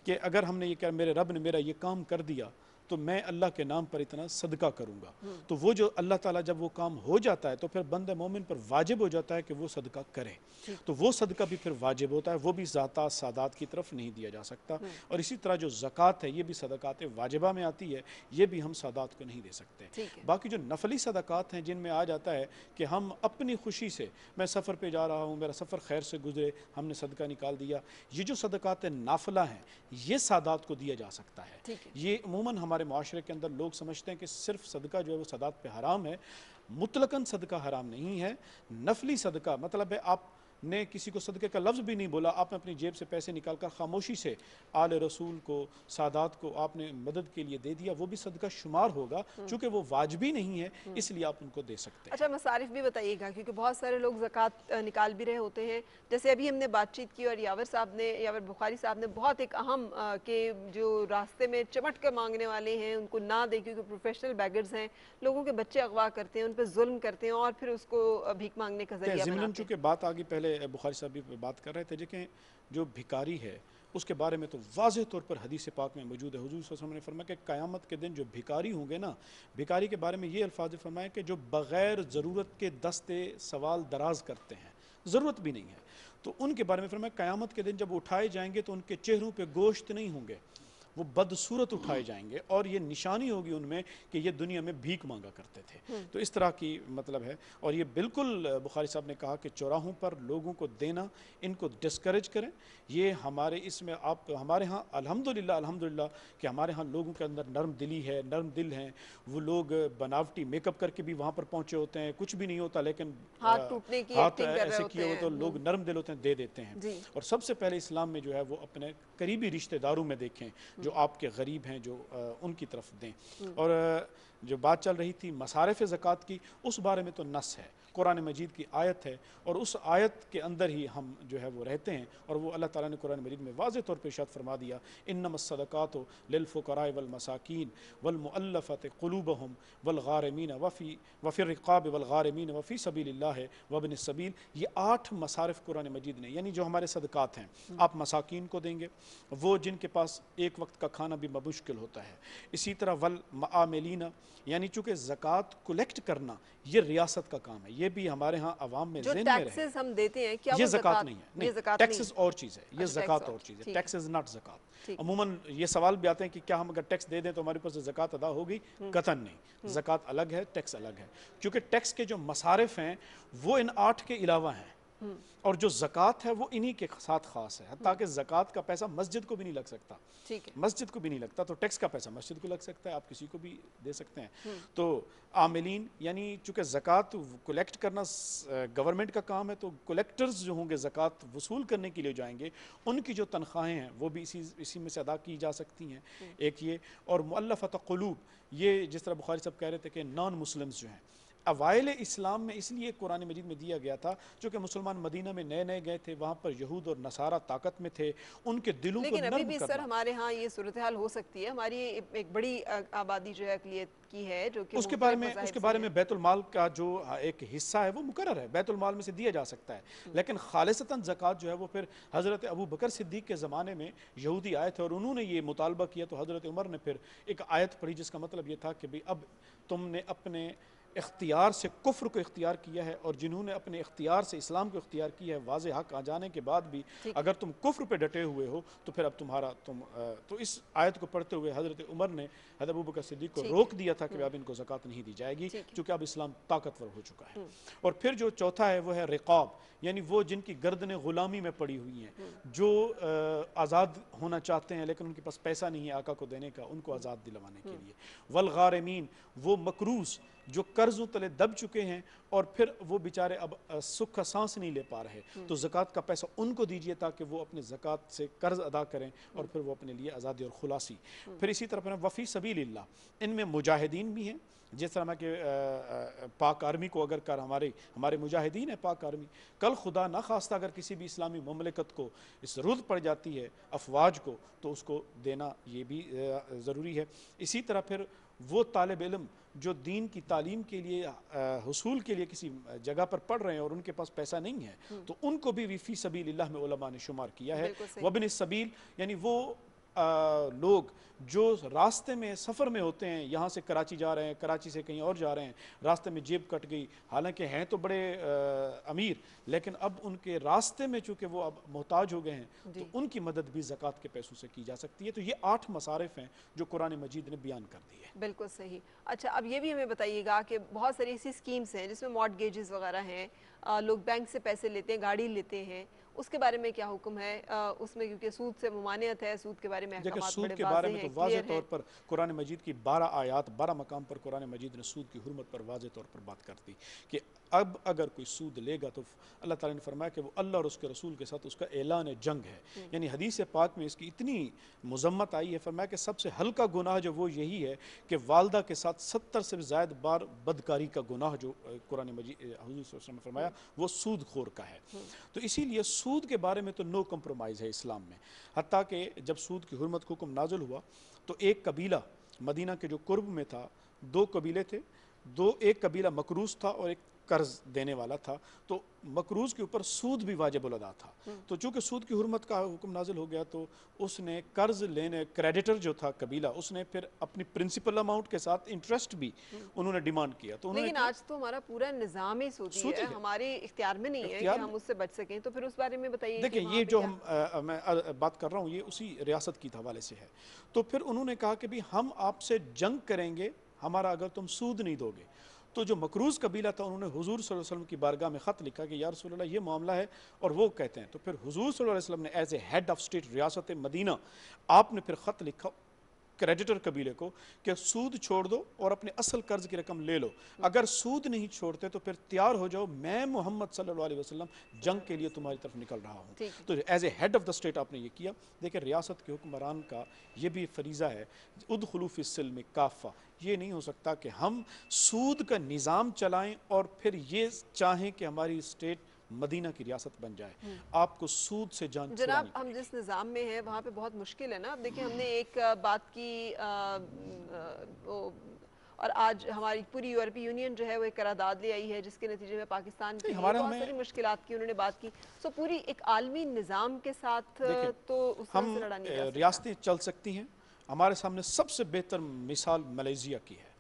कि अगर हमने ये कहा मेरे रब ने मेरा ये काम कर दिया तो मैं अल्लाह के नाम पर इतना सदका करूँगा, तो वो जो अल्लाह ताला जब वो काम हो जाता है तो फिर बंदे मोमिन पर वाजिब हो जाता है कि वो सदका करे, तो वो सदका भी फिर वाजिब होता है, वो भी ज़ाता सादात की तरफ नहीं दिया जा सकता। और इसी तरह जो ज़कात है ये भी सदकात वाजिबा में आती है, ये भी हम सादात को नहीं दे सकते। बाकी जो नफली सदकात हैं जिनमें आ जाता है कि हम अपनी खुशी से, मैं सफ़र पे जा रहा हूँ, मेरा सफ़र खैर से गुजरे, हमने सदका निकाल दिया, ये जो सदकात नाफिला हैं ये सादात को दिया जा सकता है। ये अमूमन हमारे माशरे के अंदर लोग समझते हैं कि सिर्फ सदका जो है वो सादात पे हराम है, मुतलकन सदका हराम नहीं है। नफली सदका मतलब है आपने किसी को सदके का लफ्ज़ भी नहीं बोला, आपने अपनी जेब से पैसे निकालकर खामोशी से आले रसूल को, सादात को आपने मदद के लिए दे दिया, वो भी सदका शुमार होगा, चूँकि वो वाजिबी नहीं है इसलिए आप उनको दे सकते हैं। अच्छा, मसारिफ भी बताइएगा क्योंकि बहुत सारे लोग ज़कात निकाल भी रहे होते हैं। जैसे अभी हमने बातचीत की और यावर बुखारी साहब ने बहुत एक अहम के जो रास्ते में चमट कर मांगने वाले हैं उनको ना दे, क्योंकि प्रोफेशनल बैगर्स हैं, लोगों के बच्चे अगवा करते हैं, उन पर जुल्म करते हैं और फिर उसको भीख मांगने का जरिया बनाते हैं। चूँकि बात आगे पहले बुखारी साहब भी बात कर रहे थे, देखें जो भिखारी है उसके बारे में तो वाज़ेह तौर पर हदीस पाक में मौजूद है। हुजूर सल्लल्लाहु अलैहि वसल्लम ने फरमाया कि क़यामत के दिन जो भिखारी होंगे ना, भिखारी के बारे में ये अल्फाज फरमाया कि जो बग़ैर ज़रूरत के दस्ते सवाल दराज करते हैं, ज़रूरत भी नहीं है, तो उनके बारे में फरमाया क़यामत के दिन जब उठाए जाएंगे तो उनके चेहरों पर गोश्त नहीं होंगे, वो बदसूरत उठाए जाएंगे और ये निशानी होगी उनमें कि ये दुनिया में भीख मांगा करते थे। तो इस तरह की मतलब है। और ये बिल्कुल बुखारी साहब ने कहा कि चौराहों पर लोगों को देना, इनको डिस्करेज करें। ये हमारे इसमें आप हमारे यहाँ अल्हम्दुलिल्लाह कि हमारे यहाँ लोगों के अंदर नरम दिली है, नरम दिल हैं, वो लोग बनावटी मेकअप करके भी वहाँ पर पहुँचे होते हैं, कुछ भी नहीं होता लेकिन हाथ टूटने की हाथ ऐसे किए हो तो लोग नरम दिल होते हैं, दे देते हैं। और सबसे पहले इस्लाम में जो है वो अपने करीबी रिश्तेदारों में देखें, جو آپ کے غریب ہیں جو ان کی طرف دیں. اور جو بات چل رہی تھی مصارف زکوٰۃ کی، اس بارے میں تو نص ہے، قرآن مجید کی آیت ہے، اور اس آیت کے اندر ہی ہم جو ہے وہ رہتے ہیں. اور وہ اللہ تعالیٰ نے قرآن مجید میں واضح طور پہ ارشاد فرما دیا، انما الصدقات للفقراء والمساکین والمؤلفۃ قلوبہم والغارمین وفی الرقاب والغارمین وفی سبیل اللہ وابن السبیل. یہ 8 مصارف قرآن مجید نے، یعنی جو ہمارے صدقات ہیں آپ مساکین کو دیں گے، وہ جن کے پاس ایک وقت کا کھانا بھی مشکل ہوتا ہے. اسی طرح والمعاملین، یعنی چونکہ زکوٰۃ کلیکٹ کرنا یہ ریاست کا کام ہے، یہ بھی ہمارے ہاں عوام میں ذہن میں رہے. جو ٹیکسز ہم دیتے ہیں کیا یہ وہ زکوٰۃ نہیں ہے، نہیں، ٹیکسز اور چیز ہے، یہ اچھا، زکوٰۃ اور چیز ہے، ٹیکسز ناٹ زکوٰۃ. عموماً یہ سوال بھی آتے ہیں کہ کیا ہم اگر ٹیکس دے دیں تو ہمارے اوپر سے زکوٰۃ ادا ہوگی؟ قطعاً نہیں. زکوٰۃ الگ ہے، ٹیکس الگ ہے، کیونکہ ٹیکس کے جو مصارف ہیں وہ ان 8 کے علاوہ ہیں، اور جو زکوٰۃ ہے وہ انہی کے ساتھ خاص ہے. حتیٰ کہ زکوٰۃ کا پیسہ مسجد کو بھی نہیں لگ سکتا، مسجد کو بھی نہیں لگتا، تو ٹیکس کا پیسہ مسجد کو لگ سکتا ہے، آپ کسی کو بھی دے سکتے ہیں. تو عاملین، یعنی چونکہ زکوٰۃ کلیکٹ کرنا گورنمنٹ کا کام ہے، تو کلیکٹرز جو ہوں گے زکوٰۃ وصول کرنے کے لیے جائیں گے، ان کی جو تنخواہیں ہیں وہ بھی اسی میں سے ادا کی جا سکتی ہیں. ایک یہ، اور مؤلفۃ قلوب، یہ جس طرح بخاری صاحب کہہ رہے تھے کہ نان مسلمز جو ہیں اوائل اسلام میں اس لیے قرآن مجید میں دیا گیا تھا چونکہ مسلمان مدینہ میں نئے نئے گئے تھے، وہاں پر یہود اور نصارہ طاقت میں تھے، ان کے دلوں کو نرم کرنا. لیکن ابھی بھی سر ہمارے ہاں یہ صورتحال ہو سکتی ہے، ہماری ایک بڑی آبادی جو ہے اقلیت کی ہے جو کہ اس کے بارے میں بیت المال کا جو ایک حصہ ہے وہ مقرر ہے، بیت المال میں سے دیا جا سکتا ہے. لیکن خالصتاً زکوٰۃ جو ہے وہ پھر حضرت ابو بکر صدیق کے زمانے میں یہودی آئے تھے اور انہوں نے یہ مطالبہ کیا، تو حضرت عمر نے پھر ایک آیت پڑھی جس کا مطلب یہ تھا کہ بھئی اب تم نے اپنے اختیار سے کفر کو اختیار کیا ہے، اور جنہوں نے اپنے اختیار سے اسلام کو اختیار کیا ہے واضح حق آ جانے کے بعد بھی اگر تم کفر پہ ڈٹے ہوئے ہو تو پھر اب تو اس آیت کو پڑھتے ہوئے حضرت عمر نے حضرت ابوبکر صدیق کو روک دیا تھا کہ اب ان کو زکوٰۃ نہیں دی جائے گی چونکہ اب اسلام طاقتور ہو چکا ہے. اور پھر جو چوتھا ہے وہ ہے رقاب، یعنی وہ جن کی گردنیں غلامی میں پڑی ہوئی ہیں، جو آزاد ہونا چاہتے ہیں لیکن ان کے پاس پیسہ نہیں ہے آقا کو دینے کا، ان کو آزاد دلوانے کے لیے. والغارمین، وہ مقروض جو قرضوں تلے دب چکے ہیں اور پھر وہ بیچارے اب سکھ کا سانس نہیں لے پا رہے، تو زکوٰۃ کا پیسہ ان کو دیجئے تاکہ وہ اپنے زکوٰۃ سے قرض ادا کریں اور پھر وہ اپنے لیے آزادی اور خلاصی. پھر اسی طرح وفی سبیل اللہ، ان میں مجاہدین بھی ہیں، جس طرح میں کہ پاک آرمی کو اگر ہمارے مجاہدین ہیں پاک آرمی، کل خدا نہ خواستہ اگر کسی بھی اسلامی مملکت کو اس ضرورت پڑ جاتی ہے افواج کو تو اس کو دینا یہ بھی ضروری ہے. اسی طرح پھر وہ طالب علم جو دین کی تعلیم کے لیے حصول کے لیے کسی جگہ پر پڑھ رہے ہیں اور ان کے پاس پیسہ نہیں ہے تو ان کو بھی فی سبیل اللہ میں علماء نے شمار کیا ہے. وابن السبیل، یعنی وہ لوگ جو راستے میں سفر میں ہوتے ہیں، یہاں سے کراچی جا رہے ہیں، کراچی سے کہیں اور جا رہے ہیں، راستے میں جیب کٹ گئی، حالانکہ ہیں تو بڑے امیر لیکن اب ان کے راستے میں چونکہ وہ اب محتاج ہو گئے ہیں تو ان کی مدد بھی زکوٰۃ کے پیسوں سے کی جا سکتی ہے. تو یہ 8 مصارف ہیں جو قرآن مجید نے بیان کر دی ہے. بالکل صحیح. اچھا اب یہ بھی ہمیں بتائیے گا کہ بہت ساری ایسی اسکیمز ہیں جس میں مارٹگیجز وغیرہ ہیں، لوگ بینک سے پیسے لیتے ہیں، گاڑی لیتے ہیں، اس کے بارے میں کیا حکم ہے؟ اس میں کیونکہ سود سے ممانعت ہے، سود کے بارے میں احکامات بڑے واضح ہیں، واضح طور پر قرآن مجید کی 12 آیات 12 مقام پر قرآن مجید نے سود کی حرمت پر واضح طور پر بات کر دی کہ اب اگر کوئی سود لے گا تو اللہ تعالیٰ نے فرمایا کہ وہ اللہ اور اس کے رسول کے ساتھ اس کا اعلان جنگ ہے. یعنی حدیث پاک میں اس کی اتنی مذمت آئی ہے، فرمایا کہ سب سے ہلکا گناہ جو وہ یہی ہے کہ والدہ کے ساتھ 70 سے زائد بار بدکاری کا گناہ جو قرآن مجید حضور صلی اللہ علیہ وسلم نے فرمایا وہ سود خور کا ہے. تو اسی لیے سود کے بارے میں تو نو کمپرومائز ہے اسلام میں. حتیٰ کہ جب سود کی حرمت کا حکم نازل ہوا تو ایک قبیلہ مدینہ کے جو قرب میں تھا، 2 قبیلے تھے، ایک قبیلہ مقروض تھا اور ایک قرض دینے والا تھا، تو مقروض کے اوپر سود بھی واجب الادا تھا. تو چونکہ سود کی حرمت کا حکم نازل ہو گیا تو اس نے قرض لینے کریڈیٹر جو تھا قبیلہ اس نے پھر اپنی پرنسپل اماؤنٹ کے ساتھ انٹرسٹ بھی انہوں نے ڈیمانڈ کیا. تو لیکن آج تو ہمارا پورا نظام ہی سودی ہے، ہمارے اختیار میں نہیں ہے کہ ہم اس سے بچ سکیں. تو پھر اس بارے میں بتائیے. دیکھیں یہ جو میں بات کر رہا ہوں یہ اسی ریاست کی حوالے سے ہے. تو پھر انہوں نے کہا کہ بھی ہم آپ سے جنگ کریں گے ہمارا اگر تم سود نہیں دو گے. تو جو مقروض قبیلہ تھا انہوں نے حضور صلی اللہ علیہ وسلم کی بارگاہ میں خط لکھا کہ یا رسول اللہ یہ معاملہ ہے، اور وہ کہتے ہیں. تو پھر حضور صلی اللہ علیہ وسلم نے as a head of state ریاست مدینہ آپ نے پھر خط لکھا क्रेडिटर कबीले को कि सूद छोड़ दो और अपने असल कर्ज की रकम ले लो, अगर सूद नहीं छोड़ते तो फिर तैयार हो जाओ, मैं मोहम्मद सल्लल्लाहु अलैहि वसल्लम जंग के लिए तुम्हारी तरफ निकल रहा हूँ। तो as a head of the state आपने ये किया। देखिए रियासत के हुक्मरान का ये भी फरीज़ा है, उदखुलू फिस्सिल्म काफ़ा। ये नहीं हो सकता कि हम सूद का निज़ाम चलाएं और फिर ये चाहें कि हमारी स्टेट मदीना की रियासत बन जाए। आपको सूद से जान जनाब, हम जिस निज़ाम में है वहाँ पे बहुत मुश्किल है ना। अब देखिए हमने एक बात की और आज हमारी पूरी यूरोपीय यूनियन जो है वो एक करारदाद ले आई है जिसके नतीजे में पाकिस्तान के लिए बहुत सारी मुश्किलात की उन्होंने बात की। सो पूरी एक आलमी निज़ाम के साथ तो उस तरह से लड़ा नहीं जा सकता। रियासतें चल सकती हैं। हमारे सामने सबसे बेहतर मिसाल मलेशिया की है।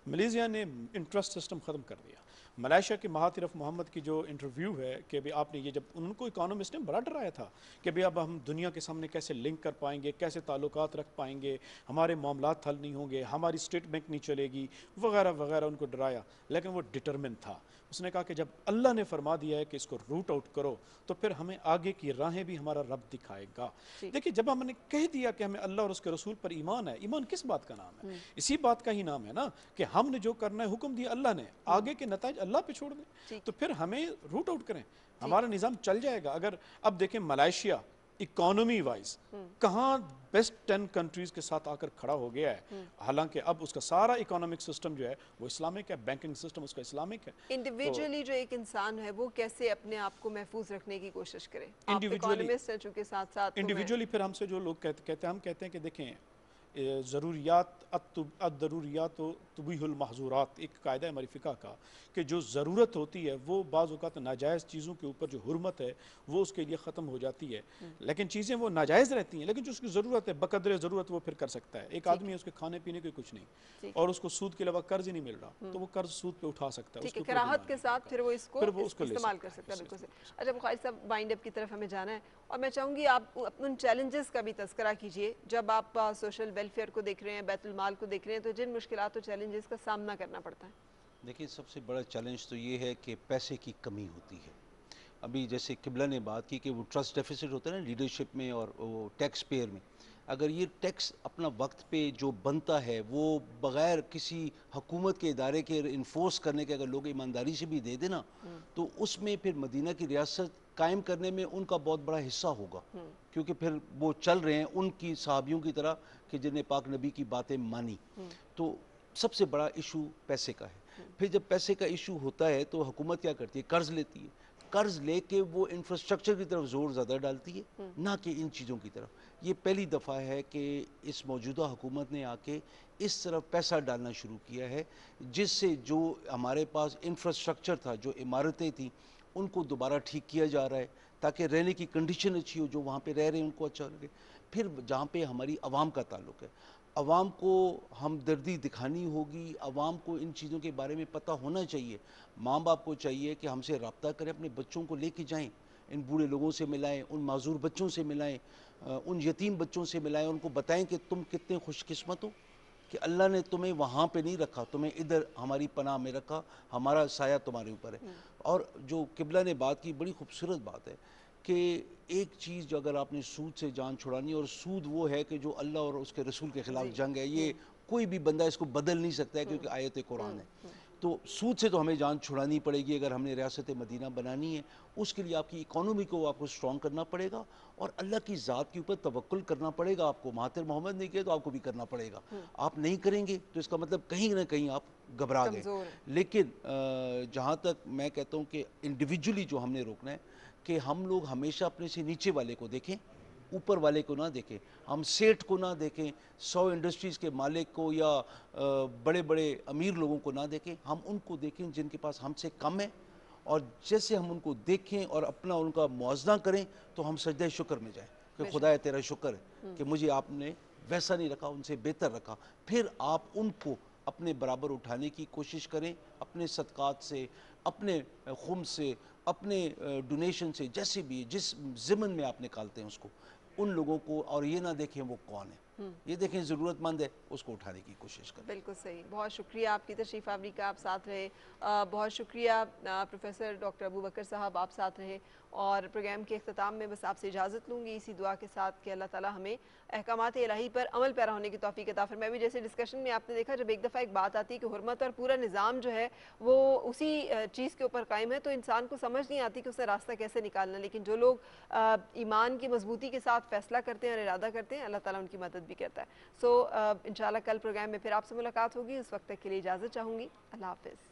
मलेशिया ने इंटरेस्ट सिस्टम ख़त्म कर दिया। मलेशिया के महातिर मोहम्मद की जो इंटरव्यू है कि भाई आपने ये, जब उनको इकोनॉमिस्ट ने बड़ा डराया था कि भाई अब हम दुनिया के सामने कैसे लिंक कर पाएंगे, कैसे ताल्लुकात रख पाएंगे, हमारे मामलात हल नहीं होंगे, हमारी स्टेट बैंक नहीं चलेगी वगैरह वगैरह, उनको डराया। लेकिन वो डिटरमिन था। उसने कहा कि जब अल्लाह ने फरमा दिया है कि इसको रूट आउट करो तो फिर हमें आगे की राहें भी हमारा रब दिखाएगा। देखिए जब हमने कह दिया कि हमें अल्लाह और उसके रसूल पर ईमान है, ईमान किस बात का नाम है? इसी बात का ही नाम है ना कि हमने जो करना है हुक्म दिया अल्लाह ने, आगे के नताइज अल्लाह पे छोड़ दें, तो फिर हमें रूट आउट करें, हमारा निज़ाम चल जाएगा। अगर अब देखें मलेशिया इकोनॉमी वाइज कहाँ बेस्ट 10 कंट्रीज के साथ आकर खड़ा हो गया है, हालांकि अब उसका सारा इकोनॉमिक सिस्टम जो है वो इस्लामिक है, बैंकिंग सिस्टम उसका इस्लामिक है। इंडिविजुअली जो एक इंसान है वो कैसे अपने आप को महफूज रखने की कोशिश करे? इकोनॉमिस्ट है चूंकि साथ साथ इंडिविजुअली फिर हमसे जो लोग कहते हैं, हम कहते हैं कि देखें ज़रूरियात अद-दरूरियात तुबीहुल महज़ूरात, एक कायदा है हमारी फ़िक़्ह का कि जो ज़रूरत होती है वो बाज़ औक़ात नाजायज़ चीज़ों के ऊपर जो हुर्मत है वो उसके लिए ख़त्म हो जाती है, लेकिन चीज़ें वो नाजायज़ रहती हैं, लेकिन जो उसकी ज़रूरत है बक़द्र ज़रूरत वो फिर कर सकता है। एक आदमी है उसके खाने पीने के कुछ नहीं और उसको सूद के अलावा कर्ज ही नहीं मिल रहा, तो वो कर्ज सूद पे उठा सकता है, उसके कराहत के साथ फिर वो इसको इस्तेमाल कर सकता है। बिल्कुल से। अच्छा बुखारी साहब, वाइंड अप की तरफ हमें जाना है और मैं चाहूँगी आप उन चैलेंजेस का भी तज़किरा कीजिए जब आप सोशल वेलफेयर को देख रहे हैं, बैतुल माल को देख रहे हैं, तो जिन मुश्किलात और चैलेंजेस का सामना करना पड़ता है। देखिए सबसे बड़ा चैलेंज तो ये है कि पैसे की कमी होती है। अभी जैसे किबला ने बात की कि वो ट्रस्ट डेफिसिट होता है ना लीडरशिप में और वो टैक्स पेयर में, अगर ये टैक्स अपना वक्त पे जो बनता है वो बग़ैर किसी हुकूमत के इदारे के इन्फोर्स करने के अगर लोग ईमानदारी से भी दे देना तो उसमें फिर मदीना की रियासत कायम करने में उनका बहुत बड़ा हिस्सा होगा, क्योंकि फिर वो चल रहे हैं उनकी सहाबियों की तरह कि जिन्हें पाक नबी की बातें मानी। तो सबसे बड़ा इशू पैसे का है। फिर जब पैसे का इशू होता है तो हुकूमत क्या करती है? कर्ज लेती है। कर्ज लेके वो इंफ्रास्ट्रक्चर की तरफ जोर ज़्यादा डालती है, ना कि इन चीज़ों की तरफ। ये पहली दफ़ा है कि इस मौजूदा हुकूमत ने आके इस तरफ पैसा डालना शुरू किया है, जिससे जो हमारे पास इंफ्रास्ट्रक्चर था, जो इमारतें थी, उनको दोबारा ठीक किया जा रहा है ताकि रहने की कंडीशन अच्छी हो, जो वहाँ पे रह रहे हैं उनको अच्छा लगे। फिर जहाँ पे हमारी आवाम का ताल्लुक़ है, आवाम को हमदर्दी दिखानी होगी, आवाम को इन चीज़ों के बारे में पता होना चाहिए। माँ बाप को चाहिए कि हमसे रब्ता करें, अपने बच्चों को लेके जाएं, इन बूढ़े लोगों से मिलाएं, उन माजूर बच्चों से मिलाएं, उन यतीम बच्चों से मिलाएं, उनको बताएं कि तुम कितने खुशकिस्मत हो कि अल्लाह ने तुम्हें वहाँ पे नहीं रखा, तुम्हें इधर हमारी पनाह में रखा, हमारा साया तुम्हारे ऊपर है। और जो किबला ने बात की, बड़ी खूबसूरत बात है कि एक चीज़ जो अगर आपने सूद से जान छुड़ानी, और सूद वो है कि जो अल्लाह और उसके रसूल के ख़िलाफ़ जंग है, ये कोई भी बंदा इसको बदल नहीं सकता है क्योंकि आयत कुरान है। तो सूद से तो हमें जान छुड़ानी पड़ेगी अगर हमने रियासत मदीना बनानी है। उसके लिए आपकी इकोनॉमी को आपको स्ट्रॉन्ग करना पड़ेगा और अल्लाह की ज़ात के ऊपर तवक्कुल करना पड़ेगा आपको। महातिर मोहम्मद ने किया तो आपको भी करना पड़ेगा। आप नहीं करेंगे तो इसका मतलब कहीं ना कहीं आप घबरा गए। लेकिन जहाँ तक मैं कहता हूँ कि इंडिविजुअली जो हमने रोकना है कि हम लोग हमेशा अपने से नीचे वाले को देखें, ऊपर वाले को ना देखें। हम सेठ को ना देखें, 100 इंडस्ट्रीज़ के मालिक को या बड़े बड़े अमीर लोगों को ना देखें, हम उनको देखें जिनके पास हमसे कम है। और जैसे हम उनको देखें और अपना उनका मुआवजा करें तो हम सजदे शुक्र में जाएं कि खुदा तेरा शुक्र है कि मुझे आपने वैसा नहीं रखा, उनसे बेहतर रखा। फिर आप उनको अपने बराबर उठाने की कोशिश करें, अपने सदक़ात से, अपने खुम से, अपने डोनेशन से, जैसे भी जिस ज़िमन में आप निकालते हैं उसको, उन लोगों को, और ये ना देखें वो कौन है। ये देखें ज़रूरतमंद है, उसको उठाने की कोशिश करें। बिल्कुल सही, बहुत शुक्रिया आपकी तशरीफ़ आवरी का, आप साथ रहे। बहुत शुक्रिया प्रोफेसर डॉक्टर अबू बकर साहब, आप साथ रहे। और प्रोग्राम के अख्ताम में बस आपसे इजाज़त लूँगी इसी दुआ के साथ कि अल्लाह ताला हमें अहकामात इलाही पर अमल पैरा होने की तौफीक अता फरमाए। मैं भी जैसे डिस्कशन में आपने देखा, जब एक दफ़ा एक बात आती है कि हुर्मत और पूरा निज़ाम जो है वो उसी चीज़ के ऊपर कायम है, तो इंसान को समझ नहीं आती कि उससे रास्ता कैसे निकालना। लेकिन जो लोग ईमान की मजबूती के साथ फ़ैसला करते हैं और इरादा करते हैं, अल्लाह ताला उनकी मदद भी करता है। सो इंशाल्लाह कल प्रोग्राम में फिर आपसे मुलाकात होगी। उस वक्त तक के लिए इजाज़त चाहूँगी। अल्लाह हाफ़िज़।